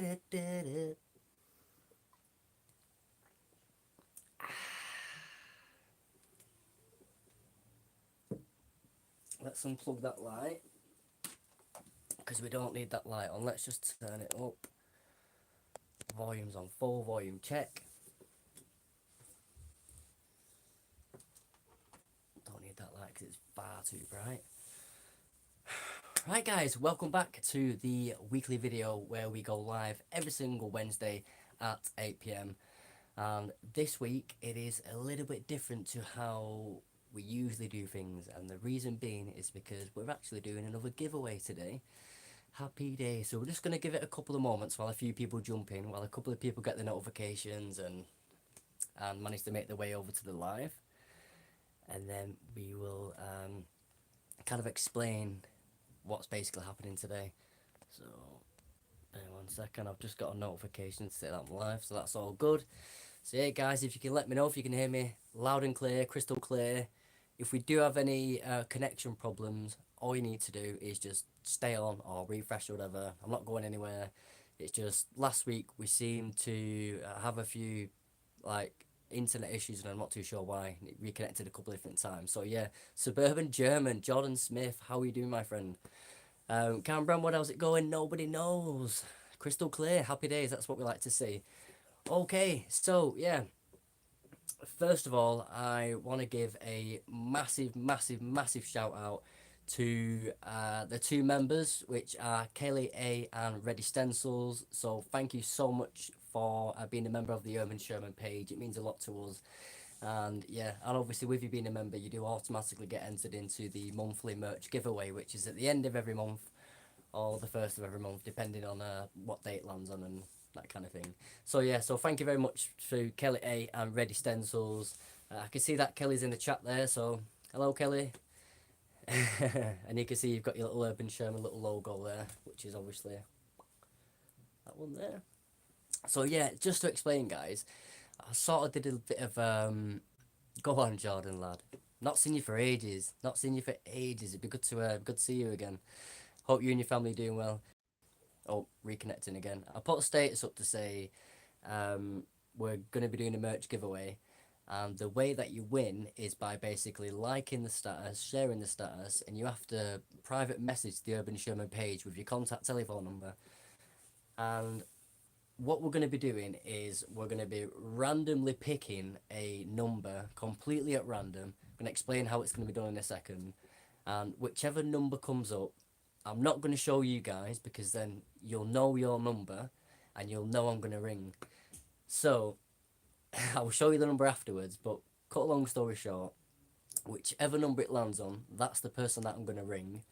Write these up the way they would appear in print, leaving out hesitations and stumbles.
Let's unplug that light, because we don't need that light on. Let's just turn it up. Volume's on full, volume check. Don't need that light because it's far too bright. Right guys, welcome back to the weekly video where we go live every single Wednesday at 8 p.m. And this week it is a little bit different to how we usually do things, and the reason being is because we're actually doing another giveaway today. Happy day. So we're just going to give it a couple of moments while a few people jump in, while a couple of people get the notifications and manage to make their way over to the live, and then we will kind of explain what's basically happening today. So bear 1 second, I've just got a notification to say that I'm live, so that's all good. So yeah guys, if you can let me know if you can hear me loud and clear, crystal clear. If we do have any connection problems, all you need to do is just stay on or refresh or whatever. I'm not going anywhere. It's just last week we seemed to have a few like internet issues, and I'm not too sure why. It reconnected a couple of different times. So yeah, Suburban German, Jordan Smith, how are you doing, my friend? Cam Brown, how's it going? Nobody knows. Crystal clear, happy days, that's what we like to see. Okay, so yeah, first of all, I want to give a massive shout out to the two members, which are Kelly A and Reddy Stencils. So thank you so much for being a member of the Urban Sherman page. It means a lot to us. And yeah, and obviously with you being a member, you do automatically get entered into the monthly merch giveaway, which is at the end of every month or the first of every month, depending on what date it lands on and that kind of thing. So yeah, so thank you very much to Kelly A and Reddy Stencils. I can see that Kelly's in the chat there, so hello Kelly. And you can see you've got your little Urban Sherman little logo there, which is obviously that one there. So yeah, just to explain guys, I sort of did a bit of go on Jordan lad, not seen you for ages, it'd be good to see you again. Hope you and your family are doing well. Oh, reconnecting again. I put a status up to say we're going to be doing a merch giveaway, and the way that you win is by basically liking the status, sharing the status, and you have to private message the Urban Sherman page with your contact telephone number. And what we're going to be doing is we're going to be randomly picking a number completely at random. I'm going to explain how it's going to be done in a second, and whichever number comes up, I'm not going to show you guys because then you'll know your number and you'll know I'm going to ring. So I will show you the number afterwards, but cut a long story short, whichever number it lands on, that's the person that I'm going to ring.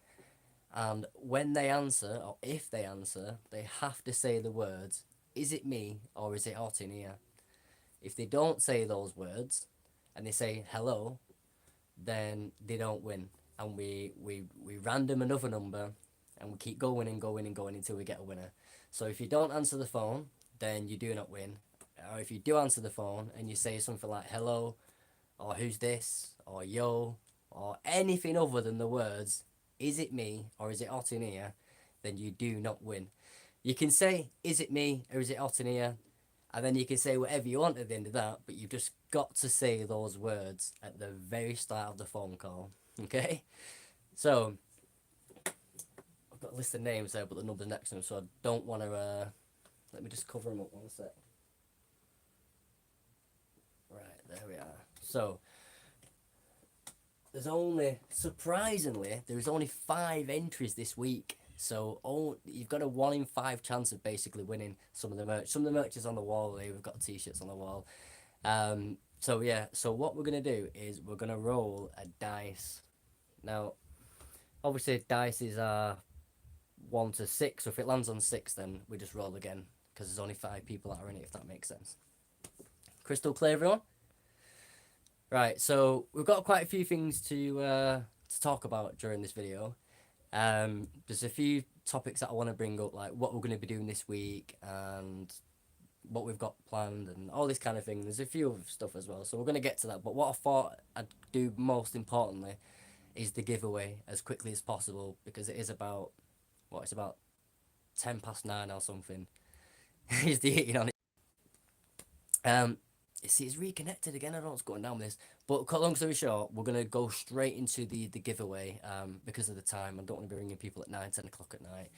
And when they answer, or if they answer, they have to say the words, is it me or is it hot in here? If they don't say those words and they say hello, then they don't win. And we random another number and we keep going and going and going until we get a winner. So if you don't answer the phone, then you do not win. Or if you do answer the phone and you say something like hello, or who's this, or yo, or anything other than the words, is it me or is it hot in here, then you do not win. You can say, is it me or is it hot in here? And then you can say whatever you want at the end of that, but you've just got to say those words at the very start of the phone call. Okay? So, I've got a list of names there, but the number's next to them, so I don't want to, let me just cover them up 1 sec. Right, there we are. So, surprisingly, there's only 5 entries this week. So you've got a 1 in 5 chance of basically winning some of the merch. Some of the merch is on the wall there. We've got t-shirts on the wall. So yeah, so what we're going to do is we're going to roll a dice. Now, obviously dice are 1 to 6. So if it lands on 6, then we just roll again. Because there's only 5 people that are in it, if that makes sense. Crystal clear, everyone? Right, so we've got quite a few things to talk about during this video. There's a few topics that I want to bring up, like what we're going to be doing this week and what we've got planned and all this kind of thing. There's a few other stuff as well, so we're going to get to that. But what I thought I'd do most importantly is the giveaway as quickly as possible, because it is about, what, it's about 9:10 or something. He's the eating on it. See, it's reconnected again. I don't know what's going down with this. But cut long story short, we're gonna go straight into the giveaway. Because of the time, I don't want to be ringing people at 9, 10 o'clock at night.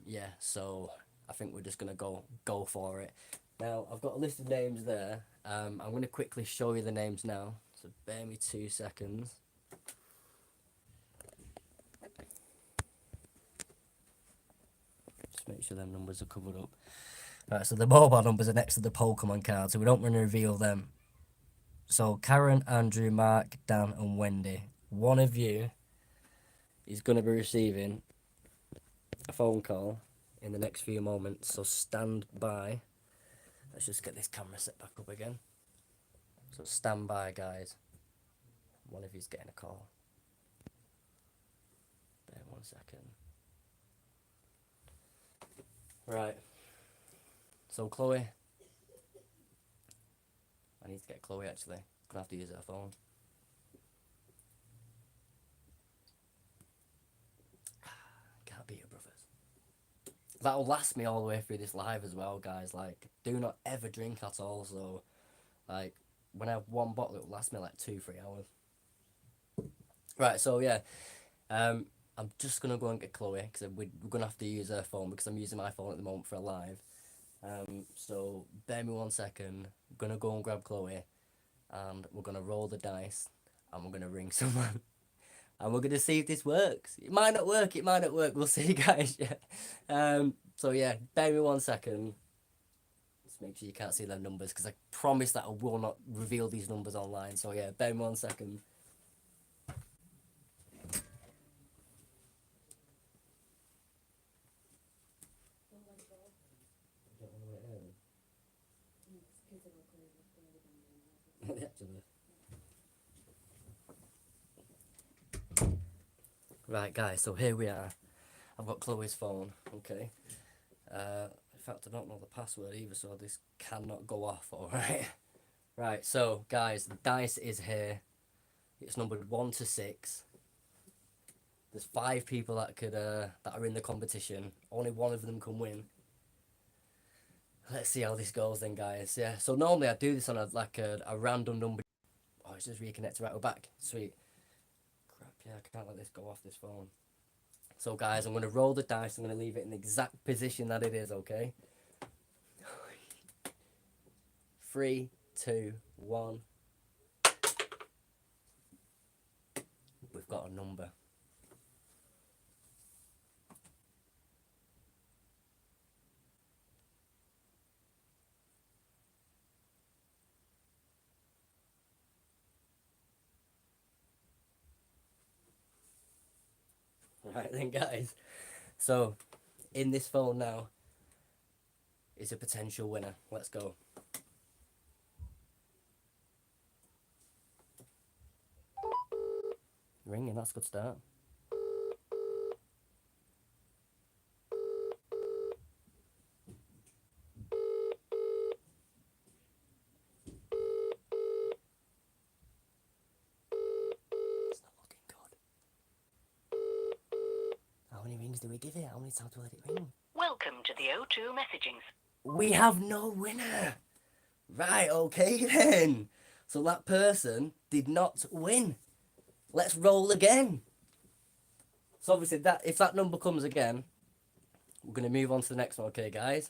Yeah. So I think we're just gonna go for it. Now I've got a list of names there. I'm gonna quickly show you the names now. So bear me 2 seconds. Just make sure them numbers are covered up. Right, so the mobile numbers are next to the Pokemon card, so we don't want to reveal them. So Karen, Andrew, Mark, Dan, and Wendy. One of you is going to be receiving a phone call in the next few moments, so stand by. Let's just get this camera set back up again. So stand by, guys. One of you's getting a call. Bear 1 second. Right. So Chloe. I need to get Chloe actually. Gonna have to use her phone. Can't beat your brothers. That'll last me all the way through this live as well, guys. Like, do not ever drink at all. So, like, when I have one bottle, it will last me like 2-3 hours. Right. So yeah, I'm just gonna go and get Chloe because we're gonna have to use her phone because I'm using my phone at the moment for a live. So bear me 1 second. I'm gonna go and grab Chloe, and we're gonna roll the dice, and we're gonna ring someone, and we're gonna see if this works. It might not work. It might not work. We'll see, guys. Yeah. So yeah, bear me 1 second. Just make sure you can't see their numbers because I promise that I will not reveal these numbers online. So yeah, bear me 1 second. Right, guys, so here we are. I've got Chloe's phone, okay? In fact, I don't know the password either, so this cannot go off, alright? Right, so, guys, the dice is here. It's numbered 1 to 6. There's 5 people that could that are in the competition. Only one of them can win. Let's see how this goes then, guys. Yeah, so normally I do this on a random number. Oh, it's just reconnected. Right, we're back. Sweet. Crap, yeah, I can't let this go off this phone. So, guys, I'm going to roll the dice. I'm going to leave it in the exact position that it is, okay? 3, 2, 1. We've got a number. Right then, guys. So, in this phone now is a potential winner. Let's go. Ringing, that's a good start. It's not looking good. How many rings do we give it? How many times do we let it ring? Welcome to the O2 messagings. We have no winner. Right, okay then. So that person did not win. Let's roll again. So obviously that if that number comes again, we're gonna move on to the next one, okay guys?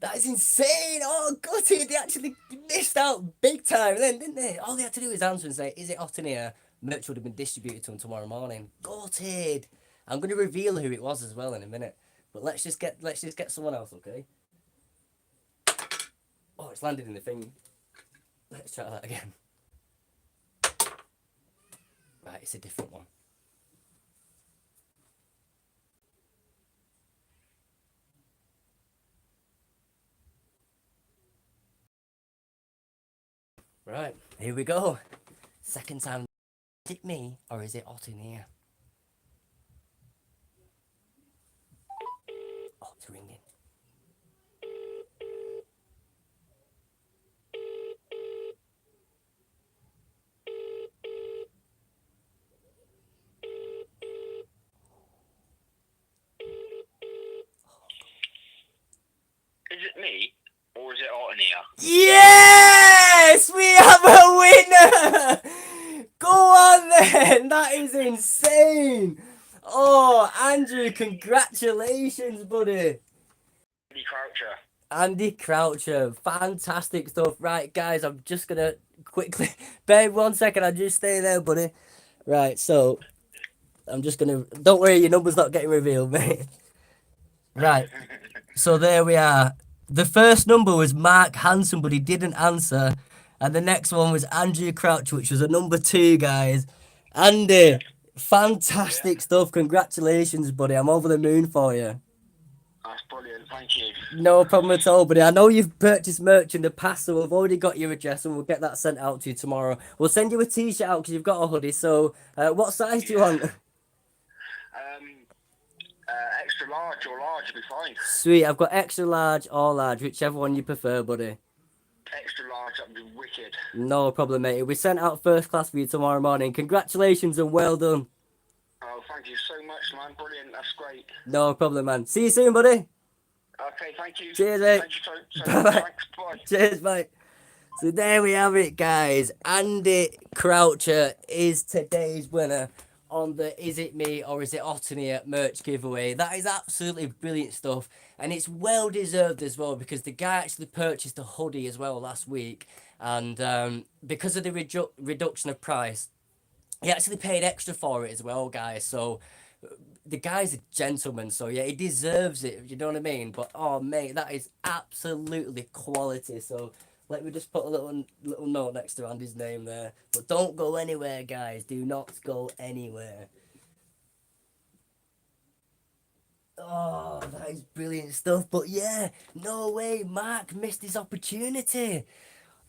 That is insane! Oh, gutted! They actually missed out big time then, didn't they? All they had to do was answer and say, is it hot in here? Merch would have been distributed to them tomorrow morning. Gutted! I'm going to reveal who it was as well in a minute. But let's just get someone else, okay? Oh, it's landed in the thing. Let's try that again. Right, it's a different one. Right, here we go. Second time. Is it me or is it hot in here? Oh, it's ringing. Is it me or is it Otania? Yes! We have a winner! Go on then! That is insane! Oh, Andrew, congratulations, buddy! Andy Croucher. Andy Croucher, fantastic stuff. Right, guys, I'm just gonna quickly bear 1 second. I'll just stay there, buddy. Right, so I'm just gonna. Don't worry, your number's not getting revealed, mate. Right, so there we are. The first number was Mark Hanson, but he didn't answer, and the next one was Andrew Croucher, which was a number 2, guys. Andy, fantastic stuff. Congratulations, buddy. I'm over the moon for you. That's brilliant. Thank you. No problem at all, buddy. I know you've purchased merch in the past, so we've already got your address and we'll get that sent out to you tomorrow. We'll send you a t-shirt out because you've got a hoodie. So, what size do you want? Extra large or large would be fine. Sweet, I've got extra large or large, whichever one you prefer, buddy. Extra large, that would be wicked. No problem, mate. It'll be sent out first class for you tomorrow morning. Congratulations and well done. Oh, thank you so much, man. Brilliant. That's great. No problem, man. See you soon, buddy. Okay, thank you. Cheers, mate. Thank you so Bye-bye. much. Thanks. Bye. Cheers, mate. So there we have it, guys. Andy Croucher is today's winner on the Is It Me or Is It Otania merch giveaway. That is absolutely brilliant stuff, and it's well deserved as well because the guy actually purchased a hoodie as well last week, and because of the reduction of price, he actually paid extra for it as well, guys. So the guy's a gentleman, so yeah, he deserves it, you know what I mean? But oh mate, that is absolutely quality. So let me just put a little note next to Andy's name there. But don't go anywhere, guys. Do not go anywhere. Oh, that is brilliant stuff. But yeah, no way, Mark missed his opportunity.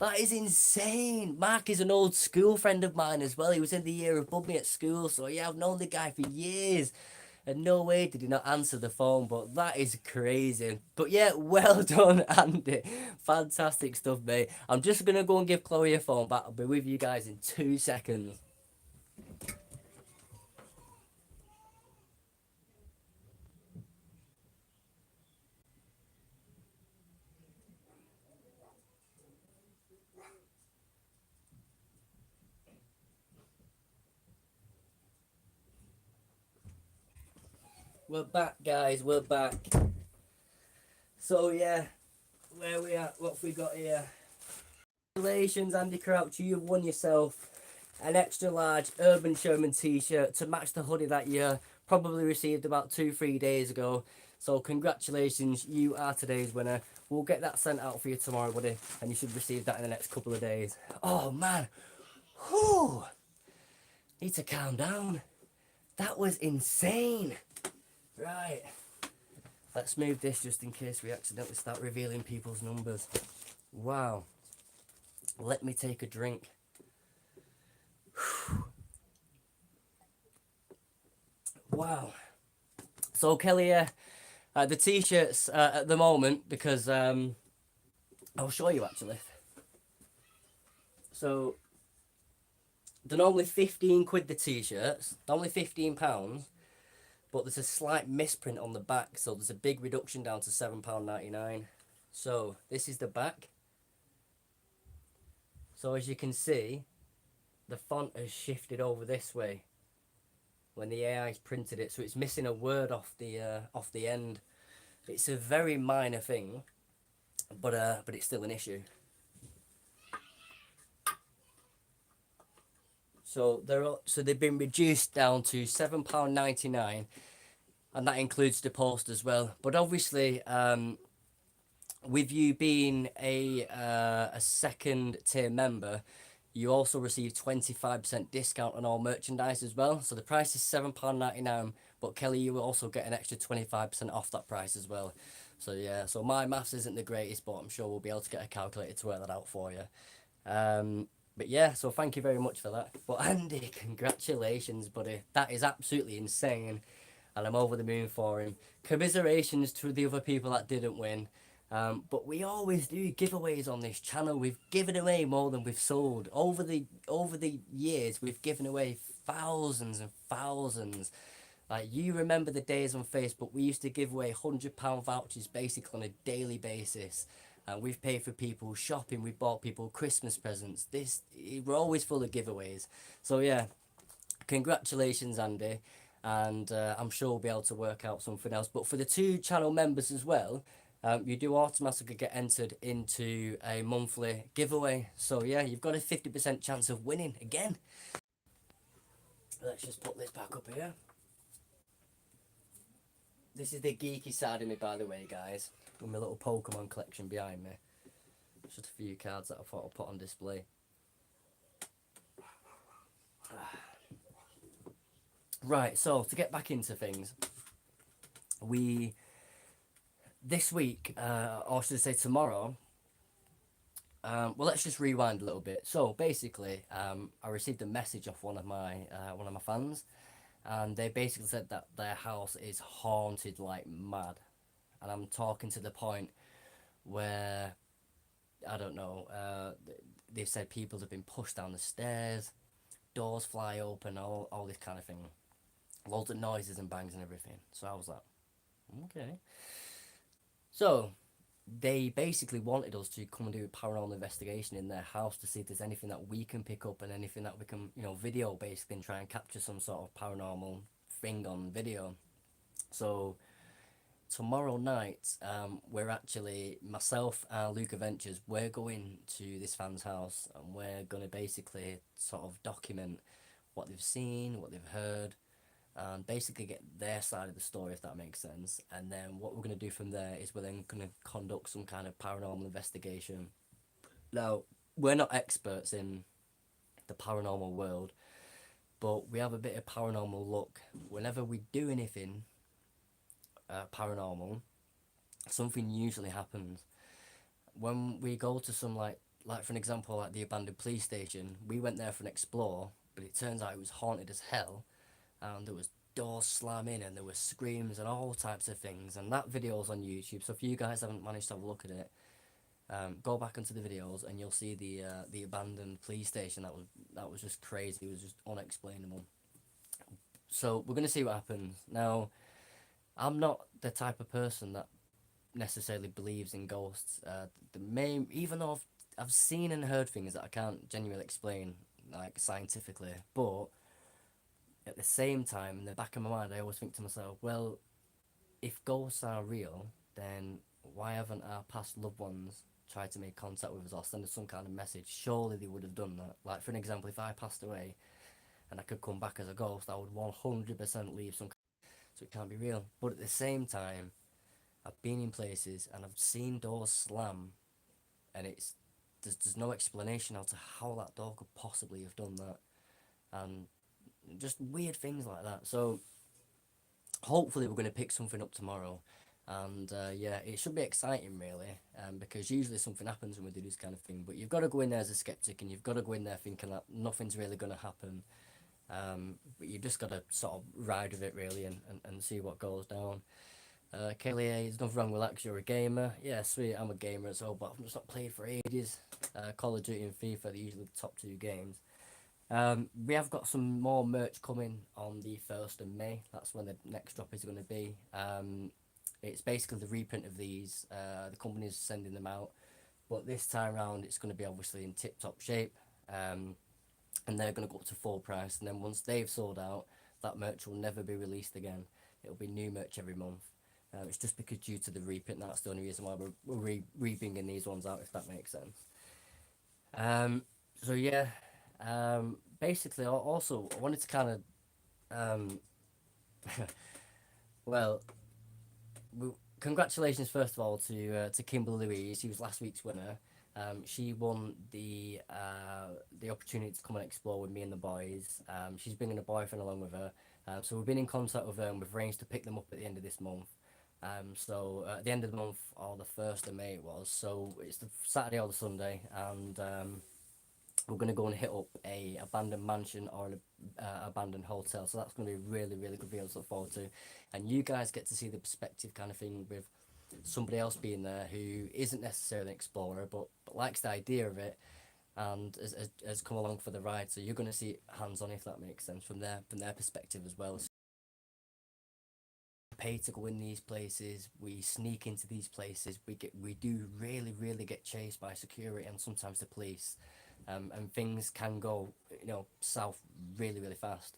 That is insane. Mark is an old school friend of mine as well. He was in the year above me at school. So yeah, I've known the guy for years. And no way did he not answer the phone, but that is crazy. But yeah, well done, Andy. Fantastic stuff, mate. I'm just going to go and give Chloe a phone back. I'll be with you guys in 2 seconds. We're back, guys. We're back. So yeah, where we at? What have we got here? Congratulations, Andy Croucher. You've won yourself an extra large Urban Sherman t-shirt to match the hoodie that you probably received about 2-3 days ago. So congratulations, you are today's winner. We'll get that sent out for you tomorrow, buddy, and you should receive that in the next couple of days. Oh man, whew. Need to calm down. That was insane. Right, let's move this just in case we accidentally start revealing people's numbers. Wow. Let me take a drink. Wow. So Kelly, the t-shirts at the moment, because I'll show you actually. So they're normally 15 quid the t-shirts, normally £15, but there's a slight misprint on the back, so there's a big reduction down to £7.99. So this is the back. So as you can see, the font has shifted over this way when the AI's printed it, so it's missing a word off the end. It's a very minor thing, but it's still an issue. So they've been reduced down to £7.99, and that includes the post as well. But obviously, with you being a second tier member, you also receive 25% discount on all merchandise as well. So the price is £7.99, but Kelly, you will also get an extra 25% off that price as well. So yeah, so my maths isn't the greatest, but I'm sure we'll be able to get a calculator to work that out for you. But yeah, so thank you very much for that. But Andy, congratulations, buddy. That is absolutely insane, and I'm over the moon for him. Commiserations to the other people that didn't win. But we always do giveaways on this channel. We've given away more than we've sold. Over the years, we've given away thousands and thousands. Like, you remember the days on Facebook, we used to give away £100 vouchers basically on a daily basis. And we've paid for people's shopping, we bought people Christmas presents. We're always full of giveaways. So yeah, congratulations, Andy. And I'm sure we'll be able to work out something else. But for the 2 channel members as well, you do automatically get entered into a monthly giveaway. So yeah, you've got a 50% chance of winning again. Let's just put this back up here. This is the geeky side of me, by the way, guys. With my little Pokemon collection behind me. Just a few cards that I thought I'd put on display. Right, so to get back into things, this week, or should I say tomorrow, well, let's just rewind a little bit. So basically, I received a message off one of my fans, and they basically said that their house is haunted like mad, and I'm talking to the point where, I don't know, they've said people have been pushed down the stairs, doors fly open, all this kind of thing, loads of noises and bangs and everything. So I was like, okay. So they basically wanted us to come and do a paranormal investigation in their house to see if there's anything that we can pick up and anything that we can, video basically, and try and capture some sort of paranormal thing on video. So tomorrow night, we're actually, myself and Luke Adventures, we're going to this fan's house, and we're going to basically sort of document what they've seen, what they've heard, and basically get their side of the story, if that makes sense. And then what we're going to do from there is we're then going to conduct some kind of paranormal investigation. Now, we're not experts in the paranormal world, but we have a bit of paranormal luck. Whenever we do anything paranormal, something usually happens. When we go to some, like for an example, like the abandoned police station, we went there for an explore, but it turns out it was haunted as hell, and there was doors slamming and there were screams and all types of things. And that video's on YouTube, so if you guys haven't managed to have a look at it, go back into the videos and you'll see the abandoned police station. That was just crazy. It was just unexplainable. So we're gonna see what happens. Now, I'm not the type of person that necessarily believes in ghosts. Even though I've seen and heard things that I can't genuinely explain, like scientifically, but at the same time, in the back of my mind, I always think to myself, well, if ghosts are real, then why haven't our past loved ones tried to make contact with us or send us some kind of message? Surely they would have done that. Like, for an example, if I passed away and I could come back as a ghost, I would 100% leave some, so it can't be real. But at the same time, I've been in places and I've seen doors slam, and there's no explanation as to how that door could possibly have done that, and just weird things like that. So hopefully we're going to pick something up tomorrow, and yeah, it should be exciting, really, because usually something happens when we do this kind of thing, but you've got to go in there as a skeptic, and you've got to go in there thinking that nothing's really going to happen, but you've just got to sort of ride with it, really, and see what goes down. Kaylee, there's nothing wrong with that, you're a gamer. Yeah, sweet, I'm a gamer as well, but I've just not played for ages. Call of Duty and FIFA are usually the top 2 games. We have got some more merch coming on the 1st of May. That's when the next drop is going to be. It's basically the reprint of these. The company's sending them out, but this time around it's going to be obviously in tip-top shape, and they're going to go up to full price. And then once they've sold out, that merch will never be released again. It'll be new merch every month. It's just because due to the reprint, that's the only reason why we're re-bringing these ones out, if that makes sense. So yeah, basically, also, I wanted to kind of, well, congratulations first of all to Kimberly Louise. She was last week's winner. She won the opportunity to come and explore with me and the boys. She's bringing a boyfriend along with her. So we've been in contact with her, and we've arranged to pick them up at the end of this month. So at the end of the month, or the 1st of May it was, so it's the Saturday or the Sunday, and we're going to go and hit up a abandoned mansion or an abandoned hotel. So that's going to be a really, really good video to look forward to, and you guys get to see the perspective kind of thing with somebody else being there who isn't necessarily an explorer, but likes the idea of it, and has come along for the ride. So you're going to see it hands on, if that makes sense, from their perspective as well. pay to go in these places. We sneak into these places. We do really get chased by security and sometimes the police, and things can go south really fast.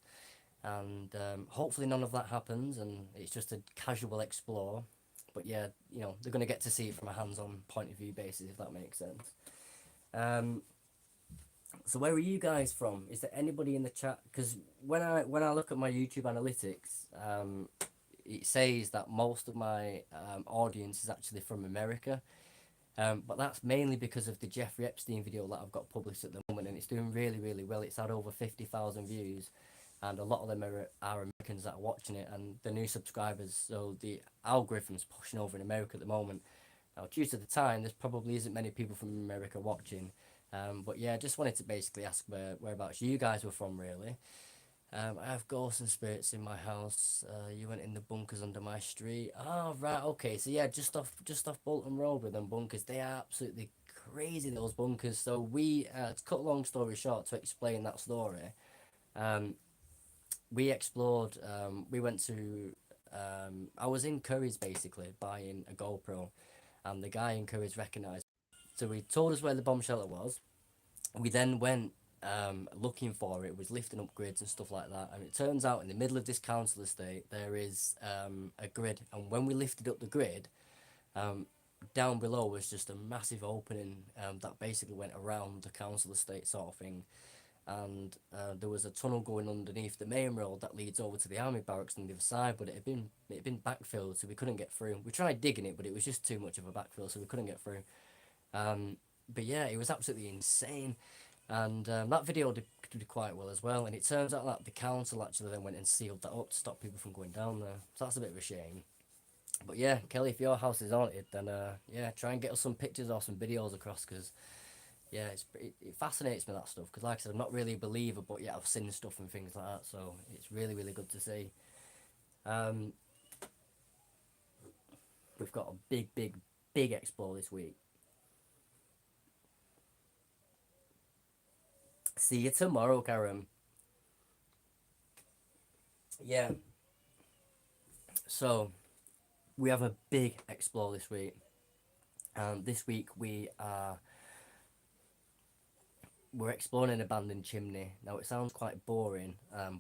And hopefully none of that happens, and it's just a casual explore. But yeah, they're gonna get to see it from a hands-on point of view basis, if that makes sense. So where are you guys from? Is there anybody in the chat? Because when I look at my YouTube analytics, it says that most of my audience is actually from America. But that's mainly because of the Jeffrey Epstein video that I've got published at the moment, and it's doing really well. It's had over 50,000 views, and a lot of them are Americans that are watching it, and the new subscribers. So the algorithm's pushing over in America at the moment. Now, due to the time, there's probably isn't many people from America watching. But yeah, just wanted to basically ask whereabouts you guys were from, really. I have ghosts and spirits in my house. You went in the bunkers under my street. Oh, right, okay. So yeah, just off Bolton Road with them bunkers. They are absolutely crazy, those bunkers. So we, to cut a long story short, to explain that story, we explored. We went to. I was in Curry's basically buying a GoPro, and the guy in Curry's recognised. So he told us where the bomb shelter was. We then went looking for it. It was lifting up grids and stuff like that, and it turns out in the middle of this council estate there is a grid, and when we lifted up the grid, down below was just a massive opening that basically went around the council estate sort of thing, and there was a tunnel going underneath the main road that leads over to the army barracks on the other side, but it had been backfilled, so we couldn't get through. We tried digging it, but it was just too much of a backfill, so we couldn't get through. But yeah, it was absolutely insane, and that video did quite well as well. And it turns out that the council actually then went and sealed that up to stop people from going down there. So that's a bit of a shame. But yeah, Kelly, if your house is haunted, then yeah, try and get us some pictures or some videos across, because yeah, it fascinates me, that stuff. Because like I said, I'm not really a believer, but yeah, I've seen stuff and things like that. So it's really good to see. We've got a big explore this week. See you tomorrow, Karen. Yeah. So, we have a big explore this week. This week we're exploring an abandoned chimney. Now it sounds quite boring,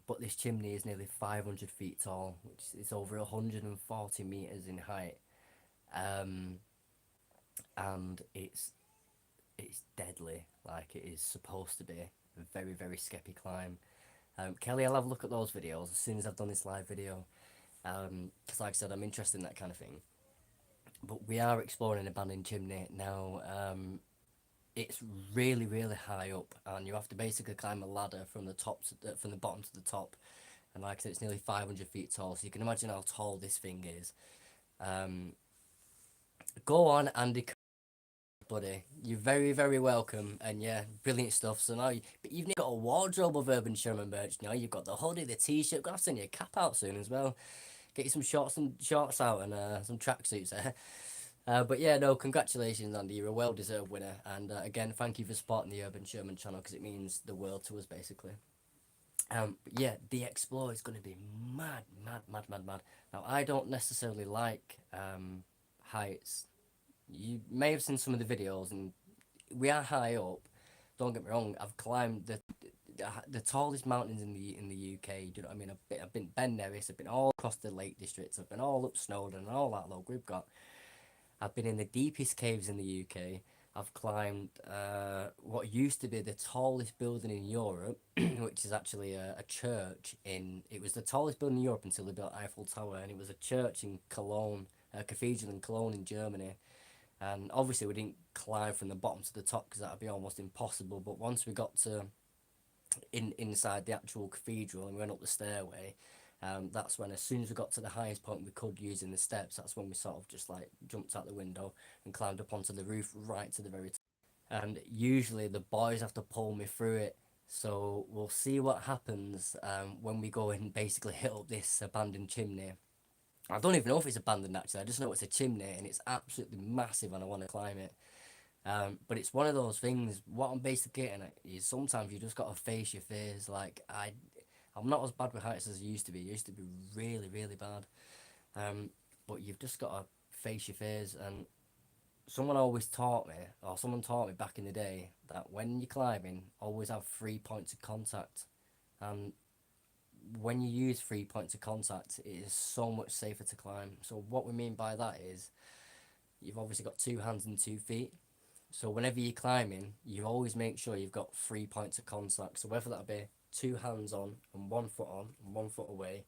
but this chimney is nearly 500 feet tall, which is over 140 meters in height. And it's deadly, like it is supposed to be. A very scary climb. Kelly, I'll have a look at those videos as soon as I've done this live video, because like I said, I'm interested in that kind of thing. But we are exploring an abandoned chimney now. It's really high up, and you have to basically climb a ladder from from the bottom to the top. And like I said, it's nearly 500 feet tall, so you can imagine how tall this thing is. Go on, Andy, buddy, you're very welcome. And yeah, brilliant stuff. So now but you've got a wardrobe of Urban Sherman merch now. You've got the hoodie, the t-shirt. Gonna have to send you a cap out soon as well. Get you some shorts out and some tracksuits there. But yeah, no, congratulations, Andy. You're a well-deserved winner. And again, thank you for supporting the Urban Sherman channel, because it means the world to us, basically. But yeah, the Explore is going to be mad. Now, I don't necessarily like heights. You may have seen some of the videos, and we are high up. Don't get me wrong. I've climbed the tallest mountains in the UK. Do you know what I mean? I've been Ben Nevis. I've been all across the Lake Districts. I've been all up Snowdon and all that low we've got. I've been in the deepest caves in the UK. I've climbed what used to be the tallest building in Europe, which is actually a church it was the tallest building in Europe until they built Eiffel Tower, and it was a church in Cologne, a cathedral in Cologne in Germany. And obviously we didn't climb from the bottom to the top, because that would be almost impossible. But once we got to inside the actual cathedral and we went up the stairway, that's when, as soon as we got to the highest point we could using the steps, that's when we sort of just like jumped out the window and climbed up onto the roof right to the very top. And usually the boys have to pull me through it. So we'll see what happens when we go and basically hit up this abandoned chimney. I don't even know if it's abandoned, actually. I just know it's a chimney and it's absolutely massive and I want to climb it. But it's one of those things. What I'm basically getting at is sometimes you just got to face your fears. Like, I'm not as bad with heights as I used to be. It used to be really bad. But you've just got to face your fears. And someone always taught me, or someone taught me back in the day, that when you're climbing, always have 3 points of contact. And when you use 3 points of contact, it is so much safer to climb. So what we mean by that is you've obviously got 2 hands and 2 feet. So whenever you're climbing, you always make sure you've got 3 points of contact. So whether that be 2 hands on and 1 foot on and 1 foot away,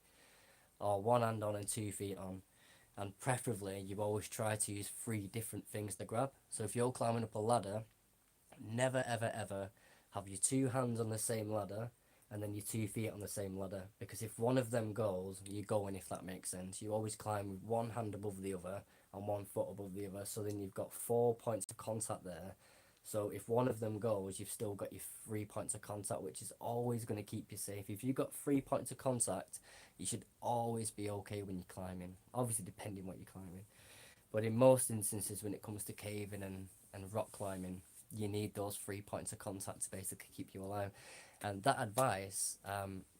or 1 hand on and 2 feet on, and preferably you always try to use 3 different things to grab. So if you're climbing up a ladder, never ever ever have your 2 hands on the same ladder and then your 2 feet on the same ladder, because if one of them goes, you're going, if that makes sense. You always climb with 1 hand above the other and 1 foot above the other, so then you've got 4 points of contact there. So if one of them goes, you've still got your 3 points of contact, which is always going to keep you safe. If you've got 3 points of contact, you should always be okay when you're climbing, obviously depending what you're climbing. But in most instances, when it comes to caving and rock climbing, you need those 3 points of contact to basically keep you alive. And that advice,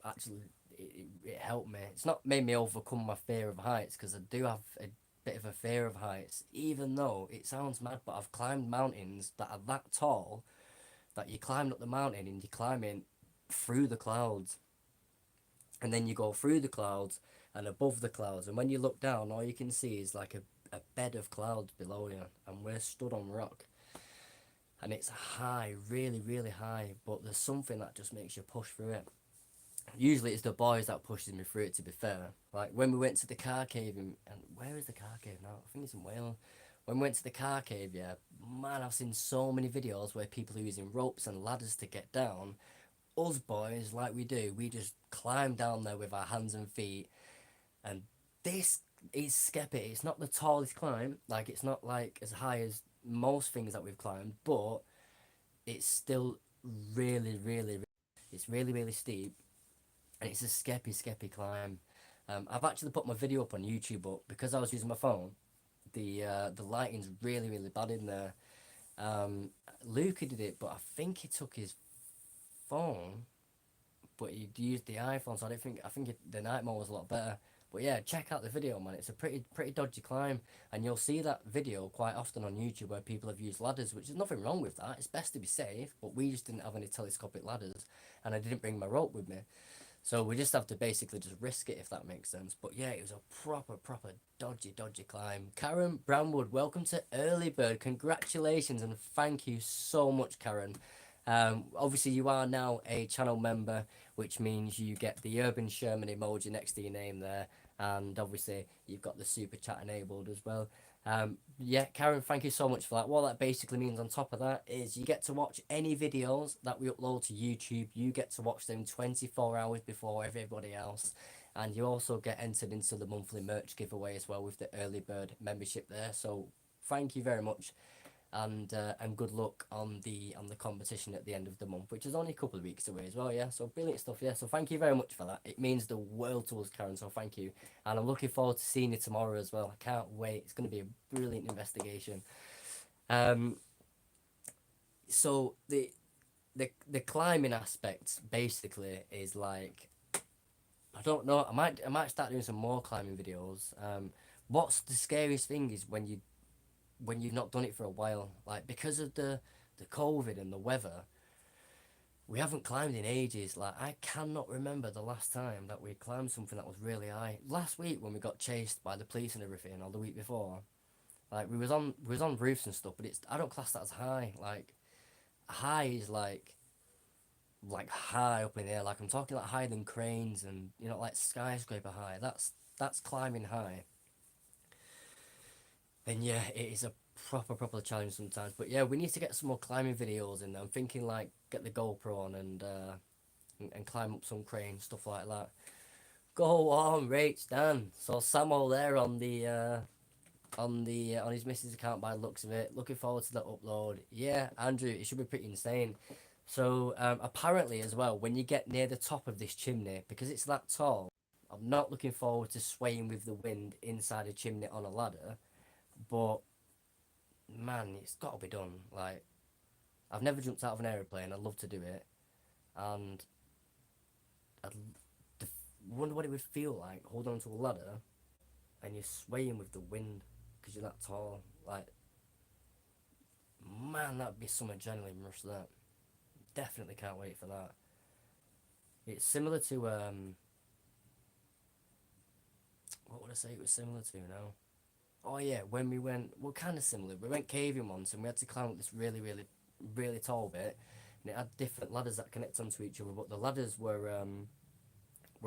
actually, it helped me. It's not made me overcome my fear of heights, because I do have a bit of a fear of heights, even though it sounds mad, but I've climbed mountains that are that tall that you climb up the mountain and you're climbing through the clouds, and then you go through the clouds and above the clouds, and when you look down, all you can see is like a bed of clouds below you, and we're stood on rock. And it's high, really, really high, but there's something that just makes you push through it. Usually it's the boys that pushes me through it, to be fair. Like when we went to the car cave, and where is the car cave now? I think it's in Wales. When we went to the car cave, yeah, man, I've seen so many videos where people are using ropes and ladders to get down. Us boys, like we do, we just climb down there with our hands and feet. And this is skeppy. It's not the tallest climb, like it's not like as high as most things that we've climbed, but it's still really, really, it's really, really steep, and it's a skeppy climb. I've actually put my video up on YouTube, but because I was using my phone, the lighting's really, really bad in there. Luca did it, but I think he took his phone, but he used the iPhone, so I think the night mode was a lot better. But yeah, check out the video, man. It's a pretty dodgy climb, and you'll see that video quite often on YouTube where people have used ladders, which is nothing wrong with that. It's best to be safe, but we just didn't have any telescopic ladders, and I didn't bring my rope with me. So we just have to basically just risk it, if that makes sense. But yeah, it was a proper dodgy climb. Karen Brownwood, welcome to Early Bird. Congratulations and thank you so much, Karen. Obviously you are now a channel member, which means you get the Urban Sherman emoji next to your name there, and obviously you've got the super chat enabled as well. Yeah, Karen, thank you so much for that. What that basically means on top of that is you get to watch any videos that we upload to YouTube. You get to watch them 24 hours before everybody else, and you also get entered into the monthly merch giveaway as well with the early bird membership there. So thank you very much, and good luck on the competition at the end of the month, which is only a couple of weeks away as well. Yeah, so brilliant stuff. Yeah, so thank you very much for that. It means the world to us, Karen, so thank you, and I'm looking forward to seeing you tomorrow as well. I can't wait. It's going to be a brilliant investigation. So the climbing aspect basically is like, I don't know, I might start doing some more climbing videos. What's the scariest thing is when you've not done it for a while, like because of the COVID and the weather, we haven't climbed in ages. Like I cannot remember the last time that we climbed something that was really high. Last week when we got chased by the police and everything, or the week before, like we was on roofs and stuff, but I don't class that as high. Like high is like high up in the air. Like I'm talking like higher than cranes and like skyscraper high. That's climbing high. Then yeah, it is a proper challenge sometimes. But yeah, we need to get some more climbing videos in there. I'm thinking like get the GoPro on and climb up some cranes, stuff like that. Go on, Rach Dan. So Samo there on his missus account by the looks of it. Looking forward to the upload. Yeah, Andrew, it should be pretty insane. So apparently as well, when you get near the top of this chimney, because it's that tall, I'm not looking forward to swaying with the wind inside a chimney on a ladder. But man, it's got to be done. Like, I've never jumped out of an aeroplane. I'd love to do it, and I'd wonder what it would feel like holding onto a ladder and you're swaying with the wind because you're that tall. Like, man, that'd be some adrenaline rush. That definitely can't wait for that. It's similar to what would I say it was similar to now? Oh yeah, when we went, well, kind of similar. We went caving once, and we had to climb up this really, really, really tall bit, and it had different ladders that connect onto each other. But the ladders were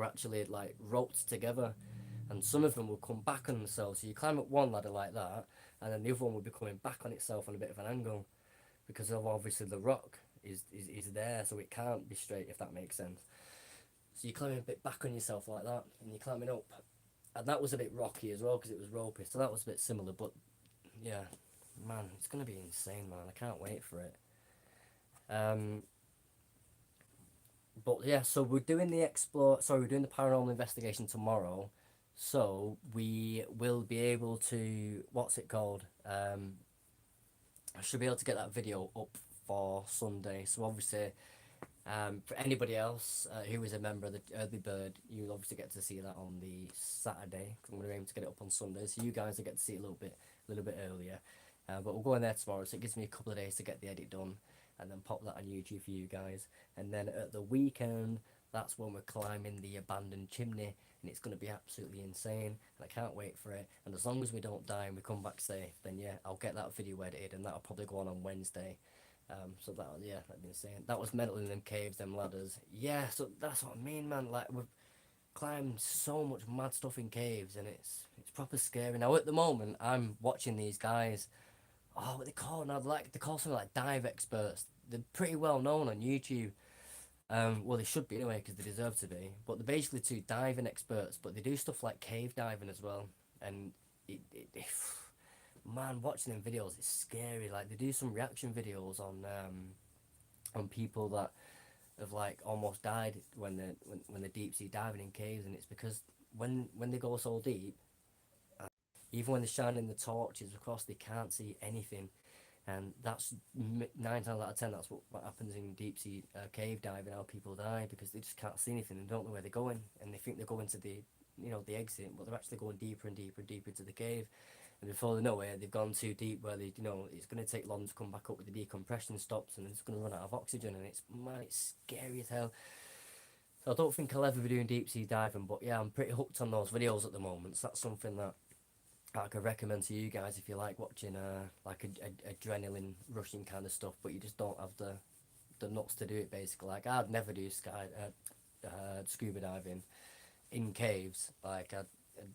actually like roped together, and some of them will come back on themselves. So you climb up one ladder like that, and then the other one will be coming back on itself on a bit of an angle, because of obviously the rock is there, so it can't be straight, if that makes sense. So you're climbing a bit back on yourself like that, and you're climbing up, and that was a bit rocky as well because it was ropey. So that was a bit similar, but yeah, man, it's gonna be insane, man. I can't wait for it. But yeah, so we're doing the we're doing the paranormal investigation tomorrow. So we will be able to, what's it called? I should be able to get that video up for Sunday. So obviously, for anybody else who is a member of the Early Bird, you'll obviously get to see that on the Saturday. Cause I'm going to aim to get it up on Sunday, so you guys will get to see it a little bit earlier. But we'll go in there tomorrow, so it gives me a couple of days to get the edit done, and then pop that on YouTube for you guys. And then at the weekend, that's when we're climbing the abandoned chimney, and it's going to be absolutely insane, and I can't wait for it. And as long as we don't die and we come back safe, then yeah, I'll get that video edited, and that'll probably go on Wednesday. So that'd be insane. That was mental in them caves, them ladders. Yeah, so that's what I mean, man. Like, we've climbed so much mad stuff in caves, and it's proper scary. Now at the moment, I'm watching these guys. Oh, what they call now? Like, they call something like dive experts. They're pretty well known on YouTube. Well, they should be anyway because they deserve to be. But they're basically two diving experts, but they do stuff like cave diving as well. And man, watching them videos, it's scary. Like, they do some reaction videos on people that have like almost died when they're deep sea diving in caves, and it's because when they go so deep, even when they're shining the torches across, they can't see anything. And that's 9 times out of 10. That's what happens in deep sea cave diving. How people die because they just can't see anything and don't know where they're going, and they think they're going to the exit, but they're actually going deeper and deeper and deeper into the cave. And before they know it, they've gone too deep where it's going to take long to come back up with the decompression stops, and it's going to run out of oxygen, and it's scary as hell. So I don't think I'll ever be doing deep sea diving, but yeah, I'm pretty hooked on those videos at the moment. So that's something that I could recommend to you guys if you like watching like a adrenaline rushing kind of stuff, but you just don't have the nuts to do it. Basically, like, I'd never do scuba diving in caves. Like,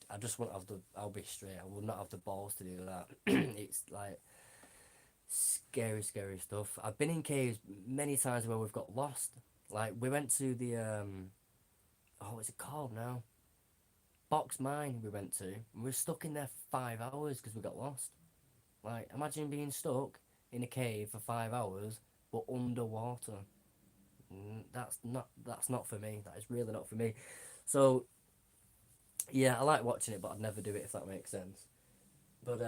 I just won't have I'll be straight, I will not have the balls to do that. It's like scary stuff. I've been in caves many times where we've got lost. Like, we went to the what's it called now? Box Mine we went to, and we were stuck in there for 5 hours because we got lost. Like, imagine being stuck in a cave for 5 hours but underwater. That's not for me. That is really not for me. So yeah, I like watching it, but I'd never do it, if that makes sense. But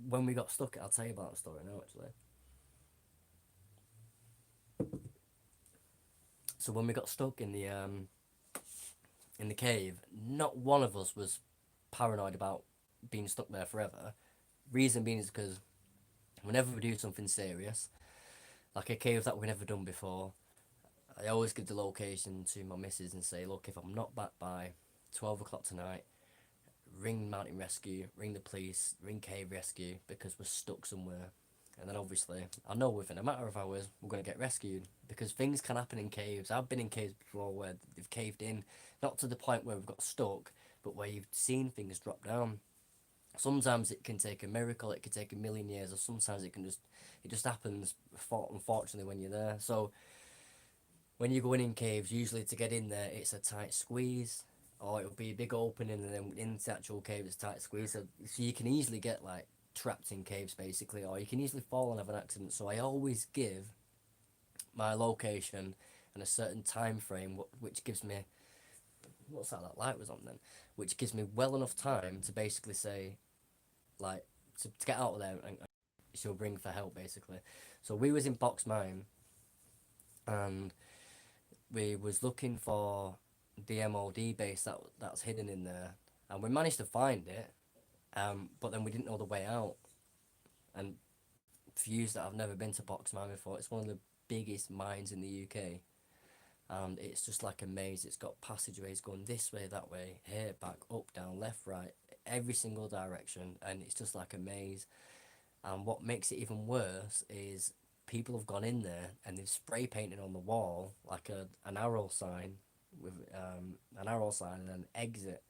when we got stuck, I'll tell you about the story now, actually. So when we got stuck in the cave, not one of us was paranoid about being stuck there forever. Reason being is because whenever we do something serious, like a cave that we've never done before, I always give the location to my missus and say, look, if I'm not back by 12 o'clock tonight, ring Mountain Rescue, ring the police, ring Cave Rescue, because we're stuck somewhere. And then obviously, I know within a matter of hours, we're going to get rescued, because things can happen in caves. I've been in caves before where they've caved in, not to the point where we've got stuck, but where you've seen things drop down. Sometimes it can take a miracle, it could take a million years, or sometimes it just happens, unfortunately, when you're there. So when you're going in caves, usually to get in there, it's a tight squeeze, or it'll be a big opening, and then into the actual cave, it's a tight squeeze. So you can easily get like trapped in caves, basically, or you can easily fall and have an accident. So I always give my location and a certain time frame, which gives me, what's that light was on then, which gives me well enough time to basically say, like, to get out of there, and she'll ring for help, basically. So we was in Box Mine, and we was looking for the MOD base that's hidden in there, and we managed to find it, but then we didn't know the way out. And for you that have never been to Boxmine before, it's one of the biggest mines in the UK, and it's just like a maze. It's got passageways going this way, that way, here, back, up, down, left, right, every single direction, and it's just like a maze. And what makes it even worse is people have gone in there and they've spray painted on the wall like an arrow sign, with an arrow sign and an exit.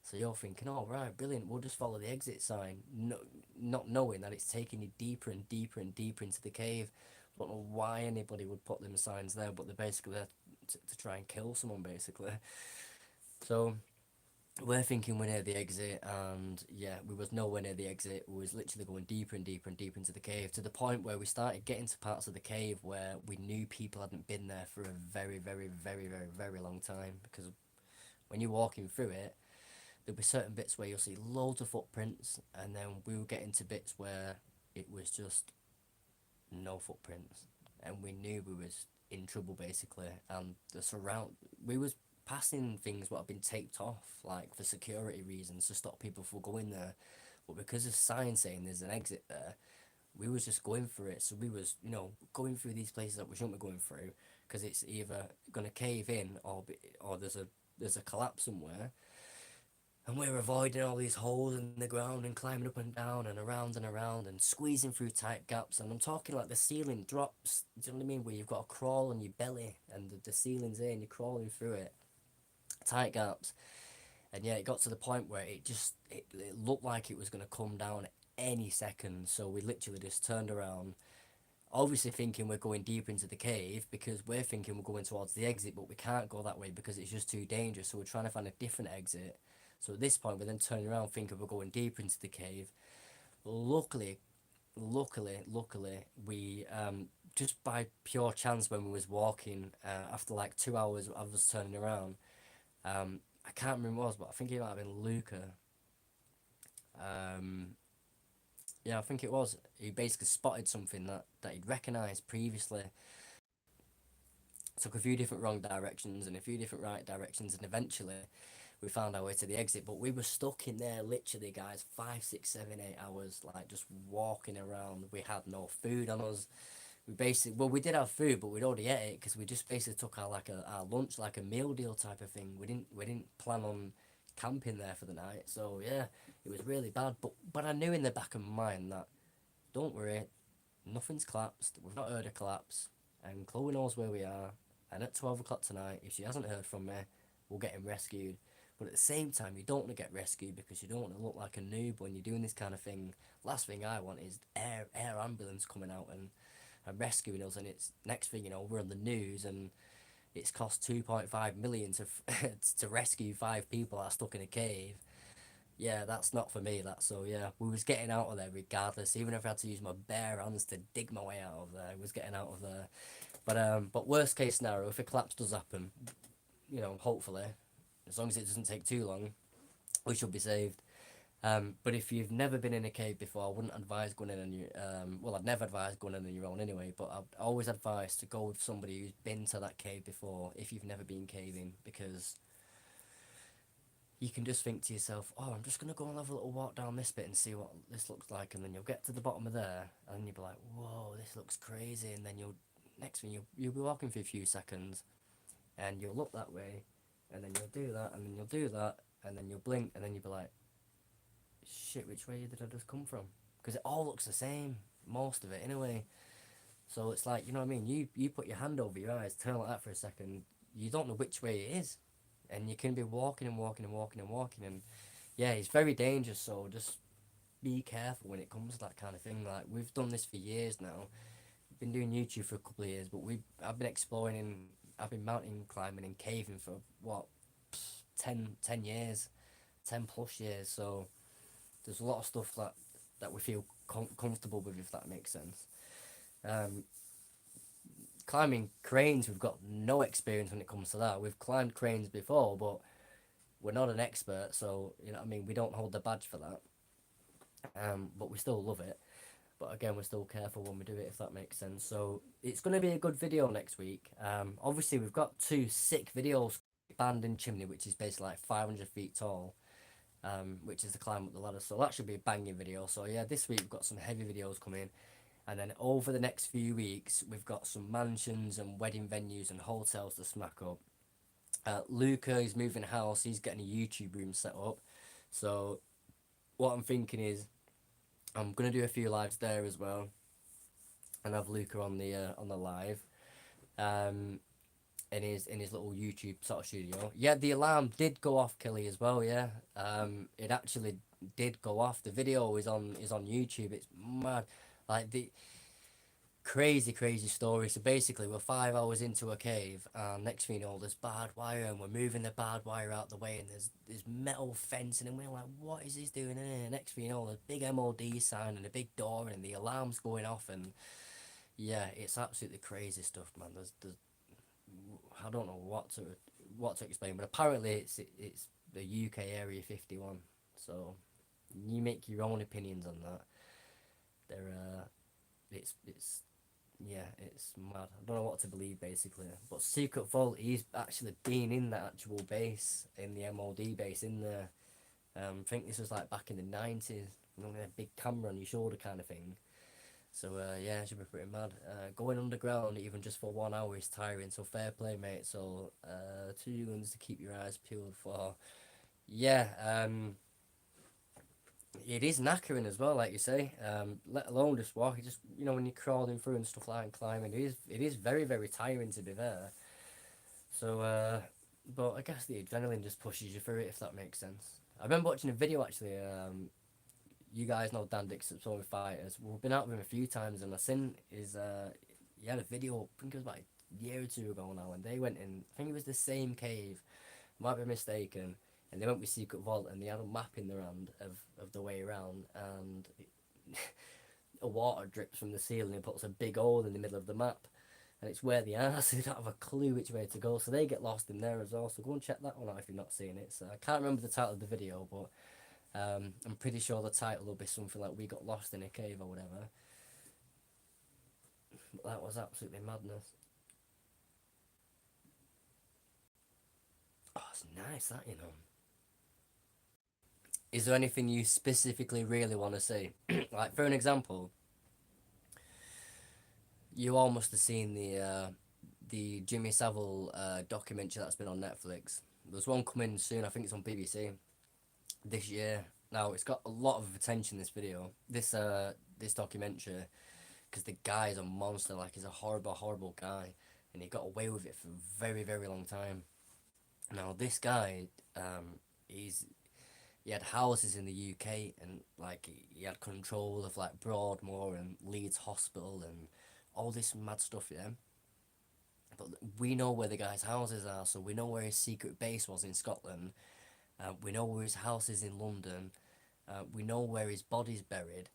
So you're thinking, oh right, brilliant, we'll just follow the exit sign, no, not knowing that it's taking you deeper and deeper and deeper into the cave. I don't know why anybody would put them signs there, but they're basically there to try and kill someone, basically. So we're thinking we're near the exit, and yeah, we was nowhere near the exit. We was literally going deeper and deeper and deeper into the cave, to the point where we started getting to parts of the cave where we knew people hadn't been there for a very, very, very, very, very long time. Because when you're walking through it, there'll be certain bits where you'll see loads of footprints, and then we were getting to bits where it was just no footprints, and we knew we was in trouble, basically. And we was passing things what have been taped off, like for security reasons, to stop people from going there, but because of signs saying there's an exit there, we was just going for it. So we was, going through these places that we shouldn't be going through, because it's either going to cave in, or there's a collapse somewhere. And we're avoiding all these holes in the ground and climbing up and down and around and squeezing through tight gaps. And I'm talking like the ceiling drops, do you know what I mean? Where you've got to crawl on your belly and the ceiling's there and you're crawling through it. Tight gaps. And yeah, it got to the point where it looked like it was going to come down any second. So we literally just turned around, obviously thinking we're going deep into the cave, because we're thinking we're going towards the exit, but we can't go that way because it's just too dangerous. So we're trying to find a different exit. So at this point, we're then turning around thinking we're going deeper into the cave. Luckily, we, just by pure chance, when we was walking, after like 2 hours of us turning around, I can't remember what it was, but I think it might have been Luca. Yeah, I think it was. He basically spotted something that he'd recognised previously. Took a few different wrong directions and a few different right directions, and eventually we found our way to the exit. But we were stuck in there literally, guys, 5, 6, 7, 8 hours, like just walking around. We had no food on us. We did have food, but we'd already ate it, because we just basically took our lunch, like a meal deal type of thing. We didn't plan on camping there for the night. So yeah, it was really bad. But I knew in the back of my mind that, don't worry, nothing's collapsed. We've not heard a collapse, and Chloe knows where we are. And at 12 o'clock tonight, if she hasn't heard from me, we'll get him rescued. But at the same time, you don't want to get rescued, because you don't want to look like a noob when you're doing this kind of thing. Last thing I want is air ambulance coming out and rescuing us, and it's next thing you know, we're on the news, and it's cost 2.5 million to rescue 5 people that are stuck in a cave. Yeah, that's not for me. So yeah, we was getting out of there regardless, even if I had to use my bare hands to dig my way out of there. I was getting out of there. But worst case scenario, if a collapse does happen, hopefully, as long as it doesn't take too long, we should be saved. But if you've never been in a cave before, I wouldn't advise going in on your, well, I'd never advise going in on your own anyway, but I'd always advise to go with somebody who's been to that cave before, if you've never been caving, because you can just think to yourself, oh, I'm just going to go and have a little walk down this bit and see what this looks like, and then you'll get to the bottom of there, and then you'll be like, whoa, this looks crazy, and then next thing you'll be walking for a few seconds, and you'll look that way, and then you'll do that, and then you'll do that, and then you'll blink, and then you'll be like, shit, which way did I just come from? Because it all looks the same, most of it anyway. So it's like, you know what I mean, you put your hand over your eyes, turn like that for a second, you don't know which way it is, and you can be walking and walking and walking and walking, and yeah, it's very dangerous. So just be careful when it comes to that kind of thing. Like, we've done this for years now, been doing YouTube for a couple of years, but I've been exploring, I've been mountain climbing and caving for what, 10 years, 10 plus years. So there's a lot of stuff that we feel comfortable with, if that makes sense. Climbing cranes, we've got no experience when it comes to that. We've climbed cranes before, but we're not an expert, so you know what I mean, we don't hold the badge for that. But we still love it. But again, we're still careful when we do it, if that makes sense. So it's going to be a good video next week. Obviously, we've got 2 sick videos. Banding Chimney, which is basically like 500 feet tall. which is the climb up the ladder. So that should be a banging video. So yeah, this week we've got some heavy videos coming. And then over the next few weeks, we've got some mansions and wedding venues and hotels to smack up. Luca is moving house. He's getting a YouTube room set up. So what I'm thinking is I'm going to do a few lives there as well. And have Luca on the live. In his little YouTube sort of studio. Yeah, the alarm did go off, Kelly, as well. Yeah, it actually did go off. The video is on YouTube. It's mad, like the crazy story. So basically, we're 5 hours into a cave, and next thing you know, there's barbed wire, and we're moving the barbed wire out the way, and there's metal fencing, and we're like, what is this doing in here? Next thing you know, there's a big MOD sign and a big door, and the alarm's going off, and yeah, it's absolutely crazy stuff, man. There's I don't know what to explain, but apparently it's the UK Area 51. So you make your own opinions on that. It's yeah, it's mad. I don't know what to believe basically. But Secret Vault, he's actually been in the actual base, in the MOD base in there. I think this was like back in the 90s. You know, with a big camera on your shoulder kind of thing. So yeah, it should be pretty mad. Going underground even just for 1 hour is tiring, so fair play, mate. So 2 guns to keep your eyes peeled for. Yeah, it is knackering as well, like you say. Let alone just walking, just when you're crawling through and stuff like and climbing, it is very tiring to be there. So but I guess the adrenaline just pushes you through it, if that makes sense. I remember watching a video actually. You guys know Dan Dixon, Stormy Fighters. We've been out with him a few times, and I seen his he had a video. I think it was about a year or two ago now, and they went in. I think it was the same cave. Might be mistaken. And they went with Secret Vault, and they had a map in their hand of the way around, and a water drips from the ceiling and puts a big hole in the middle of the map, and it's where they are. So they don't have a clue which way to go, so they get lost in there as well. So go and check that one out if you're not seeing it. So I can't remember the title of the video, but I'm pretty sure the title will be something like "We Got Lost in a Cave" or whatever. But that was absolutely madness. Oh, it's nice that, Is there anything you specifically really want to see? Like, for an example, you all must have seen the Jimmy Savile documentary that's been on Netflix. There's one coming soon. I think it's on BBC this year. Now it's got a lot of attention. This video, this documentary, because the guy is a monster. Like, he's a horrible guy, and he got away with it for a very long time. Now this guy, he had houses in the UK, and like he had control of like Broadmoor and Leeds Hospital and all this mad stuff. Yeah. But we know where the guy's houses are, so we know where his secret base was in Scotland. We know where his house is in London. We know where his body's buried.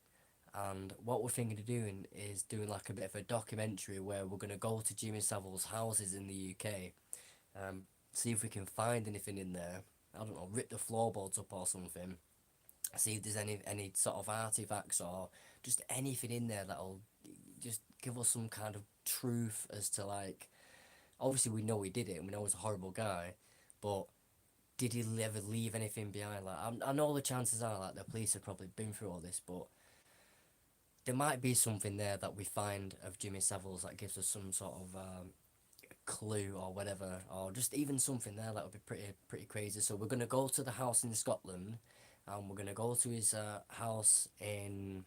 And what we're thinking of doing is doing like a bit of a documentary where we're going to go to Jimmy Savile's houses in the UK, see if we can find anything in there. I don't know, rip the floorboards up or something. See if there's any sort of artifacts or just anything in there that'll just give us some kind of truth as to, like, obviously we know he did it and we know he's a horrible guy, but did he ever leave anything behind? Like, I know the chances are like the police have probably been through all this, but there might be something there that we find of Jimmy Savile's that gives us some sort of clue or whatever, or just even something there that would be pretty crazy. So we're gonna go to the house in Scotland, and we're gonna go to his house in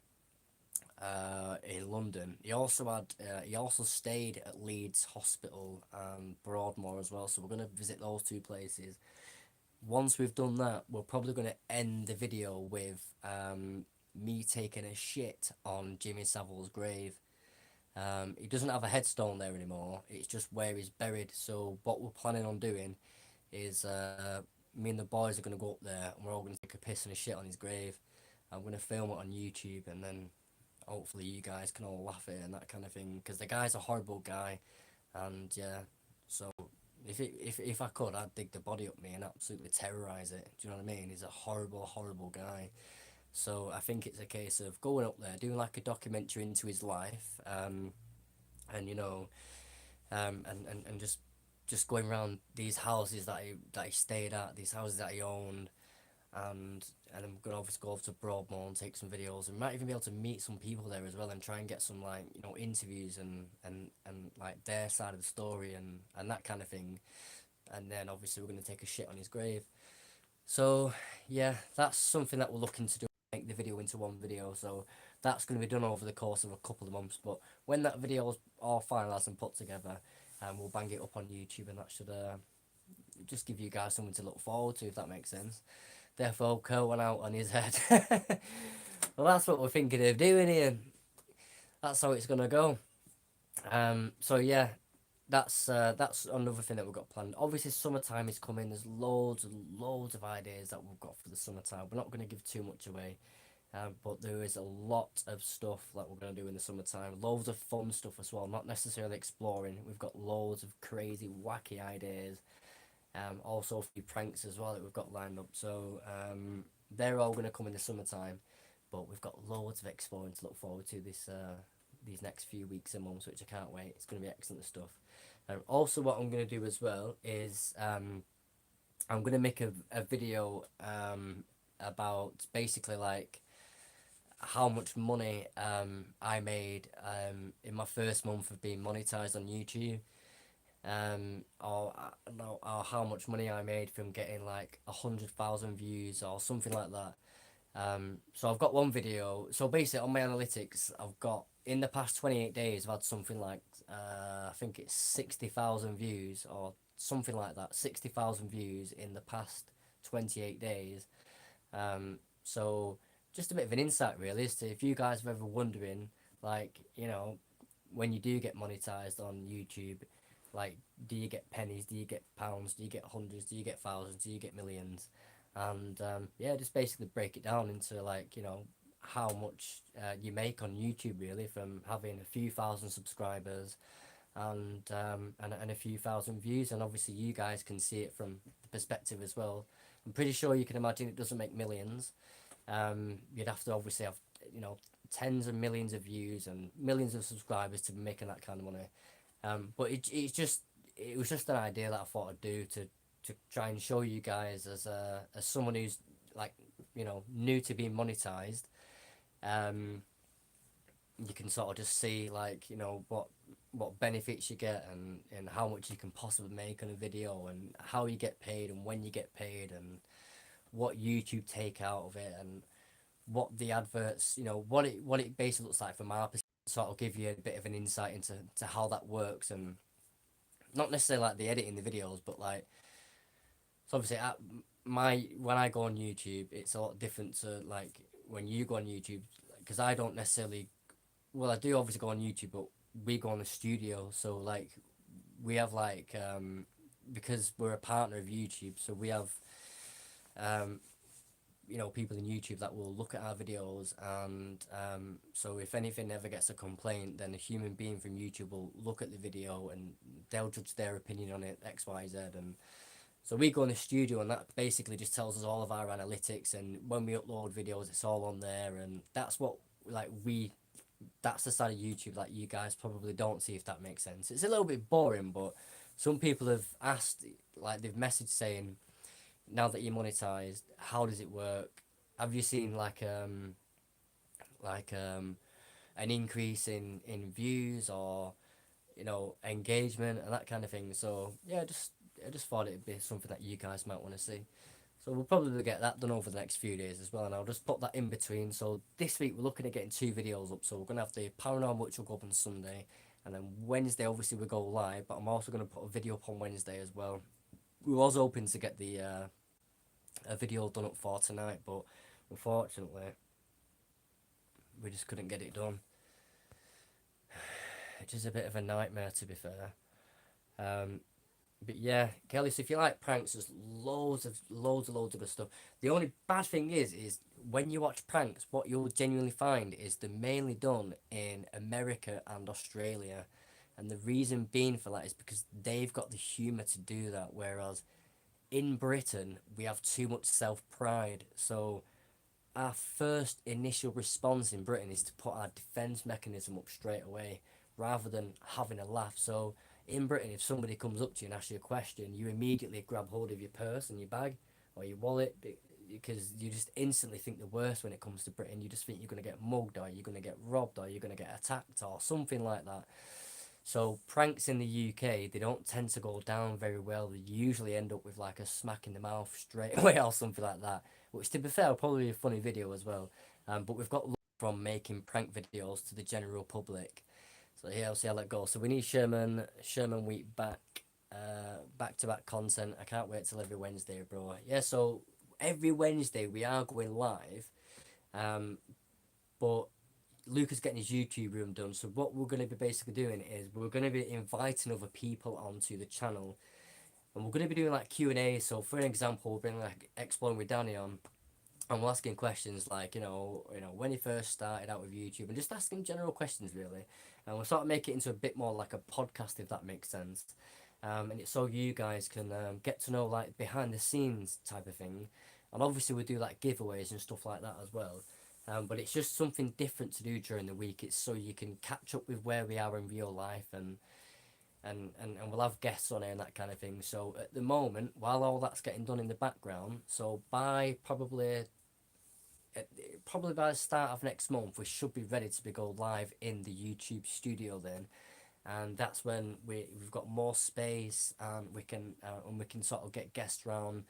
London. He also stayed at Leeds Hospital and Broadmoor as well. So we're gonna visit those two places. Once we've done that, we're probably gonna end the video with me taking a shit on Jimmy Savile's grave. He doesn't have a headstone there anymore. It's just where he's buried. So what we're planning on doing is me and the boys are going to go up there, and we're all going to take a piss and a shit on his grave. I'm going to film it on YouTube, and then hopefully you guys can all laugh at it and that kind of thing. Because the guy's a horrible guy, and yeah. So if I could, I'd dig the body up me and absolutely terrorise it. Do you know what I mean? He's a horrible guy. So I think it's a case of going up there, doing like a documentary into his life, and just going around these houses that he stayed at, these houses that he owned, and I'm gonna obviously go over to Broadmoor and take some videos, and might even be able to meet some people there as well, and try and get some like interviews and like their side of the story and that kind of thing. And then obviously we're gonna take a shit on his grave. So yeah, that's something that we're looking to do. Make the video into one video, so that's going to be done over the course of a couple of months. But when that video is all finalised and put together, we'll bang it up on YouTube, and that should just give you guys something to look forward to, if that makes sense. Therefore, Kurt went out on his head. Well, that's what we're thinking of doing here. That's how it's going to go. So yeah, that's another thing that we've got planned. Obviously, summertime is coming. There's loads and loads of ideas that we've got for the summertime. We're not going to give too much away, but there is a lot of stuff that we're going to do in the summertime. Loads of fun stuff as well. Not necessarily exploring. We've got loads of crazy, wacky ideas. Also a few pranks as well that we've got lined up. So they're all going to come in the summertime, but we've got loads of exploring to look forward to this these next few weeks and months, which I can't wait. It's going to be excellent stuff. Also, what I'm going to do as well is I'm going to make a video about basically like how much money I made in my first month of being monetized on YouTube, or how much money I made from getting like 100,000 views or something like that. So I've got one video. So basically on my analytics, I've got in the past 28 days, I've had something like I think it's 60,000 views or something like that. 60,000 views in the past 28 days. So just a bit of an insight really as to if you guys are ever wondering, like, when you do get monetized on YouTube, like, do you get pennies, do you get pounds, do you get hundreds, do you get thousands, do you get millions? And yeah, just basically break it down into like how much you make on YouTube really from having a few thousand subscribers and a few thousand views. And obviously you guys can see it from the perspective as well. I'm pretty sure you can imagine it doesn't make millions. You'd have to obviously have tens of millions of views and millions of subscribers to be making that kind of money. But it was just an idea that I thought I'd do to try and show you guys as someone who's like new to being monetized. You can sort of just see like what benefits you get and how much you can possibly make on a video and how you get paid and when you get paid and what YouTube take out of it and what the adverts what it basically looks like from our perspective. Sort of give you a bit of an insight into how that works, and not necessarily like the editing the videos, but like, so obviously when I go on YouTube, it's a lot different to like when you go on YouTube, because I don't necessarily, well, I do obviously go on YouTube, but we go on the studio, so like we have like because we're a partner of YouTube, so we have people in YouTube that will look at our videos, and so if anything ever gets a complaint, then a human being from YouTube will look at the video and they'll judge their opinion on it, XYZ. And so we go in the studio, and that basically just tells us all of our analytics, and when we upload videos, it's all on there. And that's what that's the side of YouTube that you guys probably don't see, if that makes sense. It's a little bit boring, but some people have asked, like they've messaged saying, now that you're monetized, how does it work? Have you seen like an increase in views or engagement and that kind of thing? So yeah, I just thought it'd be something that you guys might want to see. So we'll probably get that done over the next few days as well, and I'll just put that in between. So this week we're looking at getting 2 videos up. So we're gonna have the paranormal, which will go up on Sunday, and then Wednesday obviously we go live. But I'm also gonna put a video up on Wednesday as well. We was hoping to get the a video done up for tonight, but unfortunately we just couldn't get it done, which is a bit of a nightmare, to be fair. But yeah, Kelly, so if you like pranks, there's loads of good stuff. The only bad thing is when you watch pranks, what you'll genuinely find is they're mainly done in America and Australia, and the reason being for that is because they've got the humour to do that, whereas in Britain we have too much self-pride. So our first initial response in Britain is to put our defence mechanism up straight away rather than having a laugh. So in Britain, if somebody comes up to you and asks you a question, you immediately grab hold of your purse and your bag or your wallet, because you just instantly think the worst when it comes to Britain. You just think you're going to get mugged, or you're going to get robbed, or you're going to get attacked, or something like that. So pranks in the UK, they don't tend to go down very well. They usually end up with like a smack in the mouth straight away or something like that. Which, to be fair, will probably be a funny video as well. But we've got from making prank videos to the general public. So yeah, I'll see how that goes. So we need Sherman Wheat back, back to back content. I can't wait till every Wednesday, bro. Yeah, so every Wednesday we are going live, but Luke is getting his YouTube room done. So what we're going to be basically doing is we're going to be inviting other people onto the channel, and we're going to be doing like Q&A. So for an example, we'll bring like Exploring with Danny on, and we're asking questions like, when he first started out with YouTube, and just asking general questions really. And we'll sort of make it into a bit more like a podcast, if that makes sense. And it's so you guys can get to know like behind the scenes type of thing. And obviously we do like giveaways and stuff like that as well. But it's just something different to do during the week. It's so you can catch up with where we are in real life, and we'll have guests on here and that kind of thing. So at the moment, while all that's getting done in the background, so by probably by the start of next month, we should be ready to go live in the YouTube studio then. And that's when we've got more space, and we can sort of get guests around,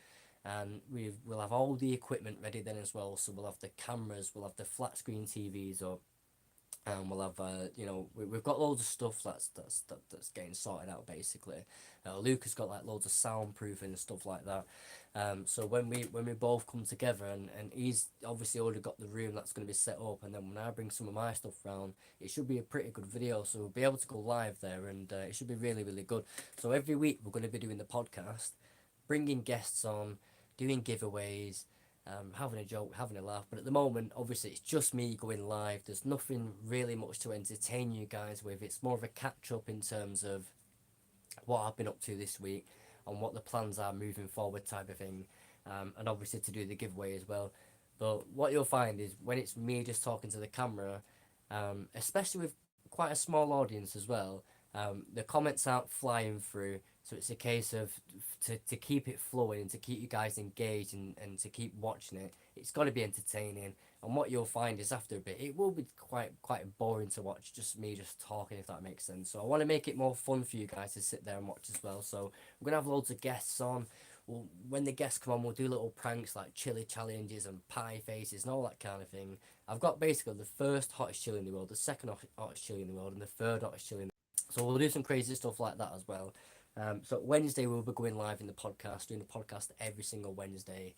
and we'll have all the equipment ready then as well. So we'll have the cameras, we'll have the flat screen TVs up, and we'll have we've got loads of stuff that's getting sorted out basically. Luke has got like loads of soundproofing and stuff like that. So when we both come together, and he's obviously already got the room that's going to be set up, and then when I bring some of my stuff around, it should be a pretty good video. So we'll be able to go live there, and it should be really, really good. So every week we're going to be doing the podcast, bringing guests on, doing giveaways, having a joke, having a laugh. But at the moment, obviously, it's just me going live. There's nothing really much to entertain you guys with. It's more of a catch-up in terms of what I've been up to this week and what the plans are moving forward type of thing. And obviously to do the giveaway as well. But what you'll find is when it's me just talking to the camera, especially with quite a small audience as well, the comments aren't flying through. So it's a case of to keep it flowing and to keep you guys engaged, and to keep watching it. It's got to be entertaining. And what you'll find is after a bit, it will be quite boring to watch, just me just talking, if that makes sense. So I want to make it more fun for you guys to sit there and watch as well. So we're going to have loads of guests on. When the guests come on, we'll do little pranks like chili challenges and pie faces and all that kind of thing. I've got basically the first hottest chili in the world, the second hottest chili in the world, and the third hottest chili in the world. So we'll do some crazy stuff like that as well. So Wednesday we'll be going live in the podcast, doing the podcast every single Wednesday.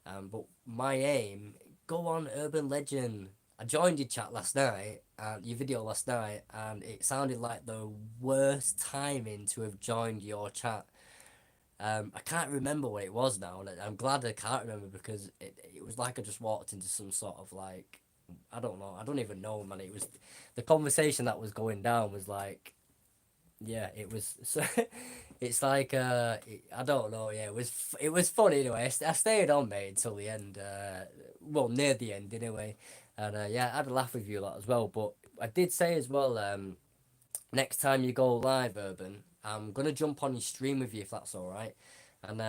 But my aim, go on Urban Legend. I joined your chat last night, your video last night, and it sounded like the worst timing to have joined your chat. I can't remember what it was now, and I'm glad I can't remember, because it was like I just walked into some sort of like, I don't know, I don't even know, man. It was, the conversation that was going down was like, yeah, it was, so it's like, I don't know, yeah, it was funny anyway. I stayed on, mate, until the end, well, near the end anyway, and yeah, I had a laugh with you a lot as well. But I did say as well, next time you go live, Urban, I'm gonna jump on your stream with you if that's all right, and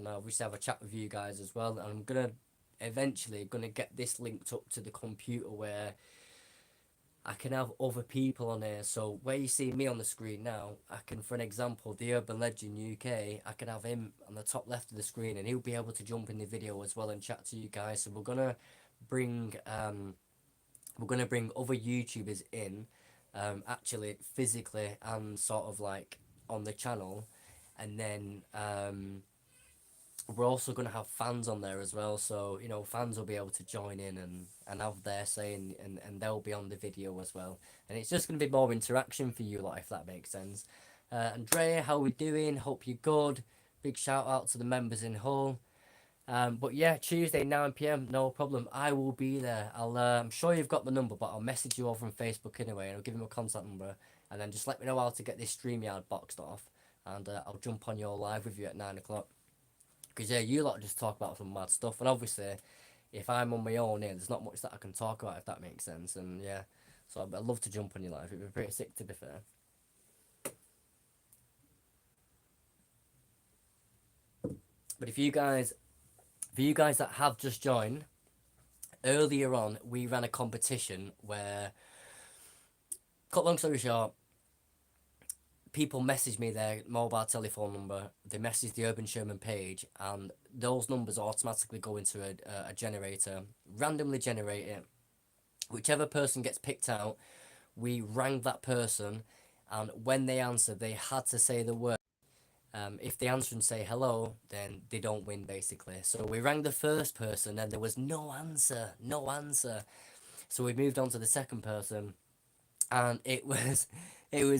obviously have a chat with you guys as well. And I'm gonna eventually get this linked up to the computer where I can have other people on here. So where you see me on the screen now, I can, for an example, the Urban Legend UK, I can have him on the top left of the screen, and he'll be able to jump in the video as well and chat to you guys. So we're gonna bring other YouTubers in, actually physically and sort of like on the channel, and then we're also going to have fans on there as well. So fans will be able to join in and have their say, and they'll be on the video as well, and it's just going to be more interaction for you lot, if that makes sense. Andrea, how we doing? Hope you're good. Big shout out to the members in Hull. But yeah, Tuesday 9 PM, no problem. I will be there. I'm sure you've got the number, but I'll message you over on Facebook anyway, and I'll give you my contact number, and then just let me know how to get this StreamYard boxed off, and I'll jump on your live with you at 9 o'clock. Because yeah, you lot just talk about some mad stuff, and obviously, if I'm on my own here, there's not much that I can talk about, if that makes sense. And yeah, so I'd love to jump on your live. It'd be pretty sick, to be fair. But if you guys For you guys that have just joined, earlier on we ran a competition where, cut long story short, people message me their mobile telephone number, they message the Urban Sherman page, and those numbers automatically go into a generator, randomly generate it. Whichever person gets picked out, we rang that person, and when they answer, they had to say the word. If they answer and say hello, then they don't win, basically. So we rang the first person, and there was no answer, no answer. So we moved on to the second person, and it was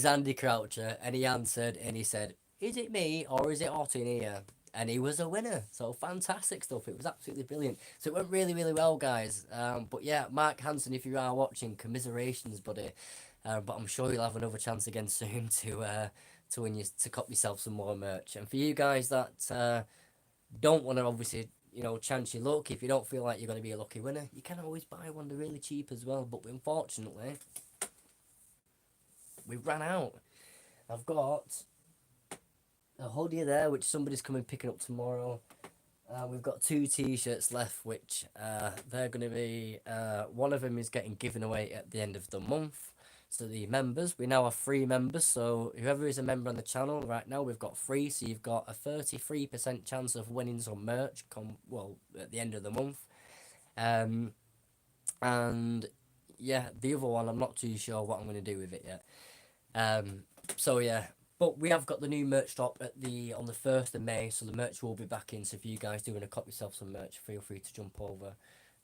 Andy Croucher, and he answered, and he said, "Is it me or is it hot in here?" And he was a winner. So fantastic stuff. It was absolutely brilliant. So it went really, really well, guys. But yeah, Mark Hanson, if you are watching, commiserations, buddy. But I'm sure you'll have another chance again soon to win to cop yourself some more merch. And for you guys that don't want to obviously, chance your luck, if you don't feel like you're going to be a lucky winner, you can always buy one. They're really cheap as well. But unfortunately, we ran out. I've got a hoodie there, which somebody's coming picking up tomorrow. We've got 2 t-shirts left, which they're going to be, one of them is getting given away at the end of the month. So the members, we now have 3 members, so whoever is a member on the channel right now, we've got 3, so you've got a 33% chance of winning some merch at the end of the month. And yeah, the other one, I'm not too sure what I'm going to do with it yet. So yeah, but we have got the new merch drop on the 1st of May, so the merch will be back in. So if you guys do want to cop yourself some merch, feel free to jump over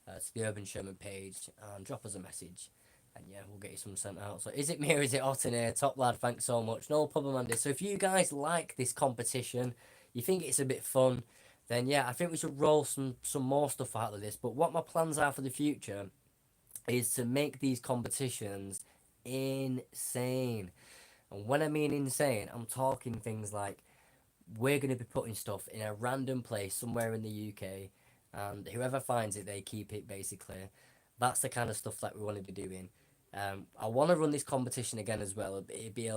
to the Urban Sherman page and drop us a message, and yeah, we'll get you some sent out. So is it me or is it hot in here? Top lad, thanks so much. No problem, Andy. So if you guys like this competition, you think it's a bit fun, then yeah, I think we should roll some more stuff out of this. But what my plans are for the future is to make these competitions insane. And when I mean insane, I'm talking things like we're going to be putting stuff in a random place somewhere in the UK, and whoever finds it, they keep it, basically. That's the kind of stuff that we want to be doing. I want to run this competition again as well. It'd be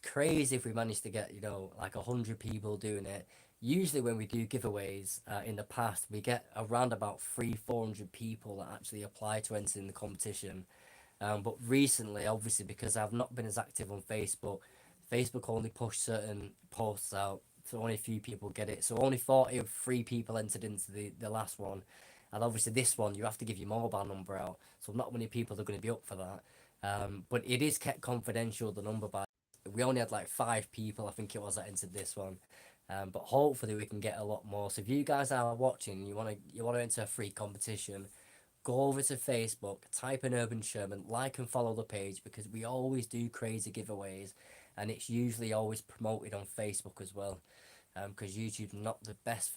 crazy if we managed to get, like 100 people doing it. Usually when we do giveaways in the past, we get around about 300-400 people that actually apply to enter in the competition. But recently, obviously, because I've not been as active on Facebook, Facebook only pushed certain posts out, so only a few people get it. So only 43 people entered into the last one. And obviously this one, you have to give your mobile number out. So not many people are going to be up for that. But it is kept confidential, the number. We only had like 5 people, I think it was, that entered this one. But hopefully we can get a lot more. So if you guys are watching, you want to enter a free competition, go over to Facebook, type in Urban Sherman, like and follow the page, because we always do crazy giveaways, and it's usually always promoted on Facebook as well, because YouTube's not the best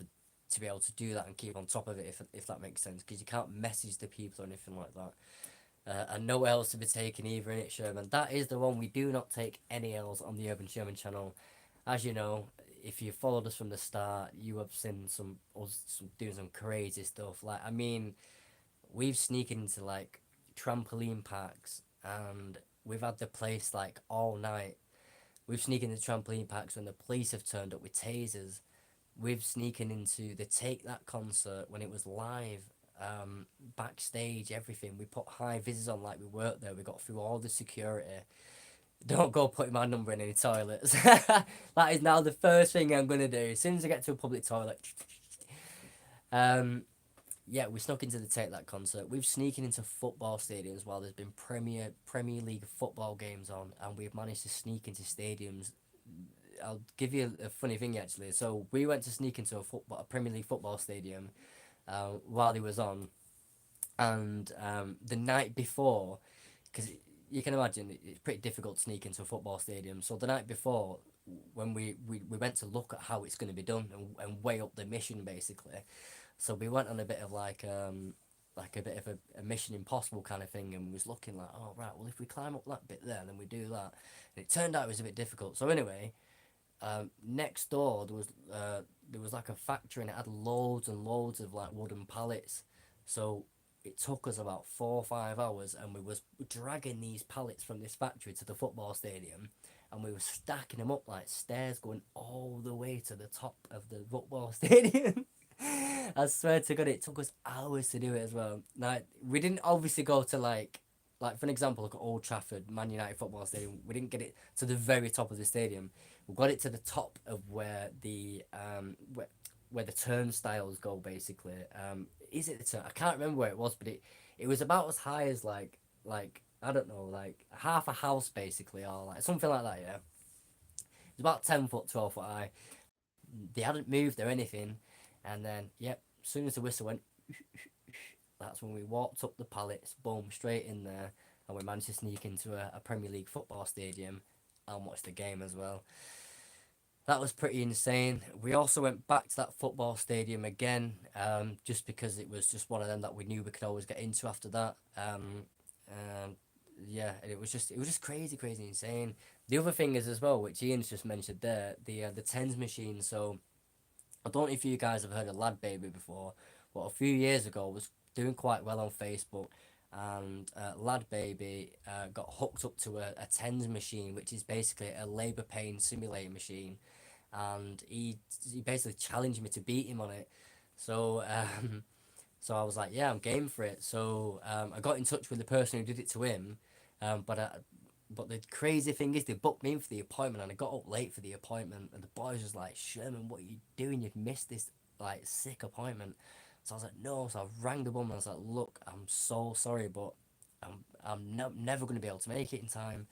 to be able to do that and keep on top of it, if that makes sense, because you can't message the people or anything like that. And no L's to be taken either in it, Sherman. That is the one. We do not take any L's on the Urban Sherman channel. As you know, if you followed us from the start, you have seen us doing some crazy stuff. Like, I mean, we've sneaked into like trampoline parks, and we've had the place like all night. We've sneaked into trampoline parks when the police have turned up with tasers. We've sneaking into the Take That concert when it was live, backstage, everything. We put high vis on like we worked there. We got through all the security. Don't go putting my number in any toilets. That is now the first thing I'm going to do. As soon as I get to a public toilet. Yeah, we snuck into the Take That concert. We've sneaking into football stadiums while there's been Premier League football games on, and we've managed to sneak into stadiums. I'll give you a funny thing, actually. So we went to sneak into a Premier League football stadium while he was on, and the night before, because you can imagine it's pretty difficult to sneak into a football stadium. So the night before, when we went to look at how it's going to be done and weigh up the mission, basically. So we went on a bit of like a bit of a Mission Impossible kind of thing, and we was looking like, oh right, well if we climb up that bit there, then we do that. And it turned out it was a bit difficult. So anyway, next door there was like a factory, and it had loads and loads of like wooden pallets. So it took us about 4 or 5 hours, and we was dragging these pallets from this factory to the football stadium, and we were stacking them up like stairs going all the way to the top of the football stadium. I swear to God, it took us hours to do it as well. Like, we didn't obviously go to like for an example, look at Old Trafford, Man United football stadium. We didn't get it to the very top of the stadium. We got it to the top of where where the turnstiles go, basically. Is it the turn? I can't remember where it was, but it was about as high as like I don't know, like half a house basically, or like something like that. Yeah, it was about 10 foot, 12 foot high. They hadn't moved or anything, and then yep, as soon as the whistle went, that's when we walked up the pallets, boom, straight in there, and we managed to sneak into a Premier League football stadium and watch the game as well. That was pretty insane. We also went back to that football stadium again, just because it was just one of them that we knew we could always get into after that. And yeah, and it was just crazy, crazy insane. The other thing is as well, which Ian's just mentioned there, the tens machine. So I don't know if you guys have heard of Lad Baby before, but a few years ago was doing quite well on Facebook, and Lad Baby got hooked up to a tens machine, which is basically a labour pain simulator machine, and he basically challenged me to beat him on it. So so I was like, yeah, I'm game for it. So I got in touch with the person who did it to him, but the crazy thing is, they booked me in for the appointment, and I got up late for the appointment, and the boy was just like, Sherman, what are you doing? You've missed this like sick appointment. So I was like, no. So I rang the woman. I was like, look, I'm so sorry, but I'm never going to be able to make it in time.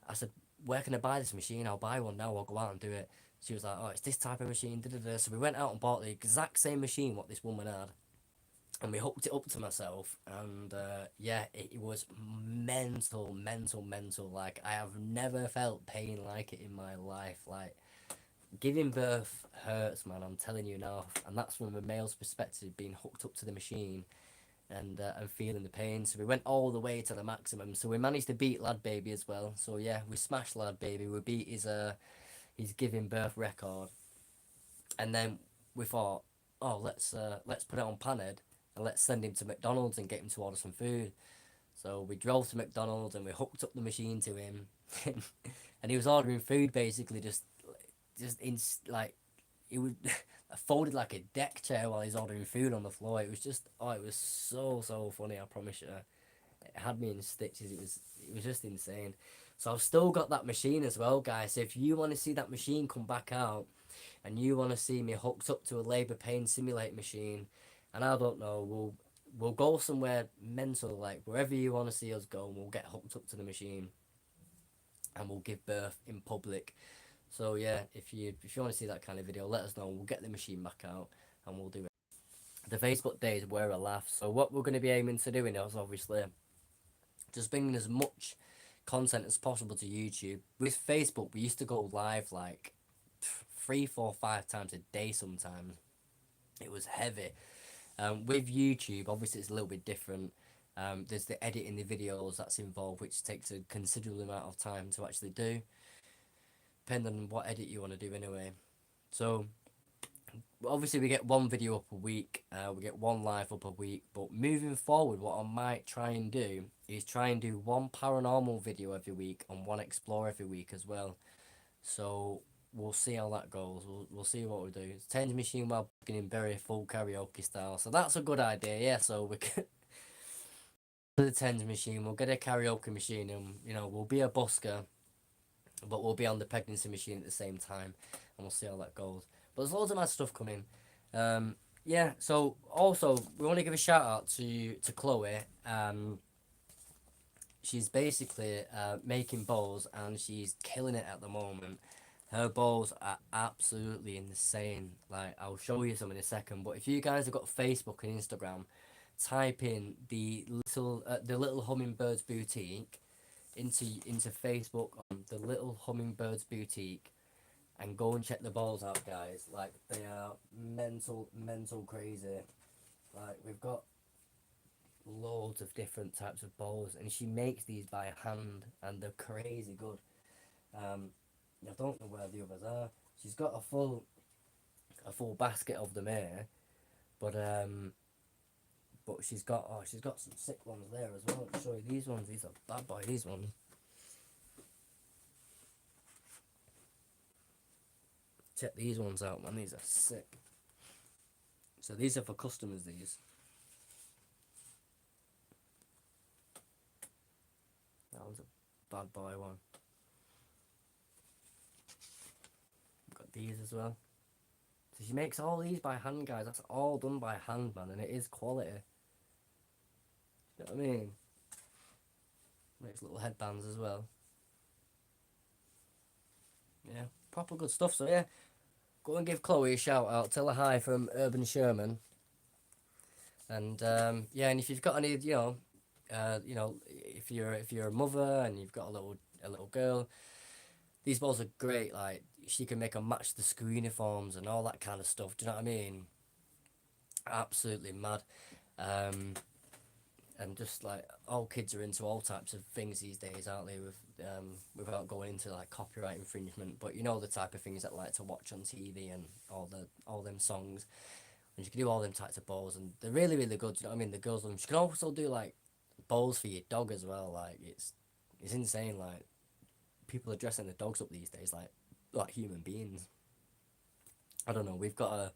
I said, where can I buy this machine? I'll buy one now. I'll go out and do it. She was like, oh, it's this type of machine. Da, da, da. So we went out and bought the exact same machine what this woman had, and we hooked it up to myself, and yeah, it was mental, mental, mental. Like, I have never felt pain like it in my life. Like, giving birth hurts, man, I'm telling you now, and that's from a male's perspective, being hooked up to the machine and feeling the pain. So we went all the way to the maximum, so we managed to beat Lad Baby as well. So yeah, we smashed Lad Baby, we beat his giving birth record, and then we thought, oh, let's put it on Panhead, and let's send him to McDonald's and get him to order some food. So we drove to McDonald's and we hooked up the machine to him, and he was ordering food basically just in like it was folded like a deck chair while he's ordering food on the floor. It was just, oh, it was so funny. I promise you, it had me in stitches. It was just insane. So I've still got that machine as well, guys. So if you want to see that machine come back out, and you want to see me hooked up to a labour pain simulator machine, and I don't know, we'll go somewhere mental, like wherever you want to see us go, and we'll get hooked up to the machine, and we'll give birth in public. So yeah, if you want to see that kind of video, let us know. We'll get the machine back out and we'll do it. The Facebook days were a laugh. So what we're going to be aiming to doing is obviously just bringing as much content as possible to YouTube. With Facebook, we used to go live like 3, 4, 5 times a day sometimes. It was heavy. With YouTube, obviously it's a little bit different. There's the editing the videos that's involved, which takes a considerable amount of time to actually do, depending on what edit you want to do anyway. So obviously we get one video up a week, we get one live up a week, but moving forward, what I might try and do is try and do one paranormal video every week and one explore every week as well. So we'll see how that goes. We'll see what we do. It's Tens Machine while in very full karaoke style, so that's a good idea. Yeah, so we can the Tens Machine, we'll get a karaoke machine, and we'll be a busker, but we'll be on the pregnancy machine at the same time, and we'll see how that goes. But there's loads of mad stuff coming. Yeah, so also we want to give a shout out to Chloe. She's basically making bowls, and she's killing it at the moment. Her bowls are absolutely insane. Like, I'll show you some in a second, but if you guys have got Facebook and Instagram, type in the little Hummingbirds Boutique into Facebook on the Little Hummingbirds Boutique, and go and check the bowls out, guys. Like, they are mental crazy. Like, we've got loads of different types of bowls, and she makes these by hand, and they're crazy good. I don't know where the others are. She's got a full basket of them here, but she's got some sick ones there as well. I'll show you these ones. These are bad boy. These ones. Check these ones out, man. These are sick. So these are for customers, these. That was a bad boy one. Got these as well. So she makes all these by hand, guys. That's all done by hand, man, and it is quality. You know what I mean? Makes little headbands as well. Yeah, proper good stuff. So yeah, go and give Chloe a shout out. Tell her hi from Urban Sherman. And yeah, and if you've got any, if you're a mother and you've got a little girl, these balls are great. Like she can make them match the school uniforms and all that kind of stuff. Do you know what I mean? Absolutely mad. And just like all kids are into all types of things these days, aren't they? Without going into like copyright infringement, but you know the type of things that like to watch on TV and all them songs. And you can do all them types of bowls, and they're really really good. You know what I mean? The girls love them. You can also do like bowls for your dog as well. Like it's insane. Like people are dressing their dogs up these days like human beings. I don't know. We've got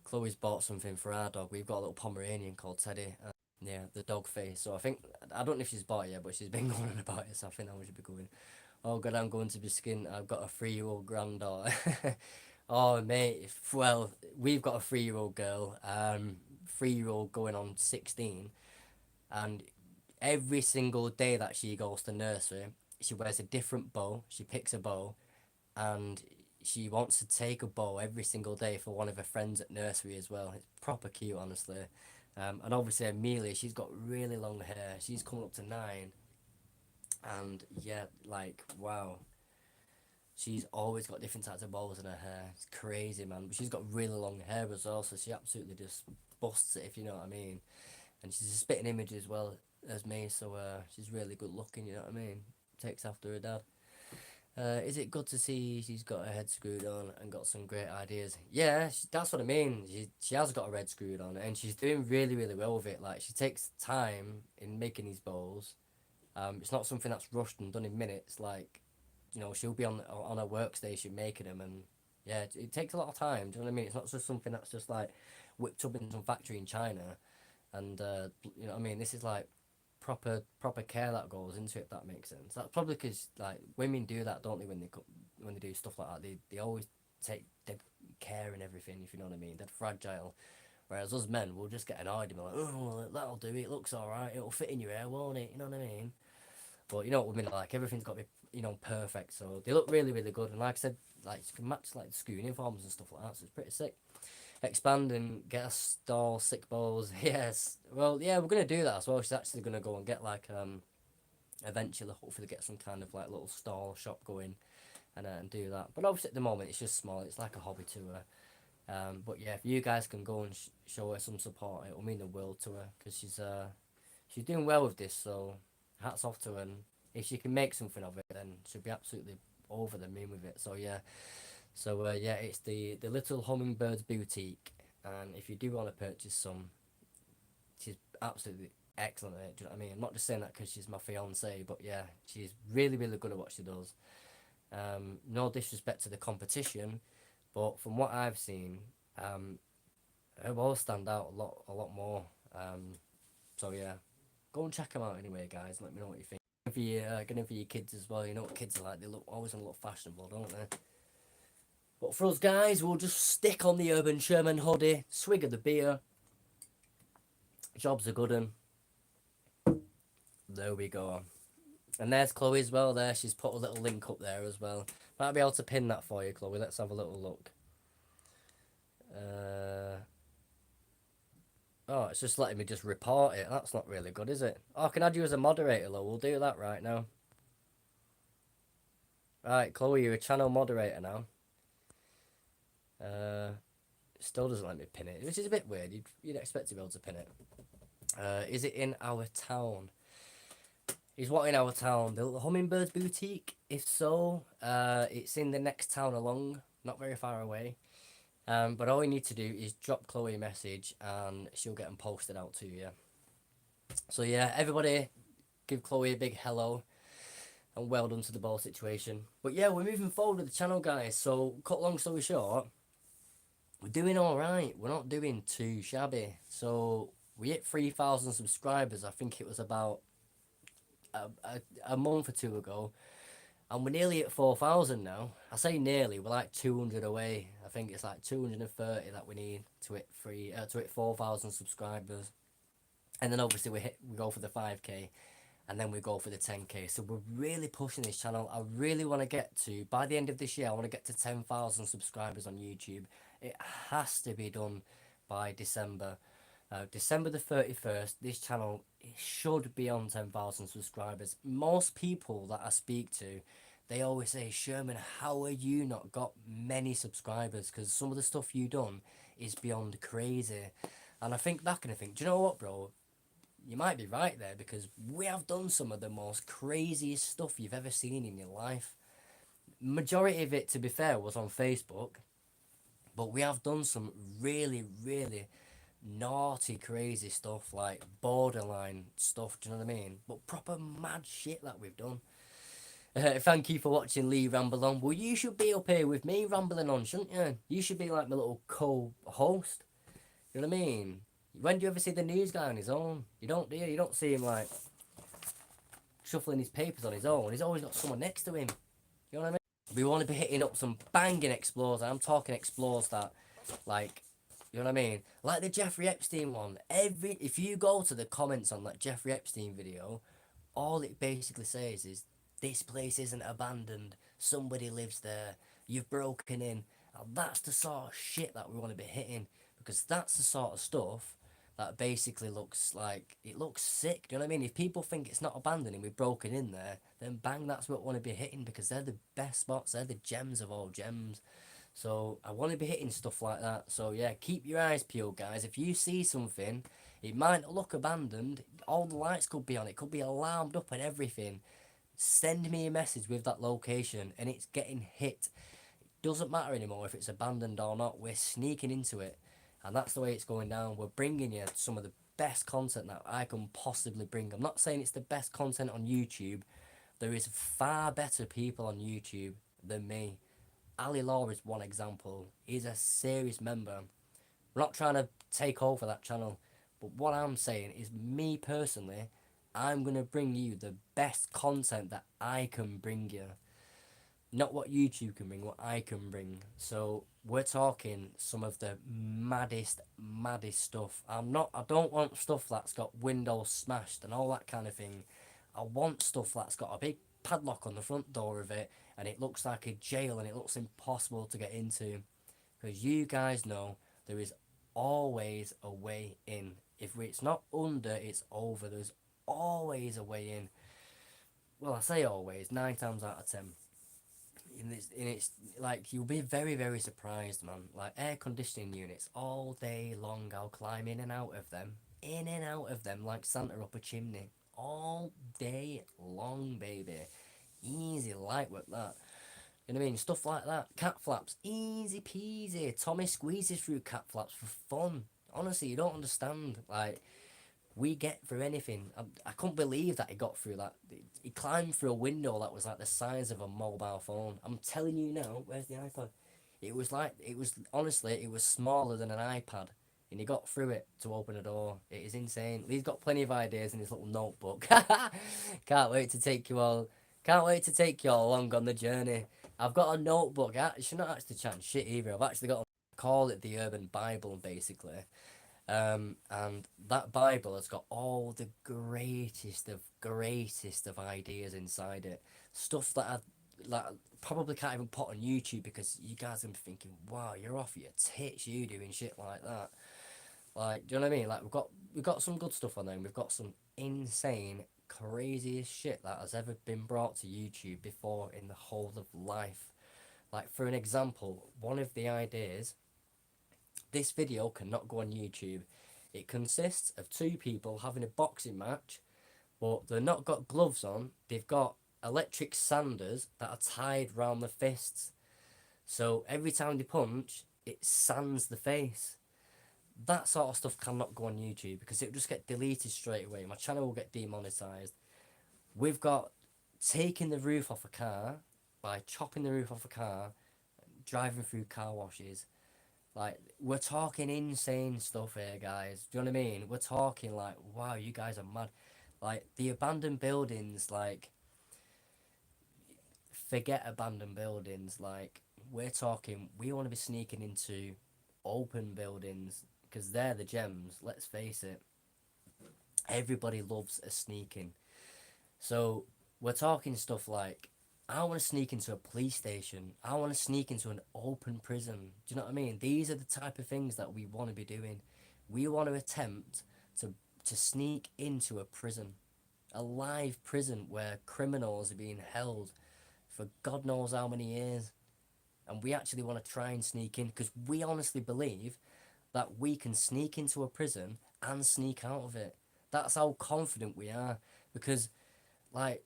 Chloe's bought something for our dog. We've got a little Pomeranian called Teddy. Yeah, the dog face. So I don't know if she's bought it yet, but she's been going on about it. So I think I should be going. Oh god, I'm going to be skinned. I've got a 3-year-old granddaughter. Oh mate, well we've got a 3-year-old girl. 3-year-old going on 16, and every single day that she goes to nursery, she wears a different bow. She picks a bow, and she wants to take a bow every single day for one of her friends at nursery as well. It's proper cute, honestly. And obviously Amelia, she's got really long hair. She's coming up to 9. And yeah, like, wow. She's always got different types of bows in her hair. It's crazy, man. But she's got really long hair as well, so she absolutely just busts it, if you know what I mean. And she's a spitting image as well as me, so she's really good looking, you know what I mean. Takes after her dad. Is it good to see she's got her head screwed on and got some great ideas? Yeah, that's what I mean. She has got her head screwed on, and she's doing really, really well with it. Like, she takes time in making these bowls. It's not something that's rushed and done in minutes. Like, you know, she'll be on her workstation making them, and yeah, it takes a lot of time. Do you know what I mean? It's not just something that's just like whipped up in some factory in China, and you know what I mean. This is like proper care that goes into it. If that makes sense. That's probably because like women do that, don't they? When they do stuff like that, they always take dead care and everything. If you know what I mean, they're fragile. Whereas us men, we'll just get annoyed and be like, oh, well, that'll do. It looks alright. It'll fit in your hair, won't it? You know what I mean? But you know what women are like. Everything's got to be, you know, perfect. So they look really, really good. And like I said, like you can match like the school uniforms and stuff like that. So it's pretty sick. Expand and get a stall, sick balls. Yes. Well, yeah, we're gonna do that as well. She's actually gonna go and get like eventually, hopefully, get some kind of like little stall shop going, and do that. But obviously, at the moment, it's just small. It's like a hobby to her. But yeah, if you guys can go and show her some support, it will mean the world to her, because she's doing well with this. So hats off to her. And if she can make something of it, then she'll be absolutely over the moon with it. So yeah. So yeah, it's the Little Hummingbirds Boutique, and if you do want to purchase some, she's absolutely excellent at it. Do you know what I mean? I'm not just saying that because she's my fiance, but yeah, she's really really good at what she does. No disrespect to the competition, but from what I've seen, her balls stand out a lot more. So yeah, go and check them out anyway, guys. Let me know what you think. If you're getting for your kids as well, you know what kids are like. They always want to look fashionable, don't they? But for us guys, we'll just stick on the Urban Sherman hoodie, swig of the beer. Job's a good one. There we go. And there's Chloe as well there. She's put a little link up there as well. Might be able to pin that for you, Chloe. Let's have a little look. Oh, it's just letting me just report it. That's not really good, is it? Oh, I can add you as a moderator, though. We'll do that right now. Right, Chloe, you're a channel moderator now. Still doesn't let me pin it, which is a bit weird. You'd expect to be able to pin it. Is it in our town? Is what in our town? The Hummingbirds Boutique? If so, it's in the next town along, not very far away. But all you need to do is drop Chloe a message and she'll get them posted out to you. So yeah, everybody give Chloe a big hello and well done to the ball situation. But yeah, we're moving forward with the channel, guys. So cut long story short, we're doing all right. We're not doing too shabby. So we hit 3,000 subscribers. I think it was about a month or two ago, and we're nearly at 4,000 now. I say nearly. We're like 200 away. I think it's like 230 that we need to hit 4,000 subscribers, and then obviously we go for the 5k, and then we go for the 10k. So we're really pushing this channel. I really want to get to, by the end of this year, I want to get to 10,000 subscribers on YouTube. It has to be done by December. December the 31st, this channel should be on 10,000 subscribers. Most people that I speak to, they always say, Sherman, how are you not got many subscribers? Because some of the stuff you done is beyond crazy. And I think back and I think, do you know what, bro? You might be right there, because we have done some of the most craziest stuff you've ever seen in your life. Majority of it, to be fair, was on Facebook, but we have done some really, really naughty, crazy stuff, like borderline stuff, do you know what I mean? But proper mad shit that we've done. Thank you for watching Lee Ramble On. Well, you should be up here with me rambling on, shouldn't you? You should be like my little co-host. You know what I mean? When do you ever see the news guy on his own? You don't, do you? You don't see him like shuffling his papers on his own. He's always got someone next to him. You know what I mean? We want to be hitting up some banging explores. I'm talking explores that, like, you know what I mean? Like the Jeffrey Epstein one. If you go to the comments on that Jeffrey Epstein video, all it basically says is, this place isn't abandoned. Somebody lives there. You've broken in. And that's the sort of shit that we want to be hitting, because that's the sort of stuff that basically looks like, it looks sick. Do you know what I mean? If people think it's not abandoned and we've broken in there, then bang, that's what we want to be hitting, because they're the best spots. They're the gems of all gems. So I want to be hitting stuff like that. So yeah, keep your eyes peeled, guys. If you see something, it might not look abandoned. All the lights could be on. It could be alarmed up and everything. Send me a message with that location and it's getting hit. It doesn't matter anymore if it's abandoned or not. We're sneaking into it. And that's the way it's going down. We're bringing you some of the best content that I can possibly bring. I'm not saying it's the best content on YouTube. There is far better people on YouTube than me. Ali Law is one example. He's a serious member. We're not trying to take over that channel. But what I'm saying is, me personally, I'm going to bring you the best content that I can bring you. Not what YouTube can bring, what I can bring. So we're talking some of the maddest stuff. I don't want stuff that's got windows smashed and all that kind of thing. I want stuff that's got a big padlock on the front door of it and it looks like a jail and it looks impossible to get into. Because you guys know there is always a way in. If it's not under, it's over. There's always a way in. Well, I say always, 9 times out of 10. And it's like, you'll be very, very surprised, man. Like air conditioning units all day long, I'll climb in and out of them like Santa up a chimney all day long, baby. Easy, light work that. You know what I mean? Stuff like that. Cat flaps, easy peasy. Tommy squeezes through cat flaps for fun. Honestly, you don't understand. Like, we get through anything. I couldn't believe that he got through that. He climbed through a window that was like the size of a mobile phone. I'm telling you now, where's the iPod? Honestly, it was smaller than an iPad. And he got through it to open a door. It is insane. He's got plenty of ideas in his little notebook. Can't wait to take you all along on the journey. I've got a notebook. She's not actually chatting shit either. I've actually got call it the Urban Bible, basically. And that Bible has got all the greatest of ideas inside it. Stuff that I like probably can't even put on YouTube, because you guys are thinking, wow, you're off your tits, you doing shit like that. Like, do you know what I mean? Like, we've got some good stuff on there, and we've got some insane, craziest shit that has ever been brought to YouTube before in the whole of life. Like, for an example, one of the ideas, this video cannot go on YouTube. It consists of 2 people having a boxing match, but they've not got gloves on. They've got electric sanders that are tied round the fists. So every time they punch, it sands the face. That sort of stuff cannot go on YouTube, because it'll just get deleted straight away. My channel will get demonetized. We've got taking the roof off a car by chopping the roof off a car, driving through car washes. Like, we're talking insane stuff here, guys. Do you know what I mean? We're talking like, wow, you guys are mad. Like, the abandoned buildings, like, forget abandoned buildings. Like, we're talking, we want to be sneaking into open buildings because they're the gems. Let's face it. Everybody loves a sneaking. So, we're talking stuff like, I want to sneak into a police station. I want to sneak into an open prison. Do you know what I mean? These are the type of things that we want to be doing. We want to attempt to sneak into a prison, a live prison where criminals are being held for God knows how many years. And we actually want to try and sneak in because we honestly believe that we can sneak into a prison and sneak out of it. That's how confident we are because, like,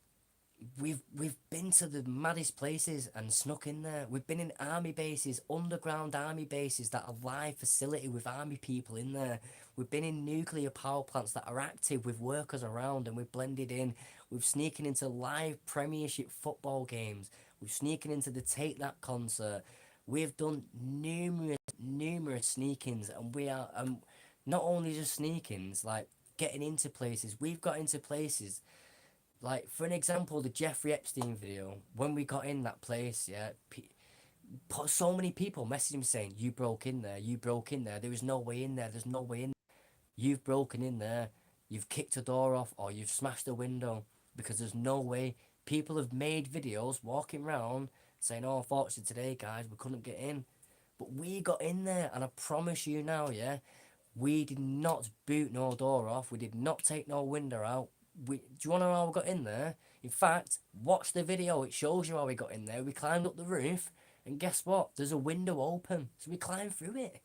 we've been to the maddest places and snuck in there. We've been in army bases, underground army bases that are live facility with army people in there. We've been in nuclear power plants that are active with workers around, and we've blended in. We've sneaking into live Premiership football games. We've sneaking into the Take That concert. We've done numerous sneakings, and we are not only just sneakings, like getting into places. We've got into places like, for an example, the Jeffrey Epstein video, when we got in that place, yeah, so many people messaged him saying, you broke in there, there was no way in there, there's no way in. You've broken in there, you've kicked a door off, or you've smashed a window, because there's no way. People have made videos walking around saying, oh, unfortunately today, guys, we couldn't get in. But we got in there, and I promise you now, yeah, we did not boot no door off, we did not take no window out. Do you want to know how we got in there? In fact, watch the video. It shows you how we got in there. We climbed up the roof, and guess what? There's a window open, so we climbed through it.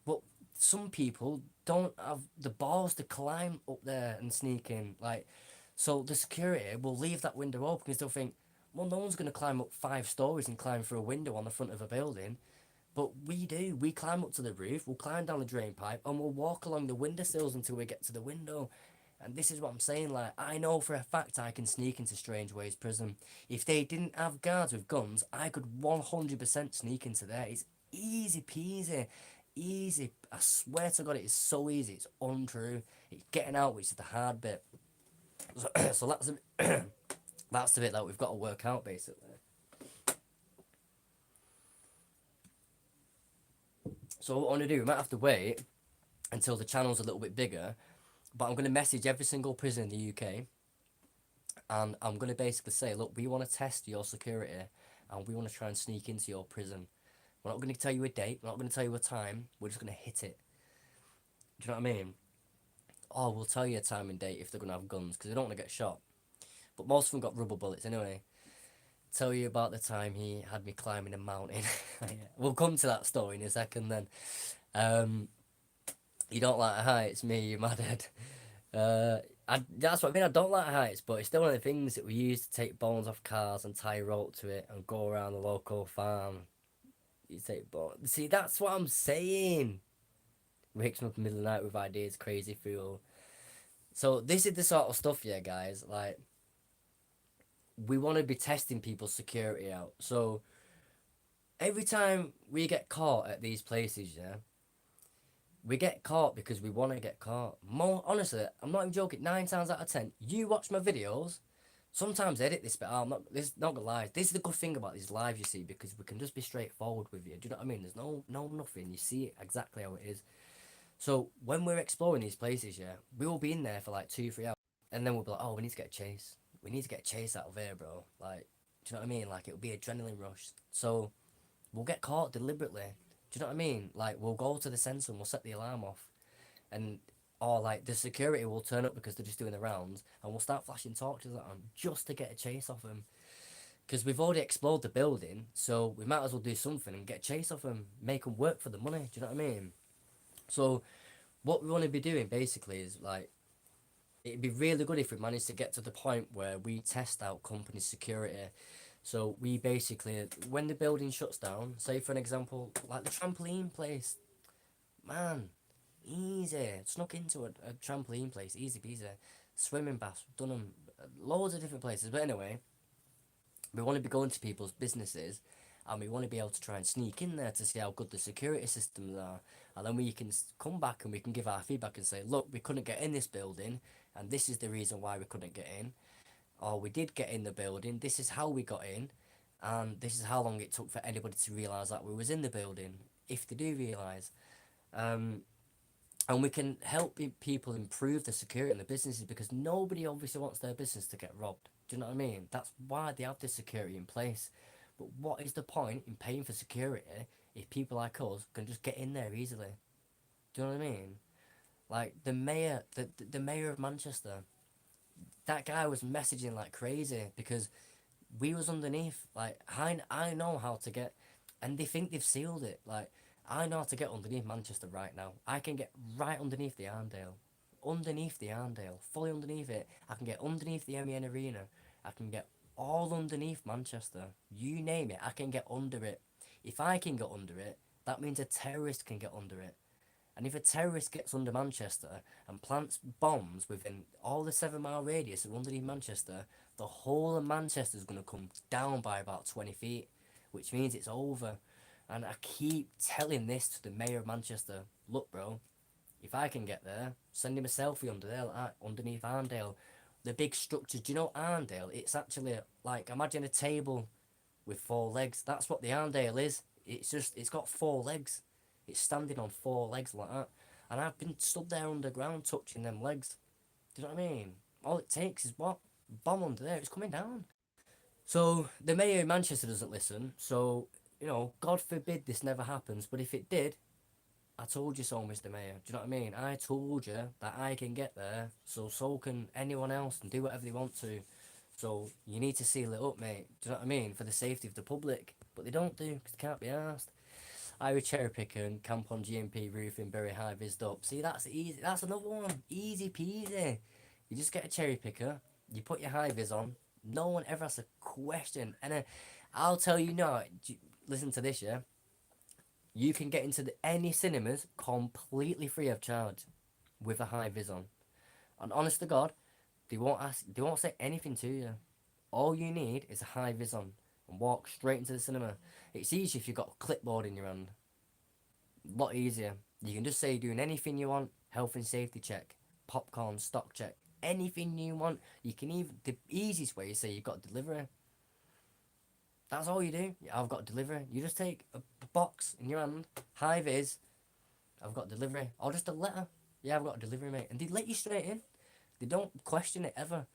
But some people don't have the balls to climb up there and sneak in. Like, so the security will leave that window open because they'll think, well, no one's going to climb up 5 stories and climb through a window on the front of a building. But we do. We climb up to the roof, we'll climb down the drain pipe, and we'll walk along the windowsills until we get to the window. And this is what I'm saying, like, I know for a fact I can sneak into Strangeways prison. If they didn't have guards with guns, I could 100% sneak into there. It's easy peasy. Easy. I swear to God, it is so easy. It's untrue. It's getting out, which is the hard bit. So that's that's the bit that we've got to work out, basically. So what I want to do, we might have to wait until the channel's a little bit bigger, but I'm going to message every single prison in the UK, and I'm going to basically say, look, we want to test your security, and we want to try and sneak into your prison. We're not going to tell you a date, we're not going to tell you a time, we're just going to hit it. Do you know what I mean? Oh, we'll tell you a time and date if they're going to have guns, because they don't want to get shot. But most of them got rubber bullets anyway. Tell you about the time he had me climbing a mountain. We'll come to that story in a second then. You don't like heights, me, you mad head. That's what I mean, I don't like heights, but it's still one of the things that we use to take bones off cars and tie a rope to it and go around the local farm. You take bones. See, that's what I'm saying. Wakes me up in the middle of the night with ideas, crazy fool. So this is the sort of stuff, yeah, guys, like, we want to be testing people's security out. So every time we get caught at these places, yeah, we get caught because we want to get caught. More honestly, I'm not even joking. 9 times out of 10, you watch my videos. Sometimes I edit this bit out. This is not gonna lie. This is the good thing about these lives, you see, because we can just be straightforward with you. Do you know what I mean? There's no nothing. You see it exactly how it is. So when we're exploring these places, yeah, we will be in there for like 2-3 hours, and then we'll be like, oh, we need to get a chase. We need to get a chase out of here, bro. Like, do you know what I mean? Like, it'll be adrenaline rush. So we'll get caught deliberately. Do you know what I mean? Like, we'll go to the sensor and we'll set the alarm off, and or like the security will turn up because they're just doing the rounds, and we'll start flashing torches at them just to get a chase off them. Because we've already explored the building, so we might as well do something and get a chase off them, make them work for the money. Do you know what I mean? So what we want to be doing basically is, like, it'd be really good if we managed to get to the point where we test out company security. So we basically, when the building shuts down, say for an example, like the trampoline place, man, easy, snuck into a trampoline place, easy peasy, swimming baths, done them, loads of different places. But anyway, we want to be going to people's businesses and we want to be able to try and sneak in there to see how good the security systems are, and then we can come back and we can give our feedback and say, look, we couldn't get in this building, and this is the reason why we couldn't get in, or we did get in the building, this is how we got in, and this is how long it took for anybody to realise that we was in the building, if they do realise. And we can help people improve the security in the businesses, because nobody obviously wants their business to get robbed. Do you know what I mean? That's why they have this security in place. But what is the point in paying for security if people like us can just get in there easily? Do you know what I mean? Like the mayor, the mayor of Manchester, that guy was messaging like crazy because we was underneath. Like I know how to get, and they think they've sealed it. Like I know how to get underneath Manchester right now. I can get right underneath the Arndale, fully underneath it. I can get underneath the MEN Arena. I can get all underneath Manchester. You name it, I can get under it. If I can get under it, that means a terrorist can get under it. And if a terrorist gets under Manchester and plants bombs within all the 7 mile radius of underneath Manchester, the whole of Manchester is going to come down by about 20 feet, which means it's over. And I keep telling this to the mayor of Manchester. Look, bro, if I can get there, send him a selfie under there, like, underneath Arndale. The big structures. Do you know Arndale? It's actually like, imagine a table with 4 legs. That's what the Arndale is. It's got 4 legs. It's standing on 4 legs like that. And I've been stood there underground touching them legs. Do you know what I mean? All it takes is what? Bomb under there. It's coming down. So the mayor of Manchester doesn't listen. So, you know, God forbid this never happens. But if it did, I told you so, Mr. Mayor. Do you know what I mean? I told you that I can get there. So can anyone else and do whatever they want to. So you need to seal it up, mate. Do you know what I mean? For the safety of the public. But they don't do, because they can't be asked. Irish cherry picker and camp on GMP roofing, very high vised up. See, that's easy. That's another one. Easy peasy. You just get a cherry picker. You put your high vis on. No one ever asks a question. And I'll tell you now. Listen to this, yeah. You can get into any cinemas completely free of charge with a high vis on. And honest to God, they won't say anything to you. All you need is a high vis on and walk straight into the cinema. It's easy if you've got a clipboard in your hand. A lot easier. You can just say you're doing anything you want, health and safety check, popcorn, stock check, anything you want. You can even, the easiest way is say you've got delivery. That's all you do. I've got delivery. You just take a box in your hand, high vis, I've got delivery. Or just a letter. Yeah, I've got delivery, mate. And they let you straight in. They don't question it ever.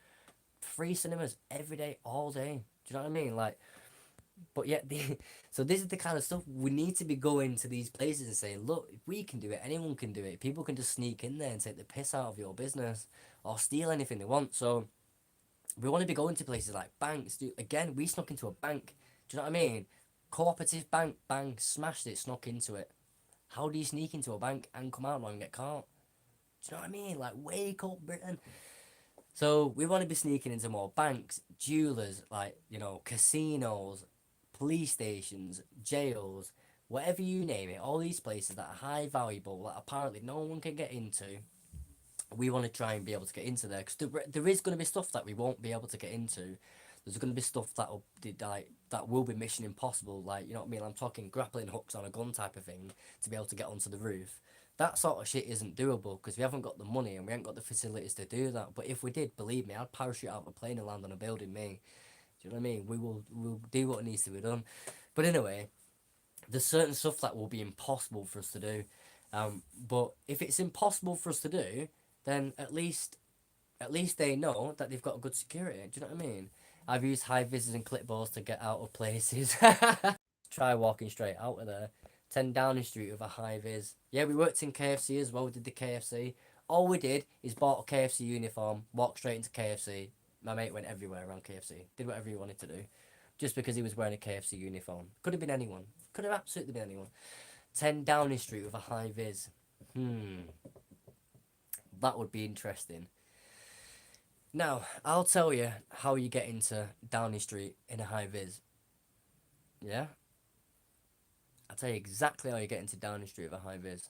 Free cinemas every day, all day. Do you know what I mean? Like, but yet, so this is the kind of stuff we need to be going to these places and saying, look, if we can do it, anyone can do it. People can just sneak in there and take the piss out of your business or steal anything they want. So we want to be going to places like banks. Again, we snuck into a bank. Do you know what I mean? Cooperative bank, bang, smashed it, snuck into it. How do you sneak into a bank and come out and get caught? Do you know what I mean? Like, wake up, Britain. So we want to be sneaking into more banks, jewelers, like, you know, casinos, police stations, jails, whatever you name it, all these places that are high valuable, that apparently no one can get into. We want to try and be able to get into there, because there is going to be stuff that we won't be able to get into. There's going to be stuff that will be mission impossible, like, you know what I mean? I'm talking grappling hooks on a gun type of thing to be able to get onto the roof. That sort of shit isn't doable because we haven't got the money and we haven't got the facilities to do that. But if we did, believe me, I'd parachute out of a plane and land on a building, me. Do you know what I mean? We'll do what needs to be done. But anyway, there's certain stuff that will be impossible for us to do. But if it's impossible for us to do, then at least they know that they've got good security. Do you know what I mean? I've used high visors and clipboards to get out of places. Try walking straight out of there. 10 Downing Street with a high vis. Yeah, we worked in KFC as well. We did the KFC. All we did is bought a KFC uniform, walked straight into KFC. My mate went everywhere around KFC. Did whatever he wanted to do. Just because he was wearing a KFC uniform. Could have been anyone. Could have absolutely been anyone. 10 Downing Street with a high vis. That would be interesting. Now, I'll tell you how you get into Downing Street in a high vis. Yeah? I'll tell you exactly how you get into Downing Street with a high vis.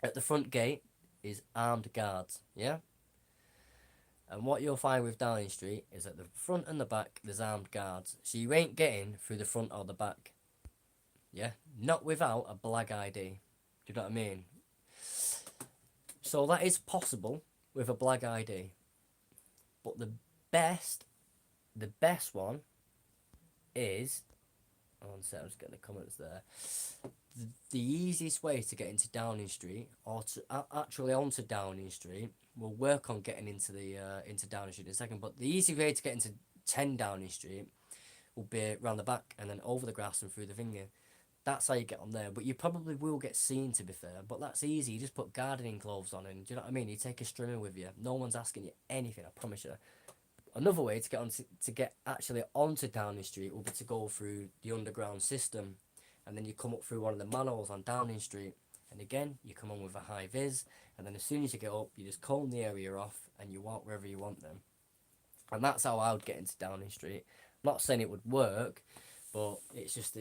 At the front gate is armed guards, yeah? And what you'll find with Downing Street is at the front and the back there's armed guards. So you ain't getting through the front or the back. Yeah? Not without a black ID. Do you know what I mean? So that is possible with a black ID. But the best one is... One sec, I'm just getting the comments there. The easiest way to get into Downing Street, or to actually onto Downing Street, we'll work on getting into Downing Street in a second, but the easy way to get into 10 Downing Street will be round the back and then over the grass and through the finger. That's how you get on there, but you probably will get seen, to be fair, but that's easy. You just put gardening clothes on and, do you know what I mean? You take a strimmer with you. No one's asking you anything, I promise you. Another way to get on to get actually onto Downing Street will be to go through the underground system, and then you come up through one of the manholes on Downing Street, and again you come on with a high vis, and then as soon as you get up you just comb the area off and you walk wherever you want them. And that's how I would get into Downing Street. I'm not saying it would work, but it's just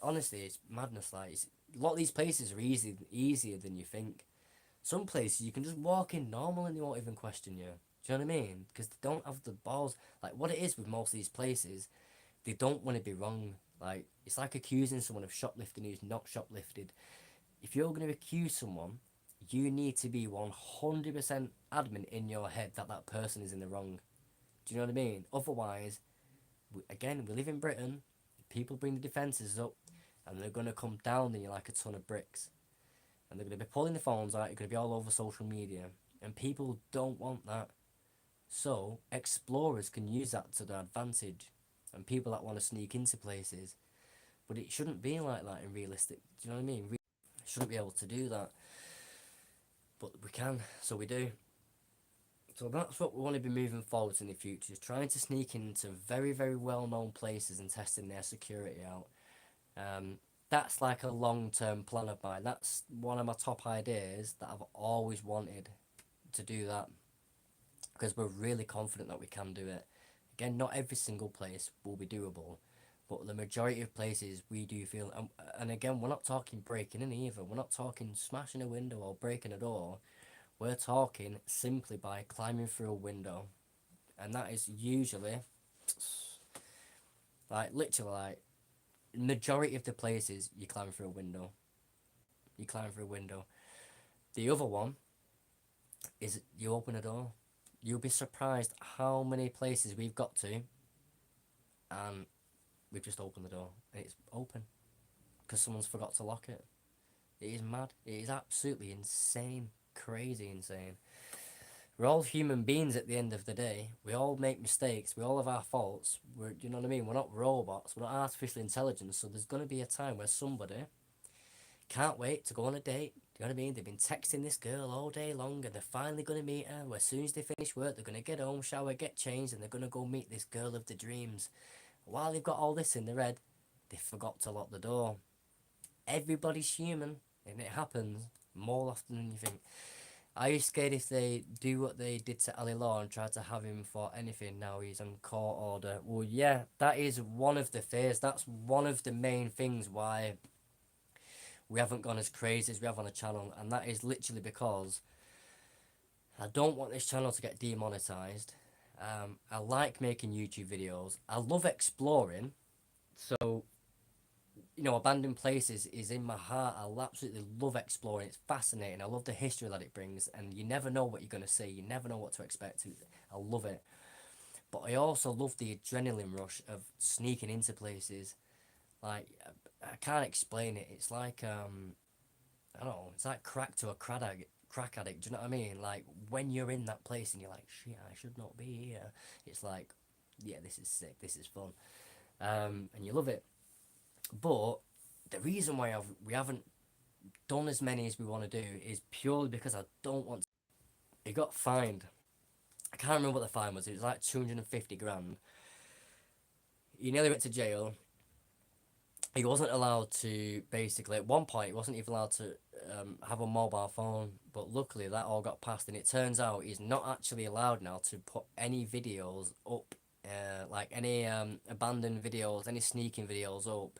honestly it's madness. Like, a lot of these places are easier than you think. Some places you can just walk in normal and they won't even question you. Do you know what I mean? Because they don't have the balls. Like, what it is with most of these places, they don't want to be wrong. Like, it's like accusing someone of shoplifting who's not shoplifted. If you're going to accuse someone, you need to be 100% adamant in your head that that person is in the wrong. Do you know what I mean? Otherwise, we live in Britain. People bring the defences up, and they're going to come down on you like a ton of bricks. And they're going to be pulling the phones out. You're going to be all over social media. And people don't want that. So, explorers can use that to their advantage, and people that want to sneak into places. But it shouldn't be like that in realistic, do you know what I mean? Shouldn't be able to do that. But we can, so we do. So that's what we want to be moving forward in the future, is trying to sneak into very, very well-known places and testing their security out. That's like a long-term plan of mine. That's one of my top ideas that I've always wanted to do that. Because we're really confident that we can do it. Again, not every single place will be doable, but the majority of places we do feel, and again, we're not talking breaking in either. We're not talking smashing a window or breaking a door. We're talking simply by climbing through a window, and that is usually, like, literally, like, majority of the places you climb through a window. You climb through a window. The other one is you open a door. You'll be surprised how many places we've got to, and we've just opened the door, and it's open, because someone's forgot to lock it. It is mad. It is absolutely insane. Crazy insane. We're all human beings at the end of the day. We all make mistakes. We all have our faults. You know what I mean? We're not robots. We're not artificial intelligence, so there's going to be a time where somebody can't wait to go on a date. Do you know what I mean? They've been texting this girl all day long, and they're finally going to meet her. As soon as they finish work, they're going to get home, shower, get changed, and they're going to go meet this girl of the dreams. While they've got all this in their head, they forgot to lock the door. Everybody's human, and it happens more often than you think. Are you scared if they do what they did to Ali Law and try to have him for anything? Now he's on court order. Well, yeah, that is one of the fears. That's one of the main things why we haven't gone as crazy as we have on the channel, and that is literally because I don't want this channel to get demonetized. I like making YouTube videos. I love exploring, so, you know, abandoned places is in my heart. I absolutely love exploring. It's fascinating. I love the history that it brings, and you never know what you're going to see. You never know what to expect. I love it. But I also love the adrenaline rush of sneaking into places. Like, I can't explain it. It's like, I don't know, it's like crack to a crack addict, do you know what I mean? Like, when you're in that place and you're like, shit, I should not be here. It's like, yeah, this is sick, this is fun. And you love it. But the reason why we haven't done as many as we want to do is purely because I don't want to. He got fined. I can't remember what the fine was. It was like 250 grand. He nearly went to jail. He wasn't allowed to, basically, at one point, he wasn't even allowed to have a mobile phone, but luckily that all got passed, and it turns out he's not actually allowed now to put any videos up, like any abandoned videos, any sneaking videos up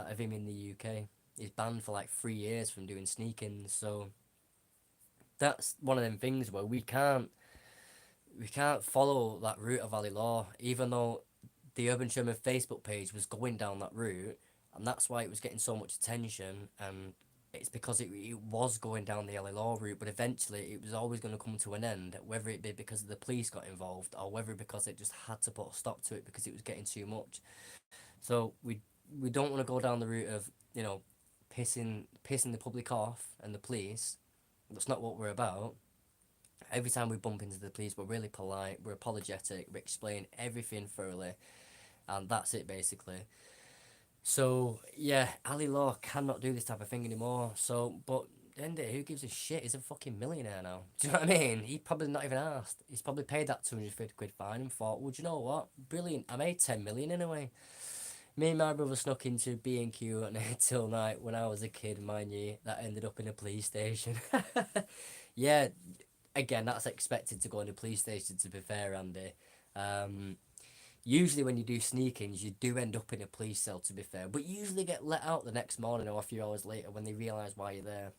of him in the UK. He's banned for like 3 years from doing sneaking, so that's one of them things where we can't we can't follow that route of Ali Law, even though the Urban Sherman Facebook page was going down that route, and that's why it was getting so much attention. And it's because it was going down the Ali Law route, but eventually it was always going to come to an end, whether it be because the police got involved or whether because it just had to put a stop to it because it was getting too much. So we don't want to go down the route of, you know, pissing the public off and the police. That's not what we're about. Every time we bump into the police, we're really polite, we're apologetic, we explain everything thoroughly, and that's it basically. So yeah, Ali Law cannot do this type of thing anymore. So, but at the end of it, who gives a shit? He's a fucking millionaire now. Do you know what I mean? He probably not even asked. He's probably paid that 250 quid fine and thought, well, do you know what? Brilliant. I made 10 million anyway. Me and my brother snuck into B&Q at 8 till night when I was a kid, mind you. That ended up in a police station. Yeah, again, that's expected to go in a police station, to be fair, Andy. Usually when you do sneak-ins, you do end up in a police cell, to be fair. But you usually get let out the next morning or a few hours later when they realise why you're there.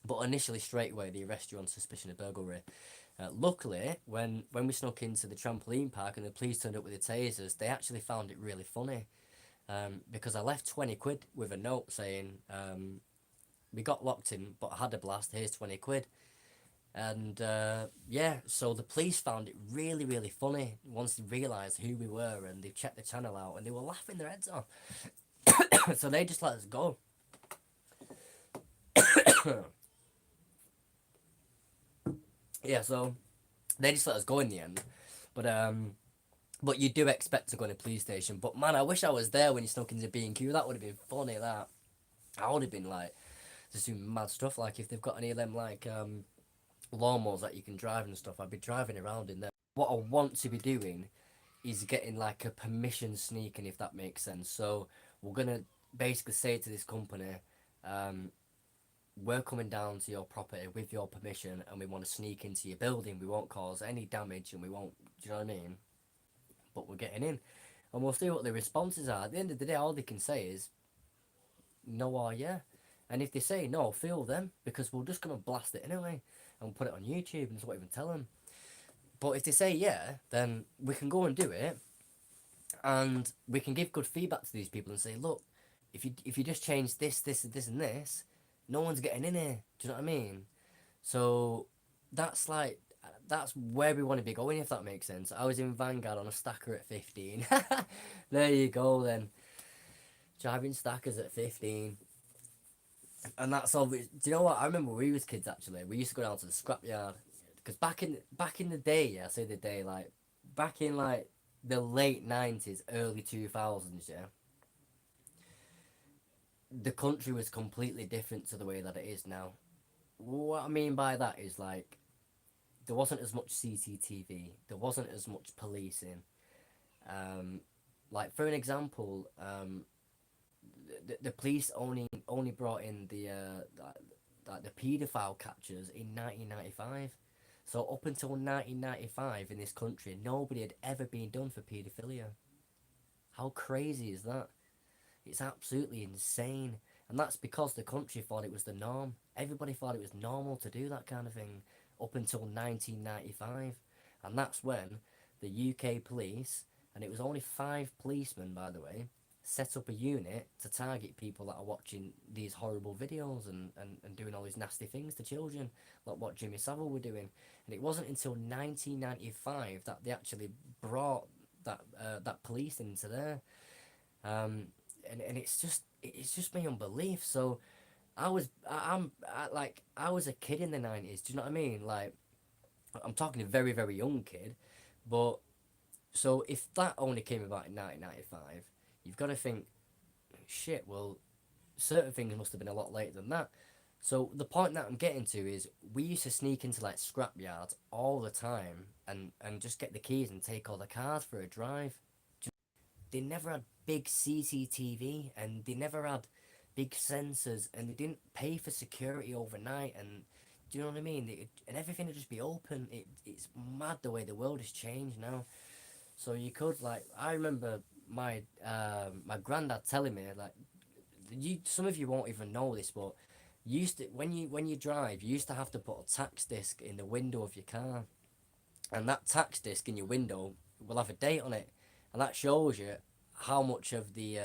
But initially, straight away, they arrest you on suspicion of burglary. Luckily, when we snuck into the trampoline park and the police turned up with the tasers, they actually found it really funny. Because I left 20 quid with a note saying, we got locked in, but I had a blast, here's 20 quid. And yeah, so the police found it really, really funny once they realised who we were, and they checked the channel out and they were laughing their heads off. So they just let us go. Yeah, so they just let us go in the end. But you do expect to go in a police station. But man, I wish I was there when you snuck into B&Q. That would have been funny, that. I would have been like, just doing mad stuff. Like if they've got any of them like lawnmowers that you can drive and stuff, I'd be driving around in there. What I want to be doing is getting like a permission sneaking, if that makes sense. So we're gonna basically say to this company, we're coming down to your property with your permission and we want to sneak into your building. We won't cause any damage and we won't, do you know what I mean? But we're getting in. And we'll see what the responses are. At the end of the day, all they can say is no or yeah. And if they say no, feel them, because we're just going to blast it anyway and put it on YouTube and just won't even tell them. But if they say yeah, then we can go and do it, and we can give good feedback to these people and say, look, if you just change this, this, and this, and this, no one's getting in here. Do you know what I mean? So that's like, that's where we want to be going, if that makes sense. I was in Vanguard on a stacker at 15. There you go then. Driving stackers at 15. And that's all. Do you know what? I remember when we was kids, actually. We used to go down to the scrapyard. Because back in the day, yeah, I say the day, like, back in, like, the late 90s, early 2000s, yeah, the country was completely different to the way that it is now. What I mean by that is, like, there wasn't as much CCTV, there wasn't as much policing. Like, for an example, the police only brought in the paedophile catchers in 1995. So up until 1995 in this country, nobody had ever been done for paedophilia. How crazy is that? It's absolutely insane. And that's because the country thought it was the norm. Everybody thought it was normal to do that kind of thing up until 1995. And that's when the UK police, and it was only 5 policemen, by the way, set up a unit to target people that are watching these horrible videos and doing all these nasty things to children, like what Jimmy Savile were doing. And it wasn't until 1995 that they actually brought that police into there. And it's just my unbelief. So I was a kid in the 90s. Do you know what I mean? Like, I'm talking a very, very young kid. But so if that only came about in 1995, you've got to think, shit, well, certain things must have been a lot later than that. So the point that I'm getting to is we used to sneak into like scrapyards all the time and just get the keys and take all the cars for a drive. They never had big CCTV and they never had big sensors and they didn't pay for security overnight, and do you know what I mean? And everything would just be open. It's mad the way the world has changed now. So you could, like, I remember my granddad telling me, like, some of you won't even know this, but when you drive, you used to have to put a tax disc in the window of your car. and that tax disc in your window will have a date on it, and that shows you how much of the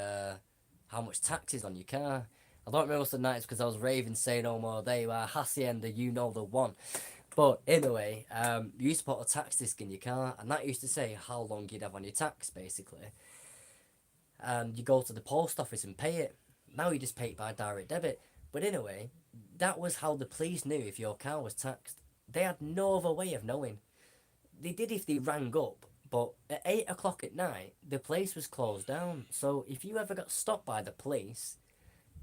how much tax is on your car. I don't remember the nights because I was raving, saying no more. There you are, Hacienda, you know the one. But anyway, you used to put a tax disc in your car, and that used to say how long you'd have on your tax, basically. And you go to the post office and pay it. Now you just pay it by direct debit. But anyway, that was how the police knew if your car was taxed. They had no other way of knowing. They did if they rang up, but at 8 o'clock at night, the place was closed down. So if you ever got stopped by the police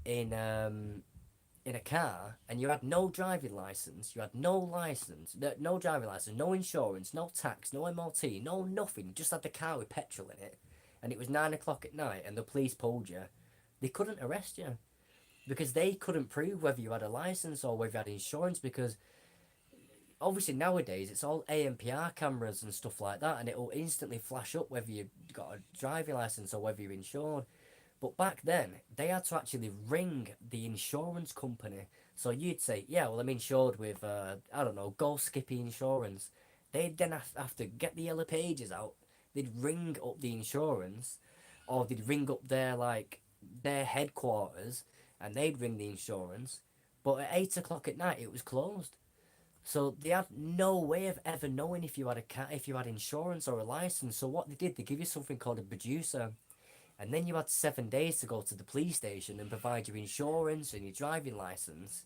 in a car and you had no driving license, you had no license, no driving license, no insurance, no tax, no MLT, no nothing, just had the car with petrol in it, and it was 9 o'clock at night and the police pulled you, they couldn't arrest you because they couldn't prove whether you had a license or whether you had insurance, because obviously nowadays it's all ANPR cameras and stuff like that, and it'll instantly flash up whether you've got a driving license or whether you're insured. But back then, they had to actually ring the insurance company. So you'd say, yeah, well, I'm insured with, I don't know, Go Skippy Insurance. They'd then have to get the yellow pages out. They'd ring up the insurance, or they'd ring up their headquarters, and they'd ring the insurance. But at 8 o'clock at night, it was closed. So they had no way of ever knowing if you had if you had insurance or a license. So what they did, they give you something called a producer. And then you had 7 days to go to the police station and provide your insurance and your driving license.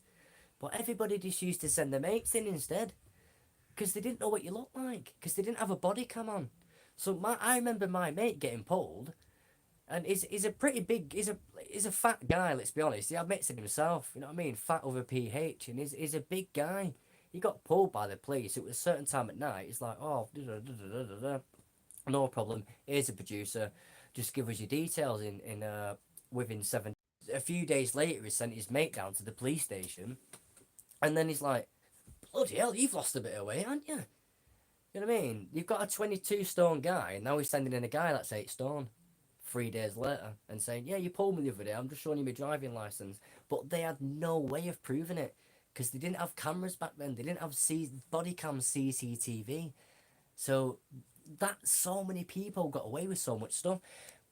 But everybody just used to send their mates in instead, because they didn't know what you looked like, because they didn't have a body cam on. So I remember my mate getting pulled, and he's a pretty big, he's a fat guy, let's be honest. He admits it himself, you know what I mean? Fat over PH, and he's a big guy. He got pulled by the police. It was a certain time at night. It's like, oh, no problem. Here's a producer. Just give us your details in within 7. A few days later, he sent his mate down to the police station, and then he's like, bloody hell, you've lost a bit of weight, haven't you? You know what I mean? You've got a 22 stone guy, and now he's sending in a guy that's 8 stone 3 days later and saying, yeah, you pulled me the other day, I'm just showing you my driving license. But they had no way of proving it, because they didn't have cameras back then. They didn't have body cam CCTV. So that so many people got away with so much stuff.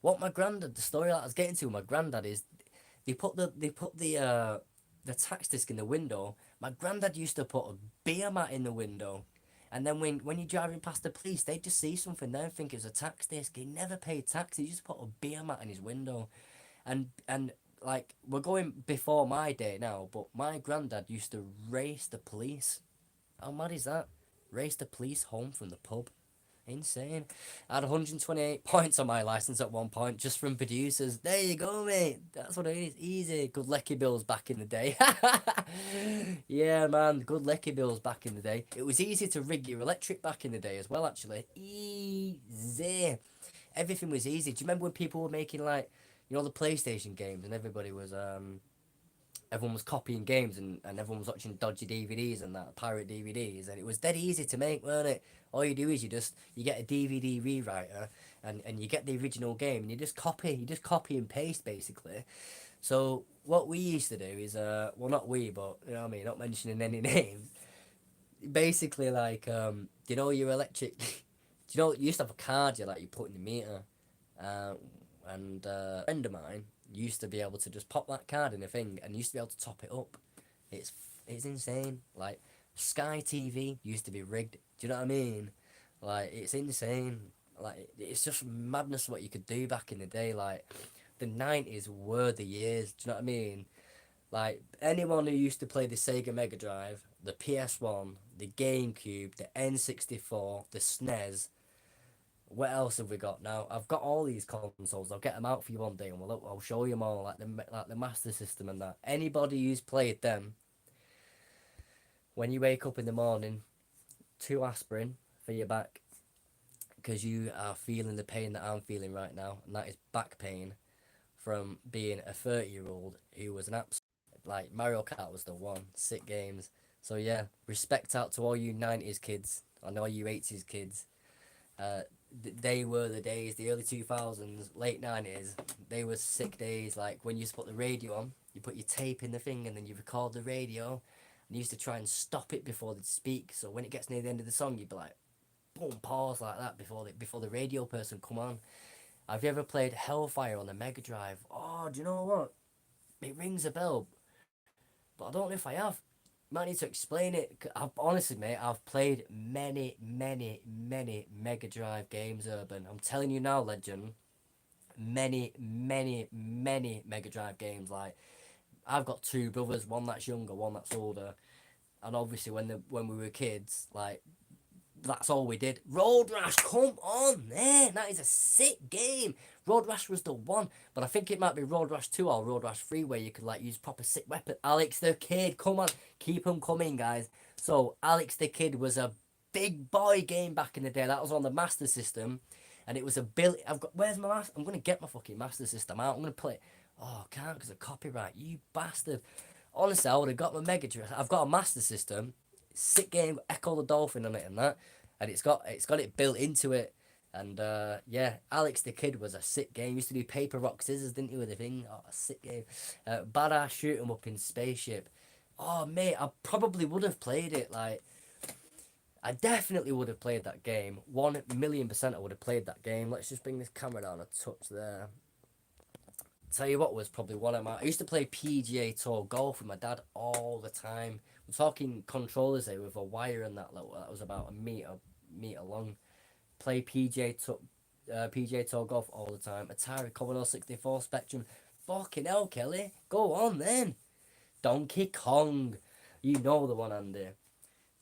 What my granddad, the story that I was getting to with my granddad is, they put the tax disc in the window. My granddad used to put a beer mat in the window, and then when you're driving past the police, they'd just see something there and think it was a tax disc. He never paid tax. He just put a beer mat in his window, and like, we're going before my day now, but my granddad used to race the police. How mad is that? Race the police home from the pub. Insane. I had 128 points on my license at one point, just from producers. There you go, mate. That's what it is. Easy. Good Lecky Bills back in the day. Yeah, man. Good Lecky Bills back in the day. It was easy to rig your electric back in the day as well, actually. Easy. Everything was easy. Do you remember when people were making, like, you know, the PlayStation games, and everyone was copying games, and everyone was watching dodgy DVDs and that, pirate DVDs, and it was dead easy to make, weren't it? All you do is you get a DVD rewriter, and you get the original game, and you just copy and paste, basically. So what we used to do is, well, not we, but, you know what I mean, not mentioning any names, basically, like, you know, your electric, you know, you used to have a card you put in the meter, and a friend of mine used to be able to just pop that card in a thing and used to be able to top it up. It's insane. Like, Sky TV used to be rigged. Do you know what I mean? Like, it's insane. Like, it's just madness what you could do back in the day. Like, the 90s were the years. Do you know what I mean? Like, anyone who used to play the Sega Mega Drive, the PS1, the GameCube, the N64, the SNES. What else have we got now? I've got all these consoles. I'll get them out for you one day, and I'll show you them all, like the Master System and that. Anybody who's played them, when you wake up in the morning, 2 aspirin for your back, because you are feeling the pain that I'm feeling right now, and that is back pain from being a 30-year-old who was an absolute, like, Mario Kart was the one. Sick games. So yeah, respect out to all you 90s kids and all you 80s kids. They were the days, the early 2000s, late 90s, they were sick days. Like, when you used to put the radio on, you put your tape in the thing, and then you record the radio, and you used to try and stop it before they'd speak, so when it gets near the end of the song, you'd be like, boom, pause like that before the radio person come on. Have you ever played Hellfire on the Mega Drive? Oh, do you know what? It rings a bell, but I don't know if I have. Might need to explain it. Honestly, mate, I've played many, many, many Mega Drive games, Urban. I'm telling you now, legend. Many, many, many Mega Drive games. Like, I've got two brothers, one that's younger, one that's older. And obviously, when we were kids, like, that's all we did. Road Rash, come on, man, that is a sick game. Road Rash was the one, but I think it might be Road Rash 2 or Road Rash 3 where you could like use proper sick weapon. Alex the Kid, come on, keep them coming, guys. So Alex the Kid was a big boy game back in the day. That was on the Master System, and it was a bill. Where's my master? I'm gonna get my fucking Master System out. I'm gonna play. Oh, I can't because of copyright. You bastard. Honestly, I would have got my Mega Drive. I've got a Master System. Sick game, Echo the Dolphin on it and that, and it's got it built into it. And yeah, Alex the Kid was a sick game. Used to do paper rock scissors, didn't you, with the thing? Oh, a sick game. Badass shoot 'em up in spaceship. Oh mate, I probably would have played it. Like, I definitely would have played that game. 1,000,000% I would have played that game. Let's just bring this camera down a touch there. Tell you what was probably one of my. I used to play PGA Tour golf with my dad all the time. We're talking controllers here with a wire and that. That was about a meter long. Play PGA Tour golf all the time. Atari Commodore 64 Spectrum. Fucking hell, Kelly. Go on then. Donkey Kong. You know the one, Andy.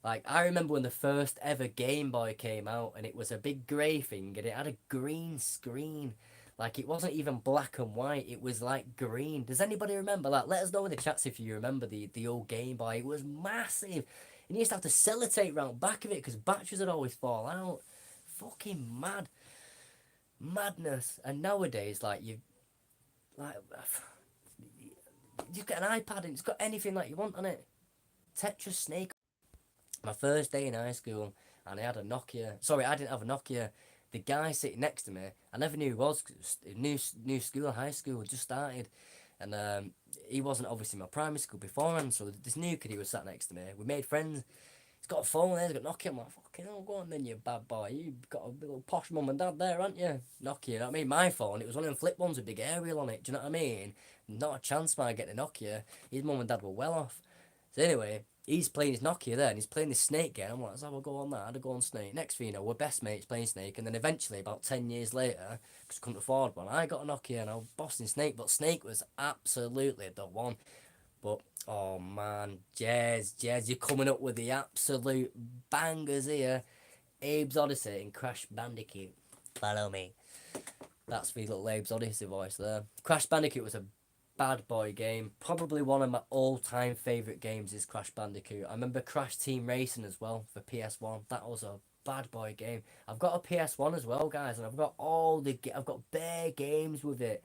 Like, I remember when the first ever Game Boy came out, and it was a big grey thing, and it had a green screen. Like, it wasn't even black and white, it was like green. Does anybody remember? Like, let us know in the chats if you remember the old Game Boy. It was massive. And you used to have to sellotape round back of it because batteries would always fall out. Fucking mad. Madness. And nowadays, like, you've got an iPad and it's got anything like you want on it. Tetris, Snake. My first day in high school, and I had a Nokia. Sorry, I didn't have a Nokia. The guy sitting next to me, I never knew who he was. New school, high school, just started, and he wasn't obviously my primary school beforehand. So this new kid, he was sat next to me. We made friends. He's got a phone there. He's got Nokia. I'm like, fucking hell, go on then, you bad boy. You've got a little posh mum and dad there, haven't you? Nokia. You know what I mean? My phone, it was one of them flip ones with big aerial on it. Do you know what I mean? Not a chance, man, getting a Nokia. His mum and dad were well off. So anyway, he's playing his Nokia there, and he's playing this Snake game. I'm like, let's have a go on that. I had a go on Snake. Next thing you know, we're best mates playing Snake, and then eventually, about 10 years later, because I couldn't afford one, I got a Nokia, and I was bossing Snake, but Snake was absolutely the one. But, oh man, Jez, you're coming up with the absolute bangers here. Abe's Odyssey and Crash Bandicoot. Follow me. That's the little Abe's Odyssey voice there. Crash Bandicoot was a bad boy game. Probably one of my all-time favourite games is Crash Bandicoot. I remember Crash Team Racing as well for PS1. That was a bad boy game. I've got a PS1 as well, guys, and I've got I've got bare games with it.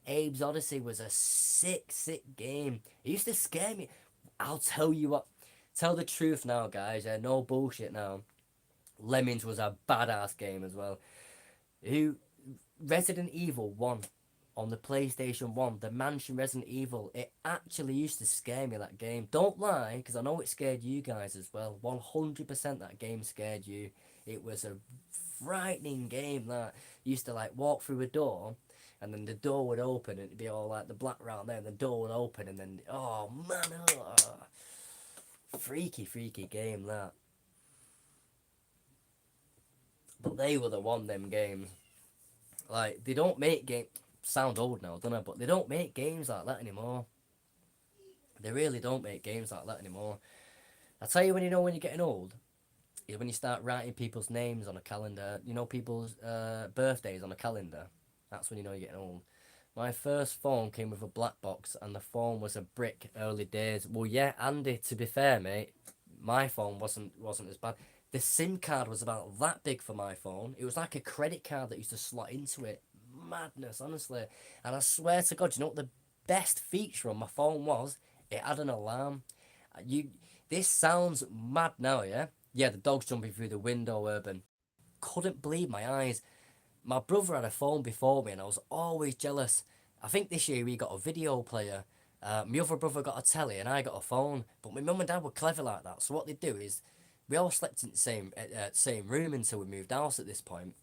Abe's Odyssey was a sick game. It used to scare me. I'll tell you what. Tell the truth now, guys. No bullshit now. Lemmings was a badass game as well. Resident Evil 1 on the PlayStation 1, the Mansion Resident Evil, it actually used to scare me, that game. Don't lie, because I know it scared you guys as well. 100% that game scared you. It was a frightening game, that. You used to, like, walk through a door, and then the door would open, and it'd be all, like, the black round there, and the door would open, and then, oh, man, freaky game, that. But they were the one, them games. Like, they don't make games. Sound old now, don't I? But they don't make games like that anymore. They really don't make games like that anymore. I tell you when you know when you're getting old is when you start writing people's names on a calendar. You know, people's birthdays on a calendar. That's when you know you're getting old. My first phone came with a black box, and the phone was a brick. Early days. Well, yeah, Andy. To be fair, mate, my phone wasn't as bad. The SIM card was about that big for my phone. It was like a credit card that used to slot into it. Madness, honestly. And I swear to God, you know what the best feature on my phone was? It had an alarm. This sounds mad now, yeah? Yeah, the dog's jumping through the window, Urban. Couldn't believe my eyes. My brother had a phone before me, and I was always jealous. I think this year we got a video player. My other brother got a telly, and I got a phone. But my mum and dad were clever like that. So what they do is, we all slept in the same room until we moved house at this point,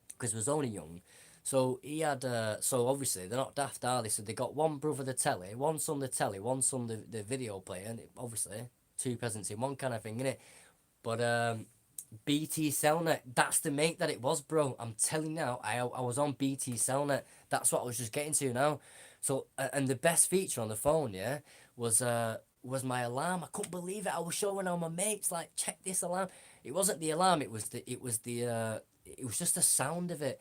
because we was only young. So he had, so obviously they're not daft, are they? So they got one brother the telly, one son the telly, one son the video player, and obviously two presents in one kind of thing, innit? But BT Cellnet, that's the mate that it was, bro. I'm telling you now, I was on BT Cellnet. That's what I was just getting to now. So and the best feature on the phone, yeah, was my alarm. I couldn't believe it. I was showing all my mates, like, check this alarm. It wasn't the alarm. It was it was just the sound of it.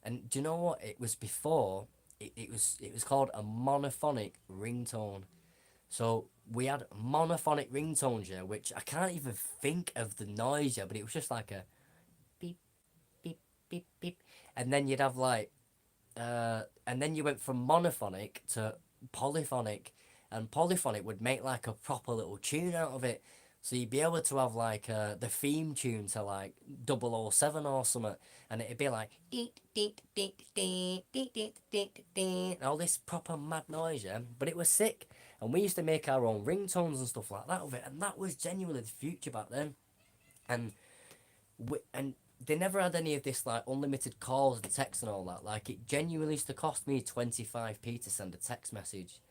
And do you know what? It was before. It was called a monophonic ringtone. So we had monophonic ringtones, yeah, which I can't even think of the noise, yeah, but it was just like a beep, beep, beep, beep. And then you'd have like, and then you went from monophonic to polyphonic, and polyphonic would make like a proper little tune out of it. So you'd be able to have like the theme tune to like 007 or something, and it'd be like and all this proper mad noise, yeah. But it was sick, and we used to make our own ringtones and stuff like that of it, and that was genuinely the future back then. And and they never had any of this like unlimited calls and text and all that. Like it genuinely used to cost me 25p to send a text message.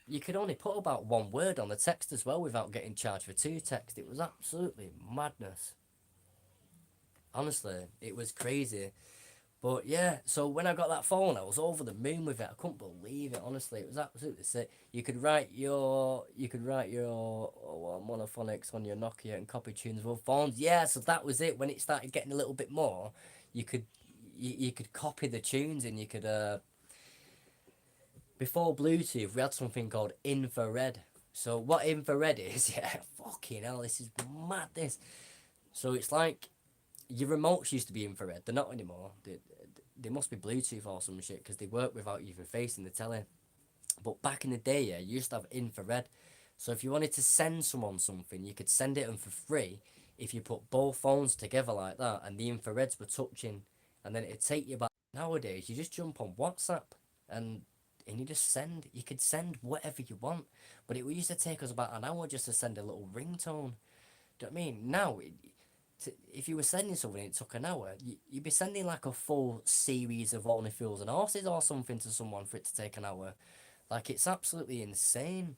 You could only put about one word on the text as well without getting charged for two texts. It was absolutely madness. Honestly, it was crazy. But yeah, so when I got that phone, I was over the moon with it. I couldn't believe it. Honestly, it was absolutely sick. You could write your monophonics on your Nokia and copy tunes with phones. Yeah, so that was it. When it started getting a little bit more, you could you could copy the tunes, and you could before Bluetooth, we had something called infrared. So what infrared is, yeah, fucking hell, this is madness. So it's like your remotes used to be infrared. They're not anymore. They must be Bluetooth or some shit, because they work without even facing the telly. But back in the day, yeah, you used to have infrared. So if you wanted to send someone something, you could send it them for free if you put both phones together like that, and the infrareds were touching, and then it'd take you back. Nowadays, you just jump on WhatsApp, and you just send. You could send whatever you want, but it used to take us about an hour just to send a little ringtone. Do you know what I mean? Now, if you were sending something, it took an hour. You'd be sending like a full series of Only Fools and Horses or something to someone for it to take an hour. Like, it's absolutely insane.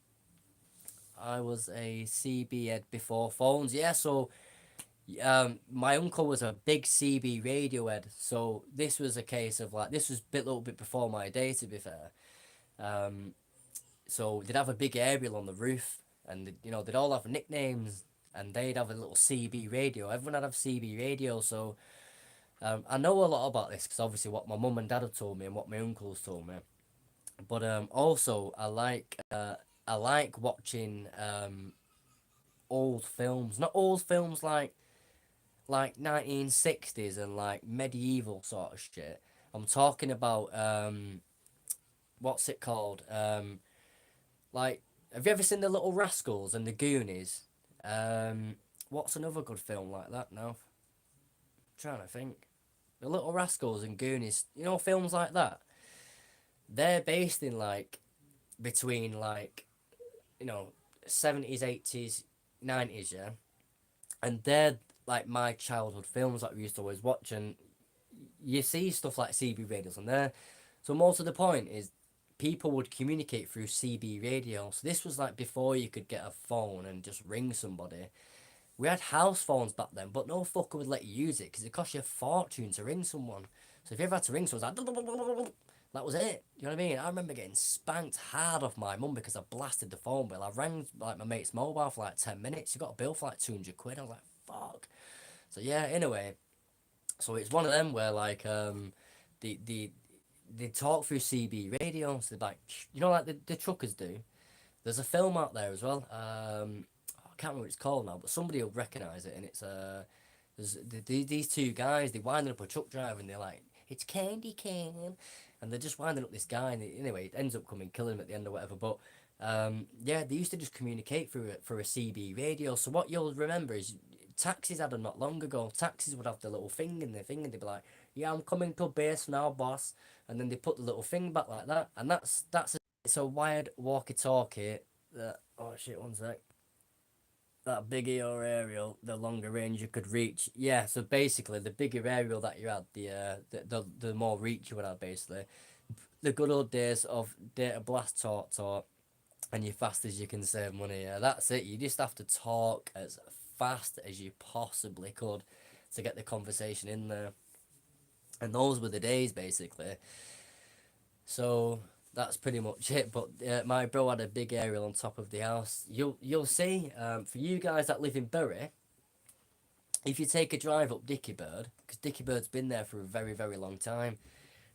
I was a CB head before phones. Yeah, so my uncle was a big CB radio head. So this was a case of like, this was a little bit before my day, to be fair. So they'd have a big aerial on the roof, and they'd all have nicknames, and they'd have a little CB radio. Everyone had a CB radio, so I know a lot about this because obviously what my mum and dad have told me and what my uncles told me. But also I like watching old films, not old films like 1960s and like medieval sort of shit. I'm talking about what's it called? Like, have you ever seen The Little Rascals and The Goonies? What's another good film like that now? I'm trying to think. The Little Rascals and Goonies, films like that. They're based in like between like 70s, 80s, 90s, yeah. And they're like my childhood films that we used to always watch, and you see stuff like CB radios on there. So most of the point is people would communicate through CB radio. So this was like before you could get a phone and just ring somebody. We had house phones back then, but no fucker would let you use it because it cost you a fortune to ring someone. So if you ever had to ring someone, it was like, that was it. You know what I mean? I remember getting spanked hard off my mum because I blasted the phone bill. I rang like my mate's mobile for like 10 minutes. You got a bill for like 200 quid. I was like, fuck. So yeah, anyway. So it's one of them where like they talk through CB radio. So they're like, like the truckers do. There's a film out there as well. I can't remember what it's called now, but somebody will recognise it, and it's there's these two guys. They winding up a truck driver, and they're like, "It's candy cane," and they're just winding up this guy, and anyway, it ends up killing him at the end or whatever. But yeah, they used to just communicate through a CB radio. So what you'll remember is taxis had them not long ago. Taxis would have the little thing in their thing, and they'd be like, "Yeah, I'm coming to base now, boss," and then they put the little thing back like that, and it's a wired walkie-talkie. Oh shit, one sec. that bigger your aerial, the longer range you could reach. Yeah, so basically, the bigger aerial that you had, the more reach you would have, basically. The good old days of data blast talk, and you fast as you can save money. Yeah, that's it. You just have to talk as fast as you possibly could to get the conversation in there. And those were the days, basically. So that's pretty much it. But my bro had a big aerial on top of the house. You'll see. For you guys that live in Bury, if you take a drive up Dickiebird, because Dickiebird's been there for a very, very long time.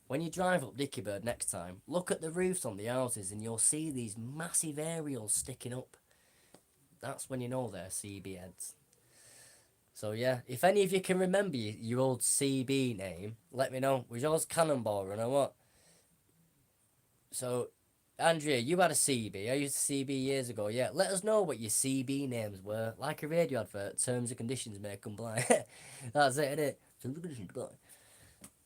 When you drive up Dickiebird next time, look at the roofs on the houses and you'll see these massive aerials sticking up. That's when you know they're CB heads. So yeah, if any of you can remember your old CB name, let me know. Was yours Cannonball Run or what? So, Andrea, you had a CB. I used a CB years ago. Yeah, let us know what your CB names were. Like a radio advert, terms and conditions may comply. That's it, innit? Terms and conditions apply.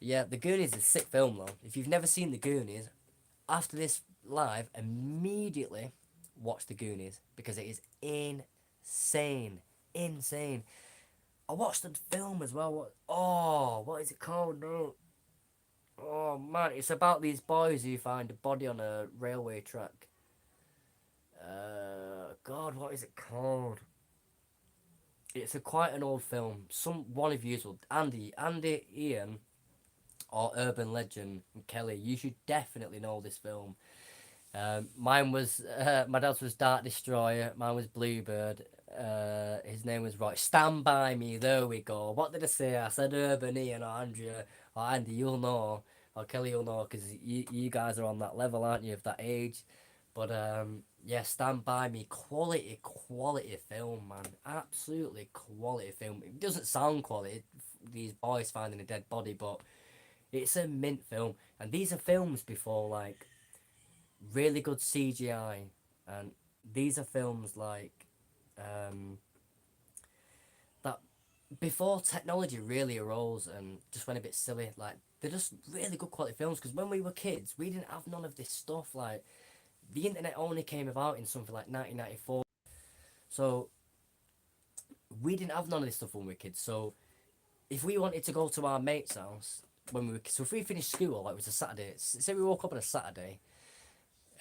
Yeah, The Goonies is a sick film though. If you've never seen The Goonies, after this live, immediately watch The Goonies because it is insane. Insane. I watched the film as well. What is it called? No. Oh man, it's about these boys who find a body on a railway track. God, what is it called? It's quite an old film. One of you will Andy, Ian, or Urban Legend and Kelly. You should definitely know this film. Mine was my dad's was Dark Destroyer. Mine was Bluebird. His name was Roy. Stand By Me. There we go. What did I say? I said Urban, Ian, or Andrea, or Andy. You'll know, or Kelly. You'll know because you guys are on that level, aren't you? Of that age. But yeah, Stand By Me. Quality film, man. Absolutely quality film. It doesn't sound quality. These boys finding a dead body, but it's a mint film. And these are films before like really good CGI, and these are films like that before technology really arose and just went a bit silly. Like they're just really good quality films because when we were kids, we didn't have none of this stuff. Like the internet only came about in something like 1994, so we didn't have none of this stuff when we were kids. So if we wanted to go to our mate's house when we were kids, so if we finished school, like it was a Saturday, say we woke up on a Saturday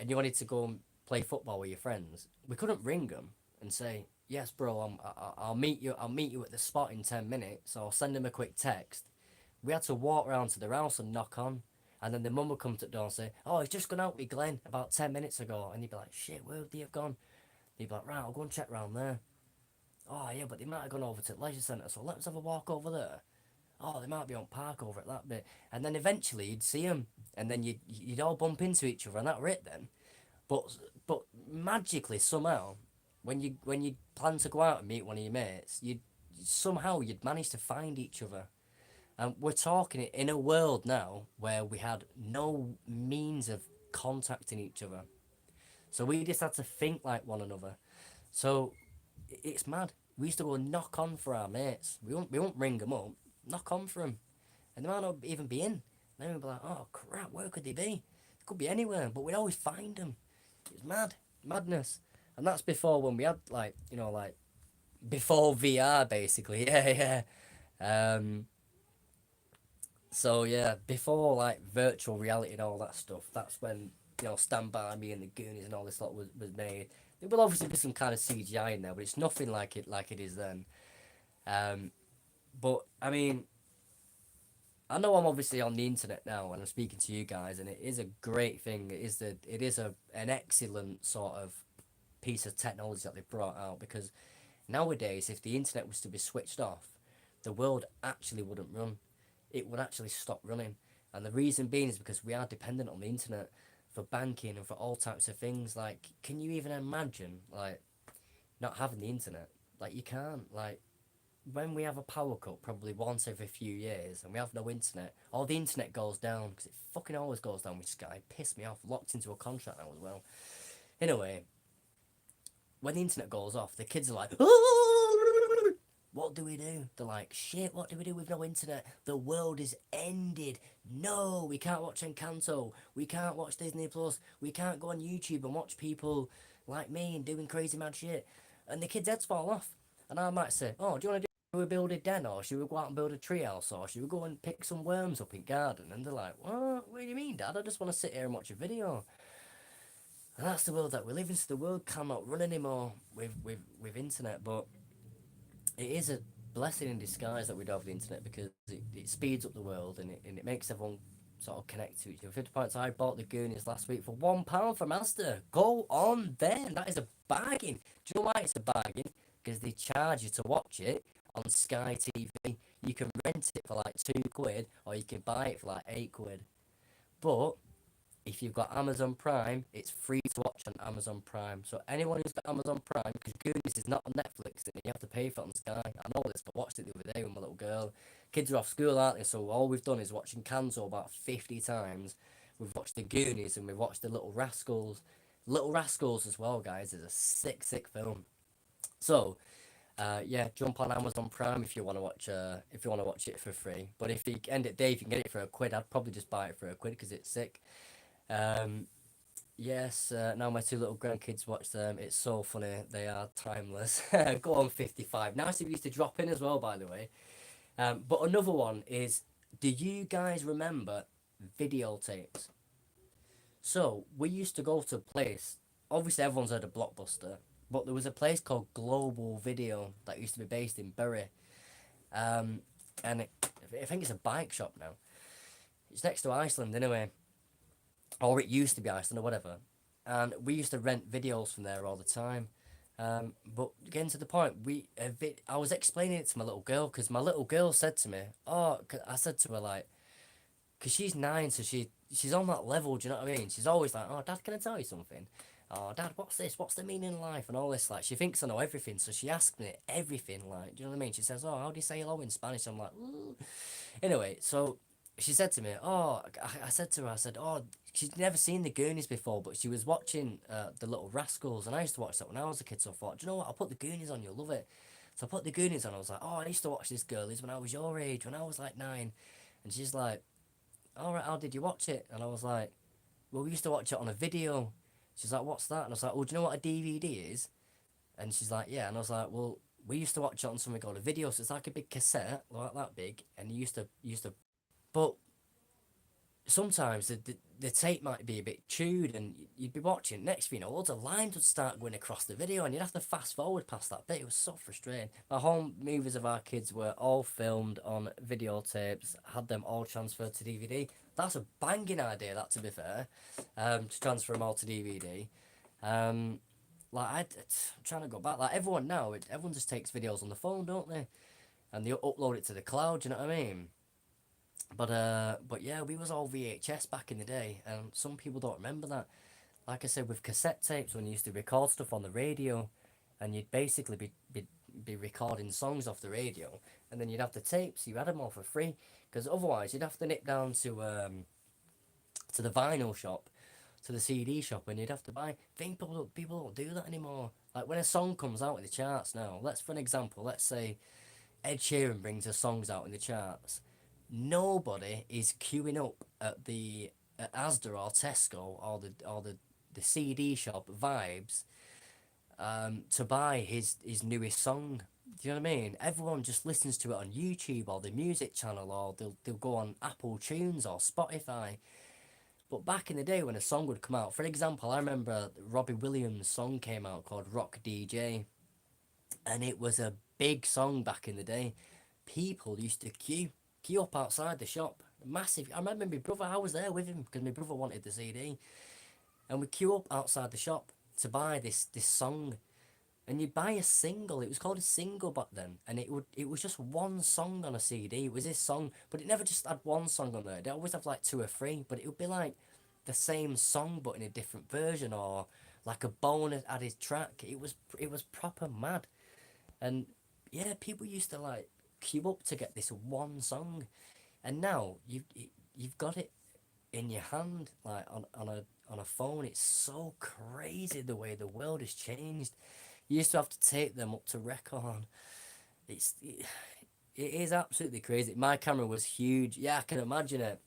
and you wanted to go and play football with your friends, we couldn't ring them and say, "Yes, bro, I'll meet you. I'll meet you at the spot in 10 minutes." Or send them a quick text. We had to walk round to their house and knock on, and then the mum would come to the door and say, "Oh, he's just gone out with Glenn about 10 minutes ago," and you'd be like, "Shit, where would he have gone?" You'd be like, "Right, I'll go and check round there." "Oh yeah, but they might have gone over to the leisure centre, so let's have a walk over there." "Oh, they might be on park over at that bit," and then eventually you'd see them, and then you'd all bump into each other, and that were it then. But magically somehow, when you plan to go out and meet one of your mates, you'd manage to find each other. And we're talking in a world now where we had no means of contacting each other, so we just had to think like one another. So it's mad. We used to go and knock on for our mates. We won't ring them up. Knock on for them, and they might not even be in. Then we'd be like, "Oh crap, where could they be? They could be anywhere," but we'd always find them. It's madness, and that's before when we had like like before VR basically. Yeah, yeah. So yeah, before like virtual reality and all that stuff. That's when Stand By Me and the Goonies and all this lot was made. There will obviously be some kind of CGI in there, but it's nothing like it is then. But I mean, I know I'm obviously on the internet now and I'm speaking to you guys, and it is a great thing. It is an excellent sort of piece of technology that they've brought out, because nowadays, if the internet was to be switched off, the world actually wouldn't run. It would actually stop running. And the reason being is because we are dependent on the internet for banking and for all types of things. Like, can you even imagine, like, not having the internet? Like, you can't. Like, when we have a power cut probably once every few years and we have no internet, or the internet goes down, because it fucking always goes down with Sky. Pissed me off. Locked into a contract now as well. Anyway, when the internet goes off, the kids are like, "Oh, what do we do?" They're like, "Shit, what do we do with no internet? The world is ended. No, we can't watch Encanto. We can't watch Disney Plus. We can't go on YouTube and watch people like me and doing crazy mad shit." and the kids' heads fall off. And I might say, oh, do you want to do a build a den, or should we go out and build a treehouse, or should we go and pick some worms up in garden? And they're like, what do you mean, Dad? I just want to sit here and watch a video. And that's the world that we live in. So the world cannot run anymore with internet, but it is a blessing in disguise that we don't have the internet, because it speeds up the world, and it makes everyone sort of connect to each other. 50 points. I bought the Goonies last week for £1 from Asda. Go on then. That is a bargain. Do you know why it's a bargain? Because they charge you to watch it on Sky TV. You can rent it for like £2, or you can buy it for like £8. But if you've got Amazon Prime, it's free to watch on Amazon Prime. So anyone who's got Amazon Prime, because Goonies is not on Netflix, and you have to pay for it on Sky. I know this, but I watched it the other day with my little girl. Kids are off school, aren't they? So all we've done is watching Canzo about 50 times. We've watched the Goonies, and we've watched the Little Rascals. Little Rascals as well, guys, is a sick film. So, yeah, jump on Amazon Prime if you want to watch it for free. But if you end it day, if you can get it for £1, I'd probably just buy it for £1 because it's sick. Yes, now my 2 little grandkids watch them. It's so funny. They are timeless. Go on, 55. Nice of you to drop in as well, by the way. But another one is, do you guys remember videotapes? So we used to go to a place. Obviously, everyone's heard of Blockbuster, but there was a place called Global Video that used to be based in Bury. And I think it's a bike shop now. It's next to Iceland, anyway. Or it used to be Iceland or whatever. And we used to rent videos from there all the time. But getting to the point, I was explaining it to my little girl, because my little girl said to me, I said to her, like, because she's 9, so she's on that level, do you know what I mean? She's always like, oh, Dad, can I tell you something? Oh, Dad, what's this? What's the meaning of life? And all this, like, she thinks I know everything, so she asks me everything, like, do you know what I mean? She says, oh, how do you say hello in Spanish? I'm like, ooh. Anyway, so she said to me, I said to her, she'd never seen the Goonies before, but she was watching the Little Rascals, and I used to watch that when I was a kid, so I thought, do you know what, I'll put the Goonies on, you'll love it. So I put the Goonies on, I was like, oh, I used to watch this, girlies, when I was your age, when I was like 9. And she's like, alright, how did you watch it? And I was like, well, we used to watch it on a video. She's like, what's that? And I was like, well, do you know what a DVD is? And she's like, yeah. And I was like, well, we used to watch it on something called a video, so it's like a big cassette, like that big, and you used to, but sometimes the tape might be a bit chewed, and you'd be watching, next thing you know, loads of lines would start going across the video, and you'd have to fast forward past that bit. It was so frustrating. My home movies of our kids were all filmed on videotapes, had them all transferred to DVD. That's a banging idea, that, to be fair, to transfer them all to DVD. I'm trying to go back, like, everyone just takes videos on the phone, don't they? And they upload it to the cloud, you know what I mean? But yeah, we was all VHS back in the day, and some people don't remember that. Like I said, with cassette tapes, when you used to record stuff on the radio, and you'd basically be recording songs off the radio, and then you'd have the tapes, you had them all for free, because otherwise you'd have to nip down to the vinyl shop, to the CD shop, and you'd have to buy. I think people don't do that anymore. Like, when a song comes out in the charts now, for an example, let's say Ed Sheeran brings his songs out in the charts. Nobody is queuing up at Asda or Tesco or the CD shop Vibes to buy his newest song. Do you know what I mean? Everyone just listens to it on YouTube or the music channel, or they'll go on Apple Tunes or Spotify. But back in the day, when a song would come out, for example, I remember Robbie Williams' song came out called Rock DJ, and it was a big song back in the day. People used to queue up outside the shop, massive. I remember my brother, I was there with him because my brother wanted the CD, and we queue up outside the shop to buy this song. And you'd buy a single. It was called a single back then, and it was just one song on a CD. It was this song, but it never just had one song on there. They always have like 2 or 3, but it would be like the same song but in a different version, or like a bonus added track. It was proper mad. And yeah, people used to like queue up to get this one song, and now you've got it in your hand, like on a phone. It's so crazy the way the world has changed. You used to have to take them up to record. It is absolutely crazy. My camera was huge. Yeah, I can imagine it.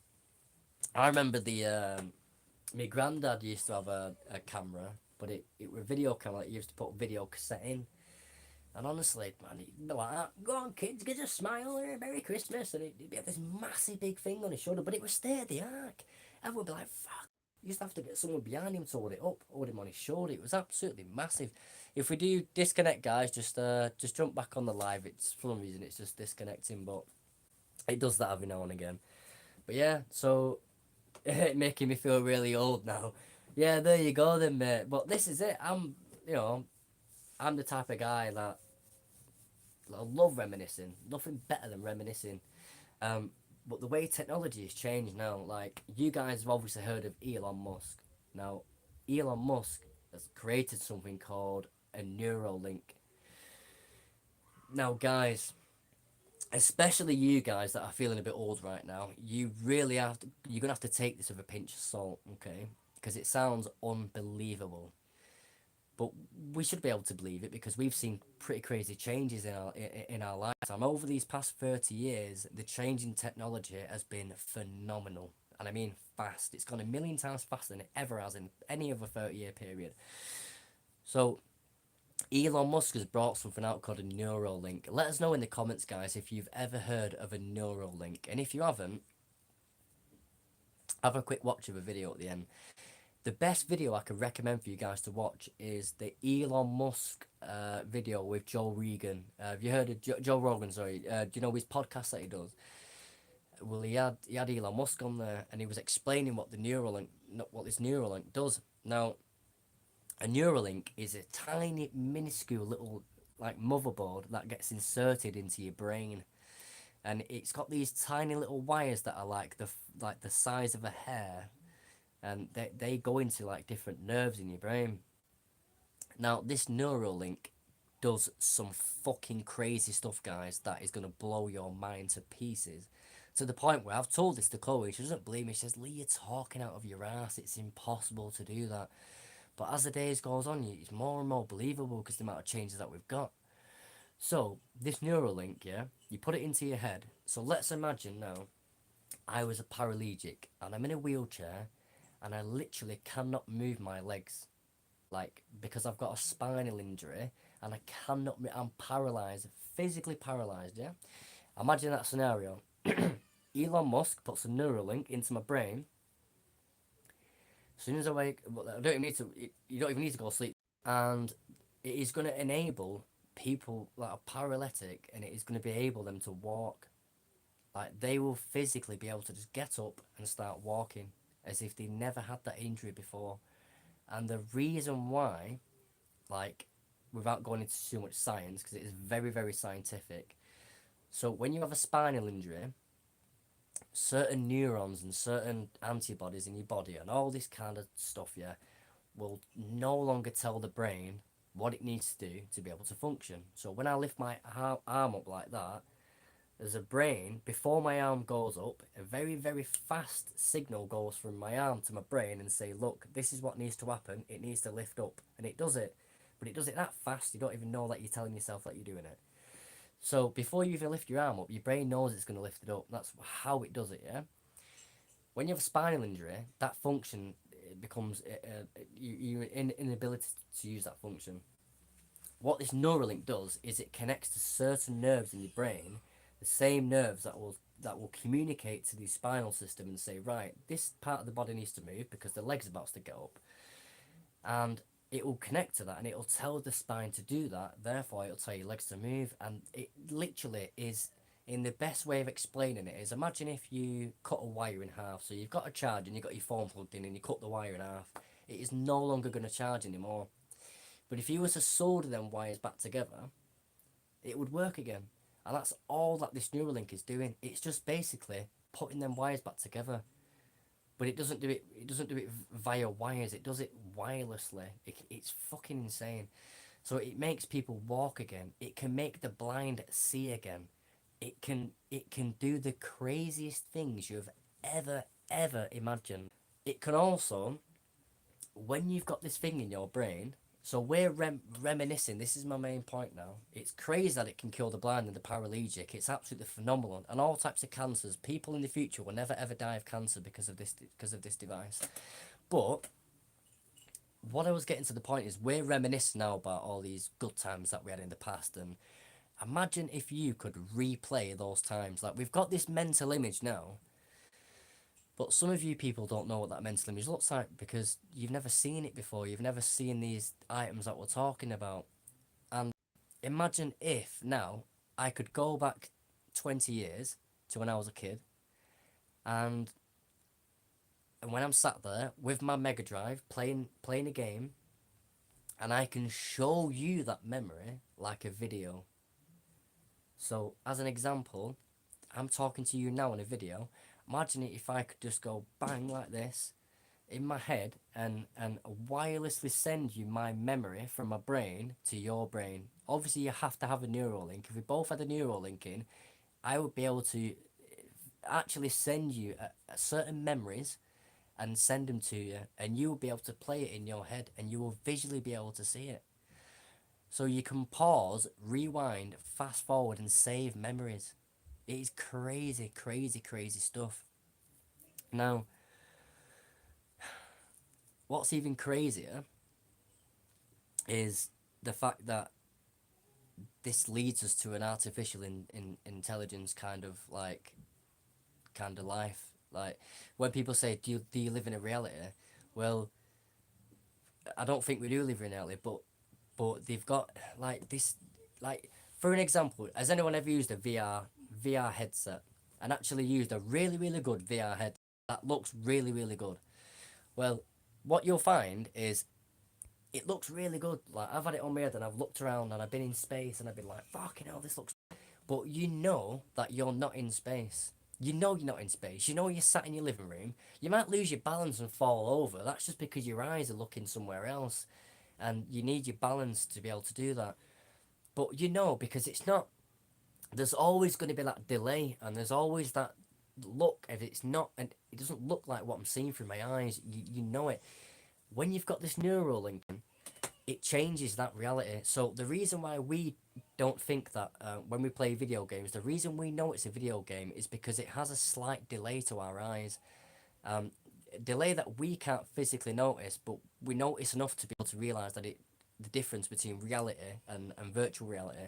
I remember my granddad used to have a camera, but it was a video camera that you used to put a video cassette in. And honestly, man, it'd be like, go on, kids, give us a smile, Merry Christmas. And it'd be this massive big thing on his shoulder, but it was stay at the ark. Everyone would be like, fuck. You used to have to get someone behind him to hold it up, hold him on his shoulder. It was absolutely massive. If we do disconnect, guys, just jump back on the live. It's for some reason it's just disconnecting, but it does that every now and again. But yeah, so making me feel really old now. Yeah, there you go then, mate. But this is it. I'm the type of guy that I love reminiscing. Nothing better than reminiscing. But the way technology has changed now, like you guys have obviously heard of Elon Musk. Now, Elon Musk has created something called a Neuralink. Now, guys, especially you guys that are feeling a bit old right now, you really have to, you're gonna have to take this with a pinch of salt, okay? Because it sounds unbelievable. But we should be able to believe it because we've seen pretty crazy changes in our lifetime. Over these past 30 years, the change in technology has been phenomenal. And I mean fast. It's gone a million times faster than it ever has in any other 30-year period. So Elon Musk has brought something out called a Neuralink. Let us know in the comments, guys, if you've ever heard of a Neuralink. And if you haven't, have a quick watch of a video at the end. The best video I could recommend for you guys to watch is the Elon Musk video with Joe Rogan. Have you heard of Joe Rogan? Sorry, do you know his podcast that he does? Well, he had Elon Musk on there, and he was explaining what this Neuralink does. Now, a Neuralink is a tiny, minuscule little like motherboard that gets inserted into your brain, and it's got these tiny little wires that are like the size of a hair, and they go into like different nerves in your brain. Now, this Neuralink does some fucking crazy stuff, guys, that is going to blow your mind to pieces. To the point where I've told this to Chloe, she doesn't believe me. She says, Lee, you're talking out of your ass. It's impossible to do that. But as the days goes on, it's more and more believable because the amount of changes that we've got. So, this Neuralink, yeah, you put it into your head. So let's imagine now, I was a paraplegic and I'm in a wheelchair and I literally cannot move my legs, like, because I've got a spinal injury and I cannot, I'm paralysed, physically paralysed, yeah? Imagine that scenario. Elon Musk puts a Neuralink into my brain. As soon as I wake, you don't even need to go to sleep. And it is going to enable people that are paralytic, and it is going to be able them to walk. Like, they will physically be able to just get up and start walking as if they never had that injury before. And the reason why, like, without going into too much science, because it is very, very scientific. So when you have a spinal injury, certain neurons and certain antibodies in your body and all this kind of stuff, yeah, will no longer tell the brain what it needs to do to be able to function. So when I lift my arm up like that, there's a brain, before my arm goes up, a very, very fast signal goes from my arm to my brain and say, look, this is what needs to happen. It needs to lift up. And it does it. But it does it that fast, you don't even know that you're telling yourself that you're doing it. So before you even lift your arm up, your brain knows it's going to lift it up. That's how it does it, yeah? When you have a spinal injury, that function becomes you're inability to use that function. What this Neuralink does is it connects to certain nerves in your brain, the same nerves that will communicate to the spinal system and say, right, this part of the body needs to move because the leg's about to get up. And it will connect to that and it will tell the spine to do that. Therefore, it'll tell your legs to move. And it literally is, in the best way of explaining it is, imagine if you cut a wire in half. So you've got a charge and you've got your phone plugged in and you cut the wire in half. It is no longer going to charge anymore. But if you were to solder them wires back together, it would work again. And that's all that this Neuralink is doing. It's just basically putting them wires back together. But it doesn't do it via wires. It does it wirelessly. It's fucking insane. So it makes people walk again. It can make the blind see again. It can do the craziest things you've ever imagined. It can also, when you've got this thing in your brain, so we're reminiscing. This is my main point now. It's crazy that it can kill the blind and the paraplegic. It's absolutely phenomenal. And all types of cancers. People in the future will never ever die of cancer because of this device. But what I was getting to the point is we're reminiscing now about all these good times that we had in the past, and imagine if you could replay those times. Like, we've got this mental image now, but some of you people don't know what that mental image looks like because you've never seen it before. You've never seen these items that we're talking about. And imagine if now I could go back 20 years to when I was a kid, and when I'm sat there with my Mega Drive playing a game, and I can show you that memory like a video. So, as an example, I'm talking to you now in a video. Imagine if I could just go bang like this in my head and wirelessly send you my memory from my brain to your brain. Obviously, you have to have a neural link. If we both had a neural link in, I would be able to actually send you certain memories and send them to you, and you will be able to play it in your head, and you will visually be able to see it. So you can pause, rewind, fast forward, and save memories. It is crazy, crazy, crazy stuff. Now, what's even crazier is the fact that this leads us to an artificial intelligence kind of life. Like, when people say, do you live in a reality? Well, I don't think we do live in reality, but they've got like this, like, for an example, has anyone ever used a VR headset and actually used a really, really good VR head that looks really, really good? Well, what you'll find is it looks really good. Like, I've had it on my head and I've looked around and I've been in space and I've been like, fucking hell, this looks. But you know that you're not in space. You know you're not in space. You know you're sat in your living room. You might lose your balance and fall over. That's just because your eyes are looking somewhere else. And you need your balance to be able to do that. But you know, because it's not. There's always going to be that delay. And there's always that look. If it's not. And it doesn't look like what I'm seeing through my eyes. You know it. When you've got this neural link, it changes that reality. So the reason why we don't think that when we play video games, the reason we know it's a video game is because it has a slight delay to our eyes. Delay that we can't physically notice, but we notice enough to be able to realise that the difference between reality and virtual reality,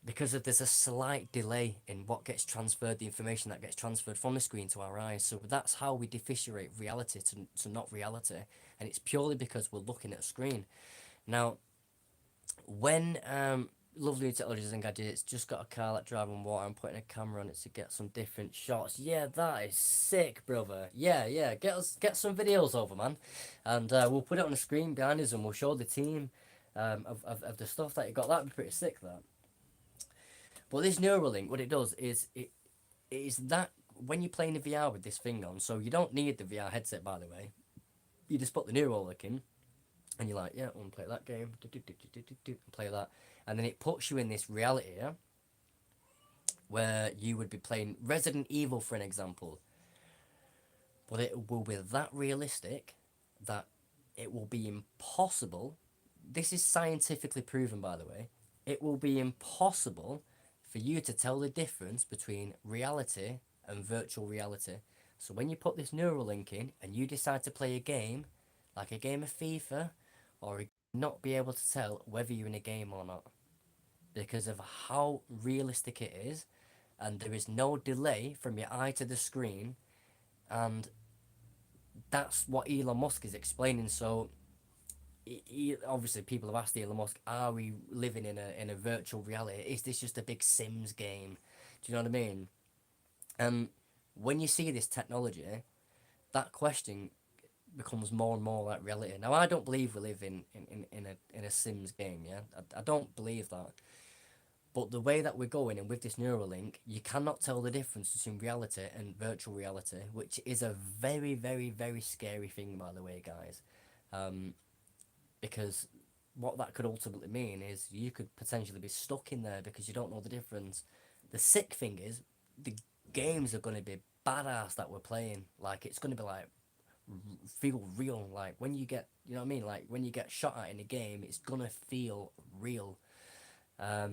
because there's a slight delay in what gets transferred, the information that gets transferred from the screen to our eyes. So that's how we differentiate reality to not reality, and it's purely because we're looking at a screen. Now, when Lovely Intelligence and Gadgets just got a car like driving water, I'm putting a camera on it to get some different shots. Yeah, that is sick, brother. Yeah, get some videos over, man, and we'll put it on the screen behind us and we'll show the team of the stuff that you got. That'd be pretty sick, that. But this Neuralink, what it does is it is that when you're playing the VR with this thing on, so you don't need the VR headset, by the way. You just put the Neuralink in, and you're like, yeah, I want to play that game, play that, and then it puts you in this reality, yeah, where you would be playing Resident Evil, for an example. But it will be that realistic that it will be impossible. This is scientifically proven, by the way. It will be impossible for you to tell the difference between reality and virtual reality. So when you put this Neuralink in and you decide to play a game, like a game of FIFA, or not be able to tell whether you're in a game or not, because of how realistic it is, and there is no delay from your eye to the screen, and that's what Elon Musk is explaining. So obviously people have asked Elon Musk, are we living in a virtual reality? Is this just a big Sims game? Do you know what I mean? And when you see this technology, that question becomes more and more like reality. Now, I don't believe we live in a Sims game, yeah? I don't believe that. But the way that we're going, and with this Neuralink, you cannot tell the difference between reality and virtual reality, which is a very, very, very scary thing, by the way, guys. Because what that could ultimately mean is you could potentially be stuck in there because you don't know the difference. The sick thing is, the games are going to be badass that we're playing. Like, it's going to be like, feel real. Like, when you get, you know what I mean? Like, when you get shot at in a game, it's going to feel real. I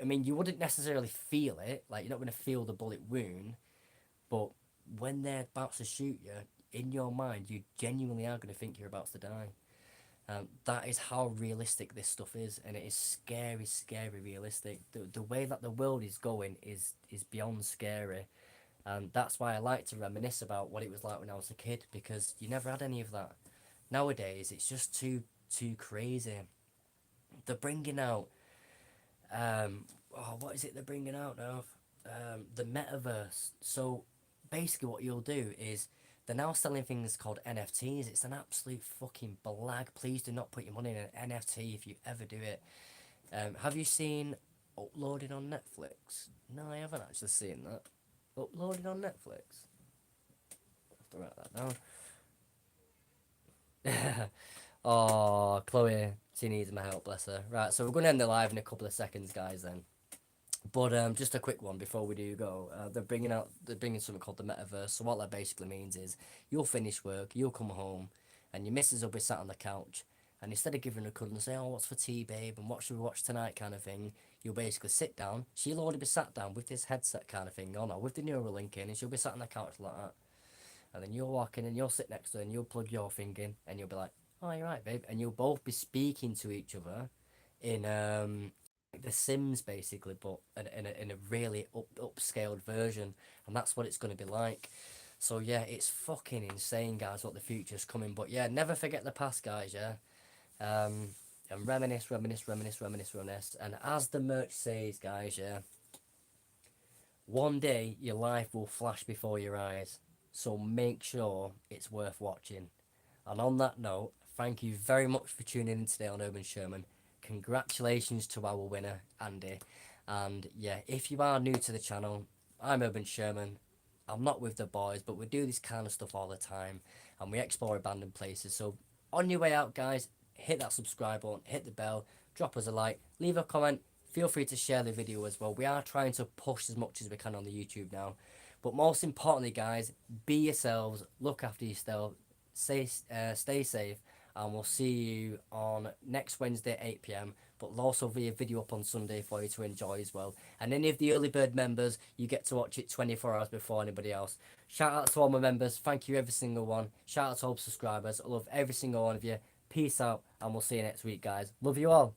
mean, you wouldn't necessarily feel it. Like, you're not going to feel the bullet wound. But when they're about to shoot you, in your mind, you genuinely are going to think you're about to die. That is how realistic this stuff is, and it is scary, scary realistic. The way that the world is going is beyond scary, and that's why I like to reminisce about what it was like when I was a kid, because you never had any of that. Nowadays, it's just too crazy. They're bringing out, what is it they're bringing out now? The metaverse. So basically, what you'll do is they're now selling things called NFTs. It's an absolute fucking blag. Please do not put your money in an NFT if you ever do it. Have you seen Uploaded on Netflix? No, I haven't actually seen that. Uploaded on Netflix. I have to write that down. Oh, Chloe, she needs my help, bless her. Right, so we're going to end the live in a couple of seconds, guys, then. But just a quick one before we do go. They're bringing something called the metaverse. So what that basically means is you'll finish work, you'll come home, and your missus will be sat on the couch, and instead of giving her a cuddle and say, "Oh, what's for tea, babe?" and "What should we watch tonight?" kind of thing, you'll basically sit down. She'll already be sat down with this headset kind of thing on, or with the Neuralink in, and she'll be sat on the couch like that. And then you'll walk in and you'll sit next to her and you'll plug your thing in, and you'll be like, "Oh, you're right, babe," and you'll both be speaking to each other in The Sims basically, but in a really upscaled version, and that's what it's going to be like. So yeah, it's fucking insane, guys, what the future's coming. But yeah, never forget the past, guys. Yeah, and reminisce, and as the merch says, guys, yeah, one day your life will flash before your eyes, so make sure it's worth watching. And on that note, thank you very much for tuning in today on Urban Sherman. Congratulations to our winner, Andy. And yeah, if you are new to the channel, I'm Urban Sherman. I'm not with the boys, but we do this kind of stuff all the time, and we explore abandoned places. So on your way out, guys, hit that subscribe button, hit the bell, drop us a like, leave a comment. Feel free to share the video as well. We are trying to push as much as we can on the YouTube now. But most importantly, guys, be yourselves, look after yourself, stay safe, and we'll see you on next Wednesday at 8 p.m. But there'll also be a video up on Sunday for you to enjoy as well. And any of the early bird members, you get to watch it 24 hours before anybody else. Shout out to all my members. Thank you, every single one. Shout out to all subscribers. I love every single one of you. Peace out, and we'll see you next week, guys. Love you all.